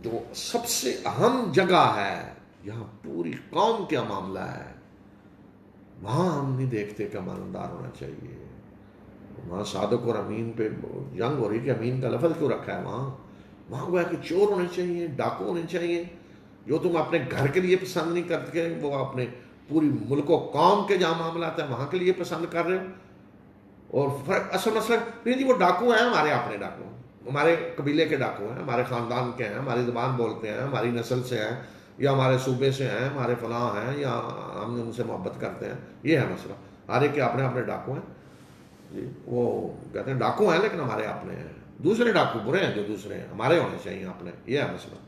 جو سب سے اہم جگہ ہے یہاں پوری قوم کیا معاملہ ہے، وہاں ہم نہیں دیکھتے کہ ایماندار ہونا چاہیے۔ وہاں صادق اور امین پہ جنگ ہو رہی کہ امین کا لفظ کیوں رکھا ہے، وہاں وہ ہے کہ چور ہونے چاہیے، ڈاکو ہونے چاہیے، جو تم اپنے گھر کے لیے پسند نہیں کرتے وہ اپنے پوری ملک و قوم کے جہاں معاملات ہیں وہاں کے لیے پسند کر رہے ہو۔ اور اصل مسئلہ نہیں جی وہ ڈاکو ہیں، ہمارے اپنے ڈاکو ہیں، ہمارے قبیلے کے ڈاکو ہیں، ہمارے خاندان کے ہیں، ہماری زبان بولتے ہیں، ہماری نسل سے ہیں، یا ہمارے صوبے سے ہیں، ہمارے فلاں ہیں، یا ہم ان سے محبت کرتے ہیں، یہ ہے مسئلہ۔ ہر ایک کے اپنے اپنے ڈاکو ہیں، جی وہ کہتے ہیں ڈاکو ہیں لیکن ہمارے اپنے ہیں، دوسرے ڈاکو برے ہیں جو دوسرے ہیں، ہمارے ہونے چاہیے اپنے، یہ ہے مسئلہ۔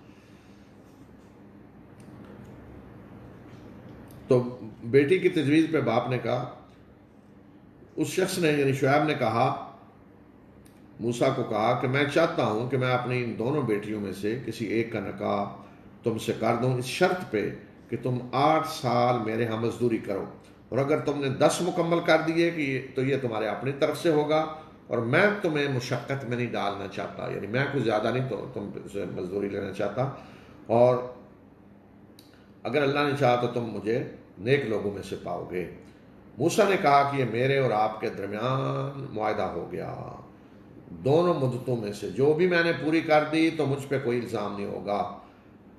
تو بیٹی کی تجویز پہ باپ نے کہا، اس شخص نے یعنی شعیب نے کہا موسیٰ کو کہا کہ میں چاہتا ہوں کہ میں اپنی ان دونوں بیٹیوں میں سے کسی ایک کا نکاح تم سے کر دوں، اس شرط پہ کہ تم 8 سال میرے ہاں مزدوری کرو، اور اگر تم نے 10 مکمل کر دیے کہ تو یہ تمہارے اپنی طرف سے ہوگا، اور میں تمہیں مشقت میں نہیں ڈالنا چاہتا، یعنی میں کچھ زیادہ نہیں تو تم سے مزدوری لینا چاہتا، اور اگر اللہ نے چاہا تو تم مجھے نیک لوگوں میں سے پاؤ گے۔ موسیٰ نے کہا کہ یہ میرے اور آپ کے درمیان معاہدہ ہو گیا، دونوں مدتوں میں سے جو بھی میں نے پوری کر دی تو مجھ پہ کوئی الزام نہیں ہوگا،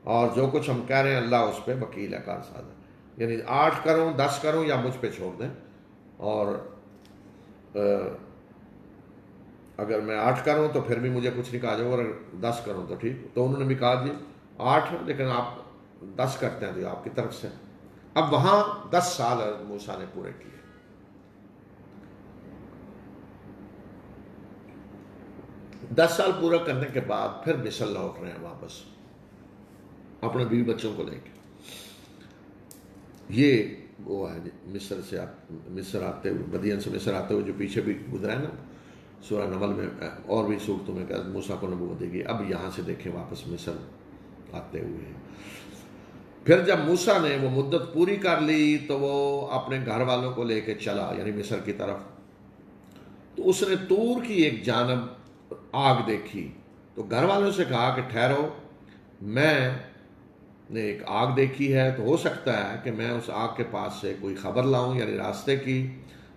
اور جو کچھ ہم کہہ رہے ہیں اللہ اس پہ وکیل ہے، کارساز ہے۔ یعنی 8 کروں 10 کروں یا مجھ پہ چھوڑ دیں، اور اگر میں 8 کروں تو پھر بھی مجھے کچھ نہیں کہا جائے، اور اگر 10 کروں تو ٹھیک۔ تو انہوں نے بھی کہا جی 8 لیکن آپ 10 کرتے ہیں تو یہ آپ کی طرف سے۔ اب وہاں 10 سال موسیٰ نے پورے کیے۔ 10 سال پورا کرنے کے بعد پھر مصر لوٹ رہے ہیں واپس اپنے بیوی بچوں کو لے کے۔ یہ وہ ہے مصر آتے ہوئے، مدین سے مصر آتے ہوئے جو پیچھے بھی گزرا ہے نا سورہ نمل میں، اور بھی صورتوں میں کہ موسیٰ کو نبوت دی گئی۔ اب یہاں سے دیکھیں واپس مصر آتے ہوئے، پھر جب موسیٰ نے وہ مدت پوری کر لی تو وہ اپنے گھر والوں کو لے کے چلا، یعنی مصر کی طرف۔ تو اس نے طور کی ایک جانب آگ دیکھی، تو گھر والوں سے کہا کہ ٹھہرو، میں نے ایک آگ دیکھی ہے، تو ہو سکتا ہے کہ میں اس آگ کے پاس سے کوئی خبر لاؤں، یعنی راستے کی،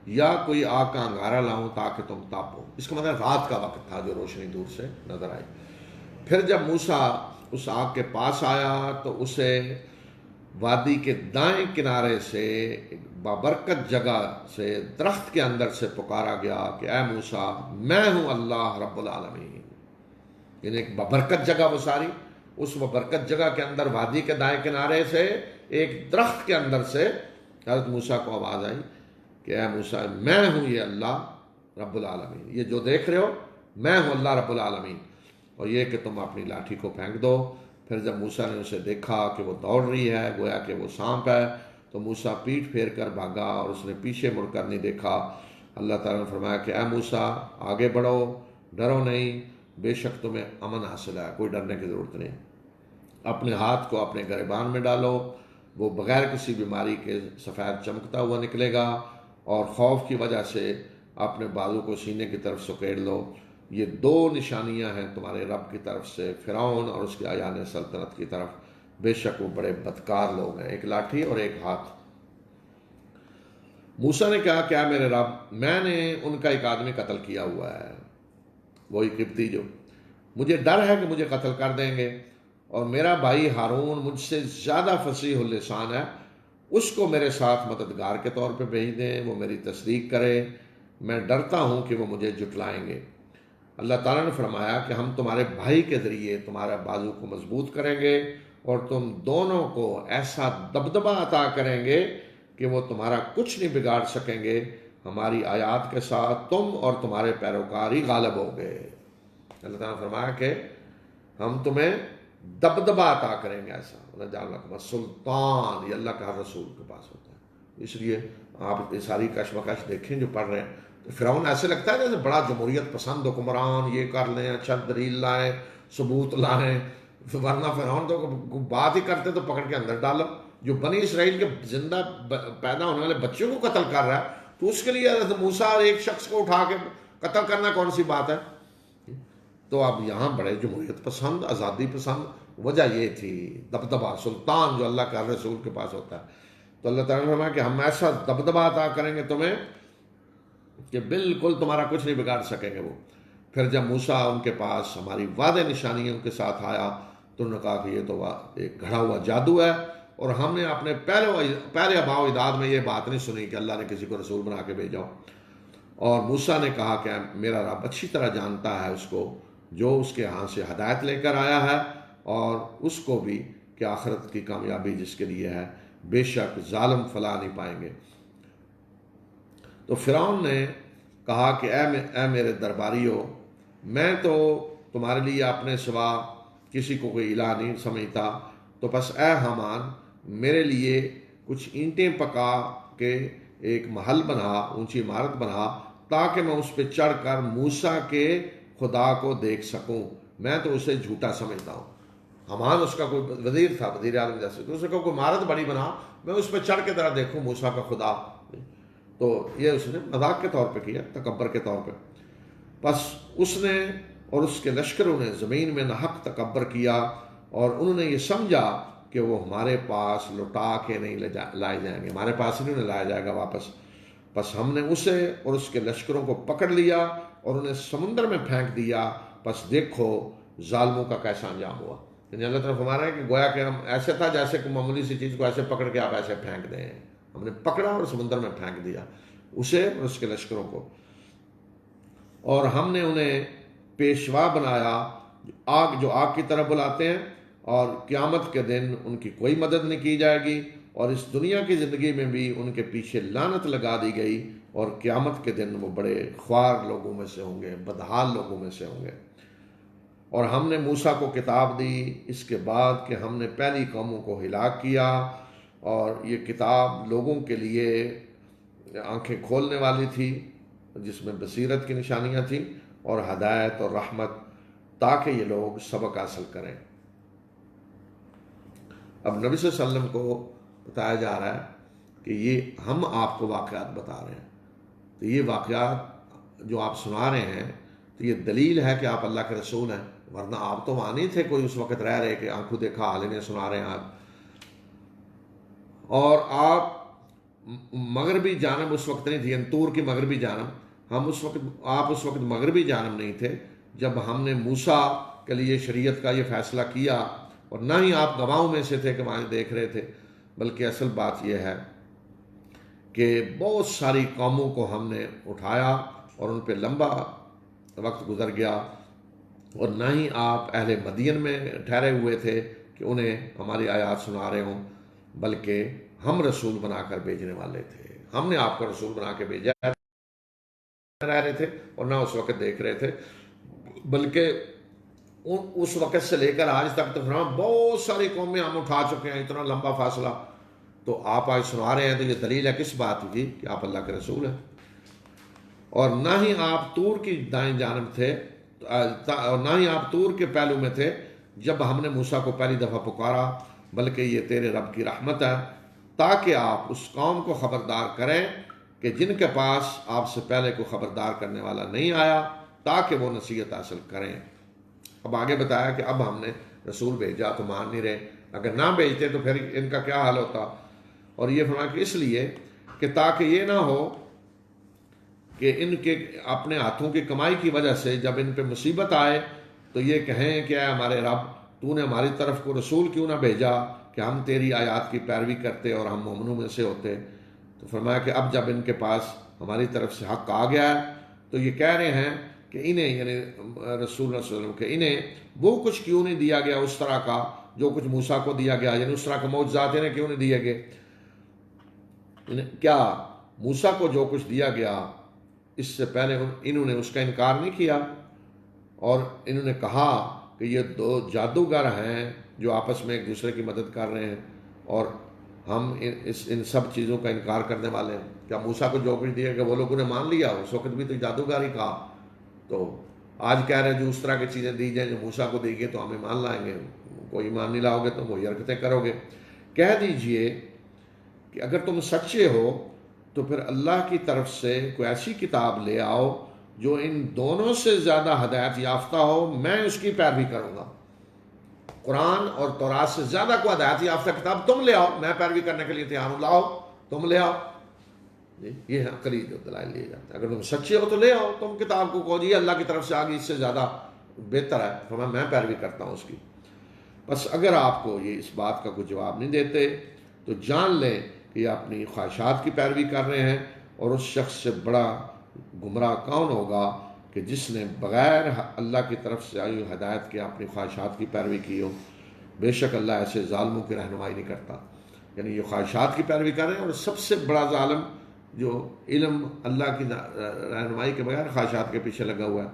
یا کوئی آگ کا انگارہ لاؤں تاکہ تم تاپو۔ اس کا مطلب رات کا وقت تھا جو روشنی دور سے نظر آئی۔ پھر جب موسیٰ اس آگ کے پاس آیا تو اسے وادی کے دائیں کنارے سے بابرکت جگہ سے درخت کے اندر سے پکارا گیا کہ اے موسیٰ، میں ہوں اللہ رب العالمین۔ یعنی ایک بابرکت جگہ وہ ساری، اس بابرکت جگہ کے اندر وادی کے دائیں کنارے سے ایک درخت کے اندر سے حضرت موسیٰ کو آواز آئی کہ اے موسیٰ، میں ہوں یہ اللہ رب العالمین، یہ جو دیکھ رہے ہو میں ہوں اللہ رب العالمین، اور یہ کہ تم اپنی لاٹھی کو پھینک دو۔ پھر جب موسیٰ نے اسے دیکھا کہ وہ دوڑ رہی ہے گویا کہ وہ سانپ ہے، تو موسیٰ پیٹھ پھیر کر بھاگا اور اس نے پیچھے مڑ کر نہیں دیکھا۔ اللہ تعالیٰ نے فرمایا کہ اے موسیٰ آگے بڑھو، ڈرو نہیں، بے شک تمہیں امن حاصل ہے، کوئی ڈرنے کی ضرورت نہیں۔ اپنے ہاتھ کو اپنے گریبان میں ڈالو، وہ بغیر کسی بیماری کے سفید چمکتا ہوا نکلے گا، اور خوف کی وجہ سے اپنے بازو کو سینے کی طرف سکیڑ لو۔ یہ 2 نشانیاں ہیں تمہارے رب کی طرف سے فرعون اور اس کے اعیان سلطنت کی طرف، بے شک وہ بڑے بدکار لوگ ہیں، ایک لاٹھی اور ایک ہاتھ۔ موسیٰ نے کہا کیا میرے رب، میں نے ان کا ایک آدمی قتل کیا ہوا ہے، وہی قبطی جو، مجھے ڈر ہے کہ مجھے قتل کر دیں گے، اور میرا بھائی ہارون مجھ سے زیادہ فصیح اللسان ہے، اس کو میرے ساتھ مددگار کے طور پہ بھیج دیں، وہ میری تصدیق کرے، میں ڈرتا ہوں کہ وہ مجھے جھٹلائیں گے۔ اللہ تعالیٰ نے فرمایا کہ ہم تمہارے بھائی کے ذریعے تمہارا بازو کو مضبوط کریں گے، اور تم دونوں کو ایسا دبدبہ عطا کریں گے کہ وہ تمہارا کچھ نہیں بگاڑ سکیں گے، ہماری آیات کے ساتھ تم اور تمہارے پیروکاری غالب ہو گئے۔ اللہ تعالیٰ نے فرمایا کہ ہم تمہیں دبدبہ عطا کریں گے، ایسا سلطان، یہ اللہ کا ہر رسول کے پاس ہوتا ہے۔ اس لیے آپ یہ ساری کشمکش دیکھیں جو پڑھ رہے ہیں، تو فرعون ایسے لگتا ہے جیسے بڑا جمہوریت پسند حکمران، یہ کر لیں، اچھا دلیل لائیں، ثبوت لائیں، ورنہ فرعون تو بات ہی کرتے تو پکڑ کے اندر ڈالو۔ جو بنی اسرائیل کے زندہ پیدا ہونے والے بچوں کو قتل کر رہا ہے، تو اس کے لیے حضرت موسیٰ اور ایک شخص کو اٹھا کے قتل کرنا کون سی بات ہے؟ تو اب یہاں بڑے جمہوریت پسند، آزادی پسند، وجہ یہ تھی دبدبہ، سلطان جو اللہ کا رسول کے پاس ہوتا ہے۔ تو اللہ تعالیٰ نے فرمایا کہ ہم ایسا دبدبہ عطا کریں گے تمہیں کہ بالکل تمہارا کچھ نہیں بگاڑ سکیں گے وہ۔ پھر جب موسیٰ ان کے پاس ہماری واضح نشانیوں کے ساتھ آیا تو انہوں نے کہا کہ یہ تو ایک گھڑا ہوا جادو ہے، اور ہم نے اپنے پہلے آباء و اجداد میں یہ بات نہیں سنی کہ اللہ نے کسی کو رسول بنا کے بھیجا۔ اور موسیٰ نے کہا کہ میرا رب اچھی طرح جانتا ہے اس کو جو اس کے ہاں سے ہدایت لے کر آیا ہے، اور اس کو بھی کہ آخرت کی کامیابی جس کے لیے ہے، بے شک ظالم فلاح نہیں پائیں گے۔ تو فرعون نے کہا کہ اے میرے درباریوں، میں تو تمہارے لیے اپنے سوا کسی کو کوئی الہ نہیں سمجھتا، تو بس اے حامان میرے لیے کچھ اینٹیں پکا کے ایک محل بنا، اونچی عمارت بنا، تاکہ میں اس پہ چڑھ کر موسیٰ کے خدا کو دیکھ سکوں، میں تو اسے جھوٹا سمجھتا ہوں۔ حامان اس کا کوئی وزیر تھا، وزیر اعظم جیسے، تو اسے کو کوئی عمارت بڑی بنا، میں اس پہ چڑھ کے ذرا دیکھوں موسیٰ کا خدا۔ تو یہ اس نے مذاق کے طور پہ کیا، تکبر کے طور پہ۔ بس اس نے اور اس کے لشکروں نے زمین میں ناحق تکبر کیا، اور انہوں نے یہ سمجھا کہ وہ ہمارے پاس لوٹا کے نہیں لائے جائیں گے، ہمارے پاس نہیں انہیں لایا جائے گا واپس. بس ہم نے اسے اور اس کے لشکروں کو پکڑ لیا اور انہیں سمندر میں پھینک دیا. بس دیکھو ظالموں کا کیسا انجام ہوا. یعنی اللہ تعالیٰ فرما رہا ہے کہ گویا کہ ہم ایسے تھا جیسے کہ معمولی سی چیز کو ایسے پکڑ کے آپ ایسے پھینک دیں. ہم نے پکڑا اور سمندر میں پھینک دیا اسے اور اس کے لشکروں کو. اور ہم نے انہیں پیشوا بنایا جو آگ کی طرف بلاتے ہیں، اور قیامت کے دن ان کی کوئی مدد نہیں کی جائے گی، اور اس دنیا کی زندگی میں بھی ان کے پیچھے لعنت لگا دی گئی، اور قیامت کے دن وہ بڑے خوار لوگوں میں سے ہوں گے، بدحال لوگوں میں سے ہوں گے. اور ہم نے موسیٰ کو کتاب دی اس کے بعد کہ ہم نے پہلی قوموں کو ہلاک کیا، اور یہ کتاب لوگوں کے لیے آنکھیں کھولنے والی تھی جس میں بصیرت کی نشانیاں تھیں، اور ہدایت اور رحمت، تاکہ یہ لوگ سبق حاصل کریں. اب نبی صلی اللہ علیہ وسلم کو بتایا جا رہا ہے کہ یہ ہم آپ کو واقعات بتا رہے ہیں، تو یہ واقعات جو آپ سنا رہے ہیں تو یہ دلیل ہے کہ آپ اللہ کے رسول ہیں، ورنہ آپ تو وہاں نہیں تھے کوئی اس وقت رہ رہے کہ آنکھوں دیکھا حال انہیں سنا رہے ہیں آپ. اور آپ مغربی جانب اس وقت نہیں تھی، طور کی مغربی جانب، آپ اس وقت مغربی جانب نہیں تھے جب ہم نے موسیٰ کے لیے شریعت کا یہ فیصلہ کیا، اور نہ ہی آپ گواہوں میں سے تھے کہ وہاں دیکھ رہے تھے. بلکہ اصل بات یہ ہے کہ بہت ساری قوموں کو ہم نے اٹھایا اور ان پہ لمبا وقت گزر گیا، اور نہ ہی آپ اہل مدین میں ٹھہرے ہوئے تھے کہ انہیں ہماری آیات سنا رہے ہوں، بلکہ ہم رسول بنا کر بھیجنے والے تھے. ہم نے آپ کو رسول بنا کے بھیجا، رہ رہے تھے اور نہ اس وقت دیکھ رہے تھے. بلکہ اس وقت سے لے کر آج تک تو بہت ساری قومیں ہم اٹھا چکے ہیں، اتنا لمبا فاصلہ. تو آپ آج سنا رہے ہیں تو یہ دلیل ہے کس بات کی کہ آپ اللہ کے رسول ہیں. اور نہ ہی آپ طور کی دائیں جانب تھے، اور نہ ہی آپ طور کے پہلو میں تھے جب ہم نے موسیٰ کو پہلی دفعہ پکارا، بلکہ یہ تیرے رب کی رحمت ہے تاکہ آپ اس قوم کو خبردار کریں کہ جن کے پاس آپ سے پہلے کو خبردار کرنے والا نہیں آیا، تاکہ وہ نصیحت حاصل کریں. اب آگے بتایا کہ اب ہم نے رسول بھیجا تو مان نہیں رہے، اگر نہ بھیجتے تو پھر ان کا کیا حال ہوتا. اور یہ فرمایا کہ اس لیے کہ تاکہ یہ نہ ہو کہ ان کے اپنے ہاتھوں کی کمائی کی وجہ سے جب ان پہ مصیبت آئے تو یہ کہیں کہ اے ہمارے رب، تو نے ہماری طرف کو رسول کیوں نہ بھیجا کہ ہم تیری آیات کی پیروی کرتے اور ہم مومنوں میں سے ہوتے. تو فرمایا کہ اب جب ان کے پاس ہماری طرف سے حق آ گیا ہے تو یہ کہہ رہے ہیں کہ انہیں، یعنی رسول اللہ صلی اللہ علیہ وسلم کے، انہیں وہ کچھ کیوں نہیں دیا گیا اس طرح کا جو کچھ موسیٰ کو دیا گیا، یعنی اس طرح کے معجزات انہیں کیوں نہیں دیے گئے. کیا موسیٰ کو جو کچھ دیا گیا اس سے پہلے انہوں نے اس کا انکار نہیں کیا، اور انہوں نے کہا کہ یہ دو جادوگر ہیں جو آپس میں ایک دوسرے کی مدد کر رہے ہیں، اور ہم ان سب چیزوں کا انکار کرنے والے ہیں. کیا موسیٰ کو جو کچھ دیا گیا وہ لوگوں نے مان لیا؟ اس وقت بھی تو جادوگر ہی کہا. تو آج کہہ رہے ہیں جو اس طرح کی چیزیں دی جائیں جو موسیٰ کو دی گئی تو ہمیں مان لائیں گے. کوئی ایمان نہیں لاؤ گے تو وہی حرکتیں کرو گے. کہہ دیجئے کہ اگر تم سچے ہو تو پھر اللہ کی طرف سے کوئی ایسی کتاب لے آؤ جو ان دونوں سے زیادہ ہدایت یافتہ ہو، میں اس کی پیروی کروں گا. قرآن اور تورات سے زیادہ کوئی ہدایت یافتہ کتاب تم لے آؤ، میں پیروی کرنے کے لیے تیار ہوں. لاؤ، تم لے آؤ. یہ عقلی جو دلائل لیے جاتے ہیں. اگر تم سچے ہو تو لے آؤ، تم کتاب کو کہو جی اللہ کی طرف سے آگے اس سے زیادہ بہتر ہے، تو میں پیروی کرتا ہوں اس کی. بس اگر آپ کو یہ اس بات کا کوئی جواب نہیں دیتے تو جان لیں کہ یہ اپنی خواہشات کی پیروی کر رہے ہیں، اور اس شخص سے بڑا گمراہ کون ہوگا کہ جس نے بغیر اللہ کی طرف سے آئی ہدایت کے اپنی خواہشات کی پیروی کی ہو. بے شک اللہ ایسے ظالموں کی رہنمائی نہیں کرتا. یعنی یہ خواہشات کی پیروی کر رہے ہیں، اور سب سے بڑا ظالم جو علم اللہ کی رہنمائی کے بغیر خواہشات کے پیچھے لگا ہوا ہے.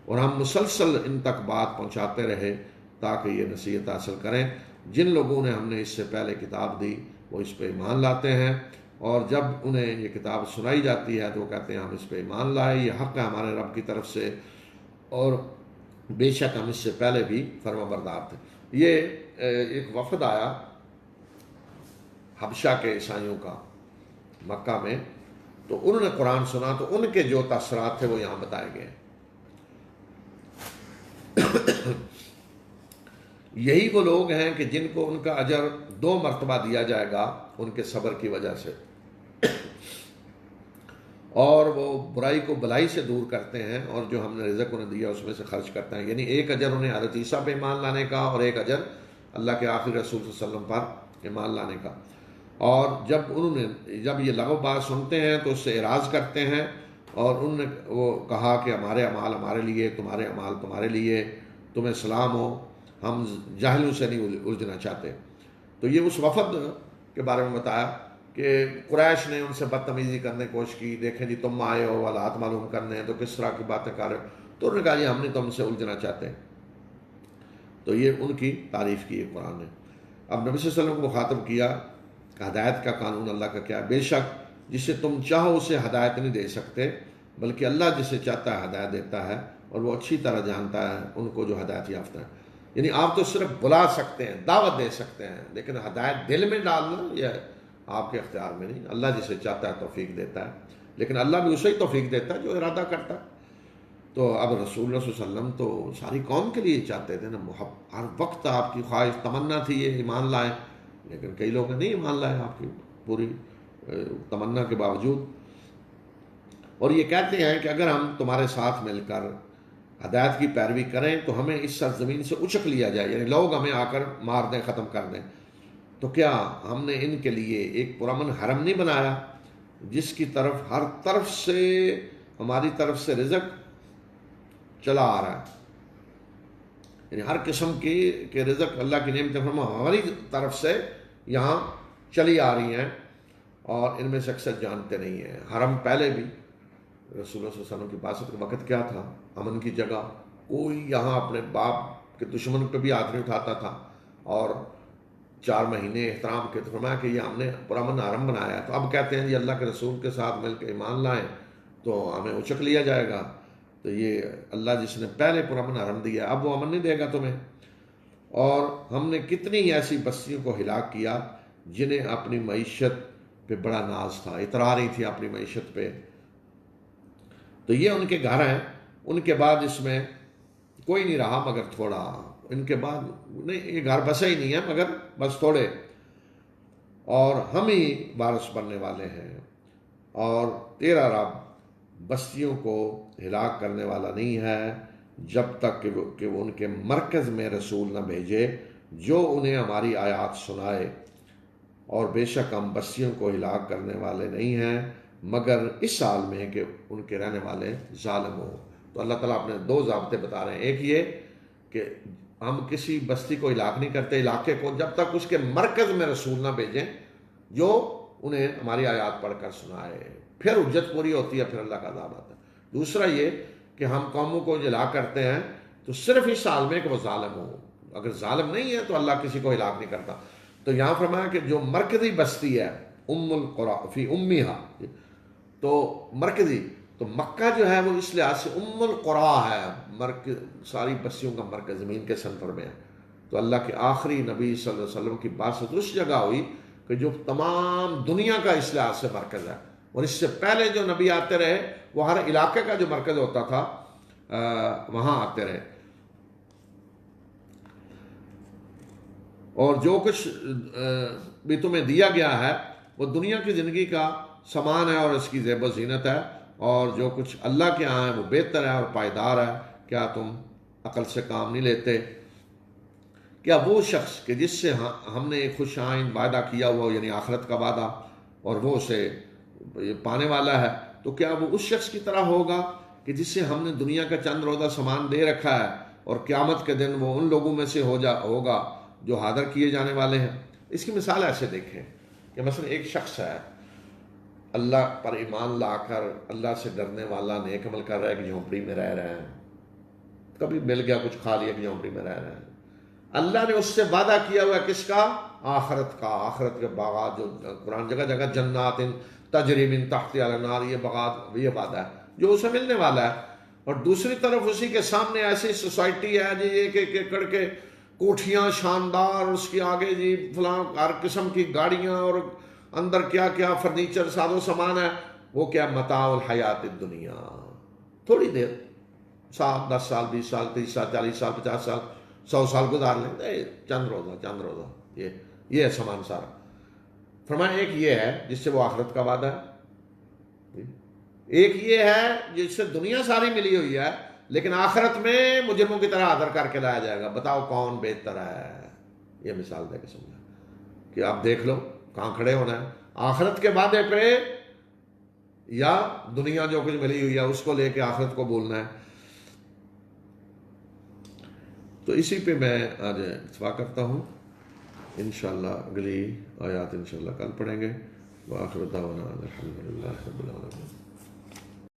اور ہم مسلسل ان تک بات پہنچاتے رہے تاکہ یہ نصیحت حاصل کریں. جن لوگوں نے ہم نے اس سے پہلے کتاب دی وہ اس پہ ایمان لاتے ہیں، اور جب انہیں یہ کتاب سنائی جاتی ہے تو وہ کہتے ہیں ہم اس پہ ایمان لائے، یہ حق ہے ہمارے رب کی طرف سے، اور بے شک ہم اس سے پہلے بھی فرما بردار تھے. یہ ایک وفد آیا حبشہ کے عیسائیوں کا مکہ میں، تو انہوں نے قرآن سنا تو ان کے جو تاثرات تھے وہ یہاں بتائے گئے. یہی وہ لوگ ہیں کہ جن کو ان کا اجر 2 مرتبہ دیا جائے گا ان کے صبر کی وجہ سے، اور وہ برائی کو بلائی سے دور کرتے ہیں، اور جو ہم نے رزق انہیں دیا اس میں سے خرچ کرتے ہیں. یعنی ایک اجر انہیں حضرت عیسیٰ پہ ایمان لانے کا، اور ایک اجر اللہ کے آخری رسول صلی اللہ علیہ وسلم پر ایمان لانے کا. اور جب یہ لغو بات سنتے ہیں تو اس سے اعراض کرتے ہیں، اور انہوں نے وہ کہا کہ ہمارے اعمال ہمارے لیے، تمہارے اعمال تمہارے لیے، تمہیں سلام ہو، ہم جاہلوں سے نہیں الجھنا چاہتے. تو یہ اس وفد کے بارے میں بتایا کہ قریش نے ان سے بدتمیزی کرنے کی کوشش کی، دیکھیں جی تم آئے ہو حالات معلوم کرنے ہیں تو کس طرح کی باتیں کر رہے ہو. تو انہوں نے کہا جی ہم نہیں تم سے الجھنا چاہتے. تو یہ ان کی تعریف کی ہے قرآن نے. اب نبی صلی اللہ علیہ وسلم کو مخاطب کیا کہ ہدایت کا قانون اللہ کا کیا ہے. بے شک جسے تم چاہو اسے ہدایت نہیں دے سکتے، بلکہ اللہ جسے چاہتا ہے ہدایت دیتا ہے، اور وہ اچھی طرح جانتا ہے ان کو جو ہدایت یافتہ ہے. یعنی آپ تو صرف بلا سکتے ہیں، دعوت دے سکتے ہیں، لیکن ہدایت دل میں ڈالنا یہ آپ کے اختیار میں نہیں. اللہ جسے چاہتا ہے توفیق دیتا ہے، لیکن اللہ بھی اسے ہی توفیق دیتا ہے جو ارادہ کرتا ہے. تو اب رسول اللہ صلی اللہ علیہ وسلم تو ساری قوم کے لیے چاہتے تھے نا، ہر وقت آپ کی خواہش تمنا تھی یہ ایمان لائیں، لیکن کئی لوگ نہیں ایمان لائے آپ کی پوری تمنا کے باوجود. اور یہ کہتے ہیں کہ اگر ہم تمہارے ساتھ مل کر ہدایت کی پیروی کریں تو ہمیں اس سرزمین سے اچک لیا جائے، یعنی لوگ ہمیں آ کر مار دیں، ختم کر دیں. تو کیا ہم نے ان کے لیے ایک پرامن حرم نہیں بنایا جس کی طرف ہر طرف سے ہماری طرف سے رزق چلا آ رہا ہے، یعنی ہر قسم کی رزق اللہ کی نعمت ہماری طرف سے یہاں چلی آ رہی ہیں، اور ان میں سے اکثر جانتے نہیں ہیں. حرم پہلے بھی رسول اللہ صلی اللہ علیہ وسلم کی بعثت کے وقت کیا تھا؟ امن کی جگہ. کوئی یہاں اپنے باپ کے دشمن پہ بھی ہاتھ نہیں اٹھاتا تھا، اور 4 مہینے احترام کے فرمایا کہ یہ ہم نے پرامن حرم بنایا ہے. تو اب کہتے ہیں جی اللہ کے رسول کے ساتھ مل کے ایمان لائیں تو ہمیں اچک لیا جائے گا. تو یہ اللہ جس نے پہلے پرامن حرم دیا اب وہ امن نہیں دے گا تمہیں. اور ہم نے کتنی ایسی بستیوں کو ہلاک کیا جنہیں اپنی معیشت پہ بڑا ناز تھا، اترا رہی تھی اپنی معیشت پہ. تو یہ ان کے گھر ہیں. ان کے بعد اس میں کوئی نہیں رہا مگر تھوڑا. ان کے بعد نہیں، یہ گھر بسے ہی نہیں ہے مگر بس تھوڑے، اور ہم ہی وارث بننے والے ہیں. اور تیرا رب بستیوں کو ہلاک کرنے والا نہیں ہے جب تک کہ وہ ان کے مرکز میں رسول نہ بھیجے جو انہیں ہماری آیات سنائے. اور بے شک ہم بستیوں کو ہلاک کرنے والے نہیں ہیں مگر اس حال میں کہ ان کے رہنے والے ظالم ہوں. تو اللہ تعالیٰ اپنے 2 ضابطے بتا رہے ہیں. ایک یہ کہ ہم کسی بستی کو ہلاک نہیں کرتے، علاقے کو، جب تک اس کے مرکز میں رسول نہ بھیجیں جو انہیں ہماری آیات پڑھ کر سنائے. پھر حجت پوری ہوتی ہے، پھر اللہ کا عذاب آتا ہے. دوسرا یہ کہ ہم قوموں کو ہلاک کرتے ہیں تو صرف اس حال میں کہ وہ ظالم ہوں. اگر ظالم نہیں ہے تو اللہ کسی کو ہلاک نہیں کرتا. تو یہاں فرمایا کہ جو مرکزی بستی ہے ام القرا فی امیہا، تو مرکزی، تو مکہ جو ہے وہ اس لحاظ سے ام القرا ہے، ساری بستیوں کا مرکز زمین کے سنٹر میں ہے. تو اللہ کے آخری نبی صلی اللہ علیہ وسلم کی بعثت اس جگہ ہوئی کہ جو تمام دنیا کا اس لحاظ سے مرکز ہے. اور اس سے پہلے جو نبی آتے رہے وہ ہر علاقے کا جو مرکز ہوتا تھا وہاں آتے رہے. اور جو کچھ بھی تمہیں دیا گیا ہے وہ دنیا کی زندگی کا سامان ہے اور اس کی زیب و زینت ہے، اور جو کچھ اللہ کے ہاں ہے وہ بہتر ہے اور پائیدار ہے. کیا تم عقل سے کام نہیں لیتے؟ کیا وہ شخص کہ جس سے ہم نے ایک خوش آئند وعدہ کیا ہوا، یعنی آخرت کا وعدہ، اور وہ اسے پانے والا ہے، تو کیا وہ اس شخص کی طرح ہوگا کہ جس سے ہم نے دنیا کا چند روزہ سامان دے رکھا ہے اور قیامت کے دن وہ ان لوگوں میں سے ہوگا جو حاضر کیے جانے والے ہیں؟ اس کی مثال ایسے دیکھیں کہ مثلا ایک شخص ہے، اللہ پر ایمان لا کر اللہ سے ڈرنے والا، نیک عمل کر رہا ہے کہ جھونپڑی میں رہ رہے ہیں، کبھی مل گیا کچھ کھا لیا کہ جھونپڑی میں رہ رہے ہیں. اللہ نے اس سے وعدہ کیا ہوا ہے کس کا؟ آخرت کا. آخرت کے باغات، جو قرآن جگہ جگہ جنات تجری من تحتہا الانہار، یہ باغات، یہ وعدہ ہے جو اسے ملنے والا ہے. اور دوسری طرف اسی کے سامنے ایسی سوسائٹی ہے جی ایک ایک ایکڑ کے کوٹھیاں شاندار، اس کے آگے جی فلاں ہر قسم کی گاڑیاں، اور اندر کیا کیا فرنیچر ساز و سامان ہے. وہ کیا؟ متاع الحیات الدنیا. تھوڑی دیر، 7 10 سال 20 سال 30 سال 40 سال 50 سال 100 سال گزار لیں، چند روزہ یہ ہے سامان سارا۔ فرمایا ایک یہ ہے جس سے وہ آخرت کا وعدہ ہے، ایک یہ ہے جس سے دنیا ساری ملی ہوئی ہے لیکن آخرت میں مجرموں کی طرح حاضر کر کے لایا جائے گا، بتاؤ کون بہتر ہے؟ یہ مثال دے کے سمجھا کہ آپ دیکھ لو کہاں کھڑے ہونا ہے، آخرت کے وعدے پہ یا دنیا جو کچھ ملی ہوئی ہے اس کو لے کے آخرت کو بولنا ہے۔ تو اسی پہ میں آج اتفاق کرتا ہوں، انشاءاللہ اگلی آیات انشاءاللہ کل پڑھیں گے۔ وآخر دعوانا الحمدللہ رب العالمین۔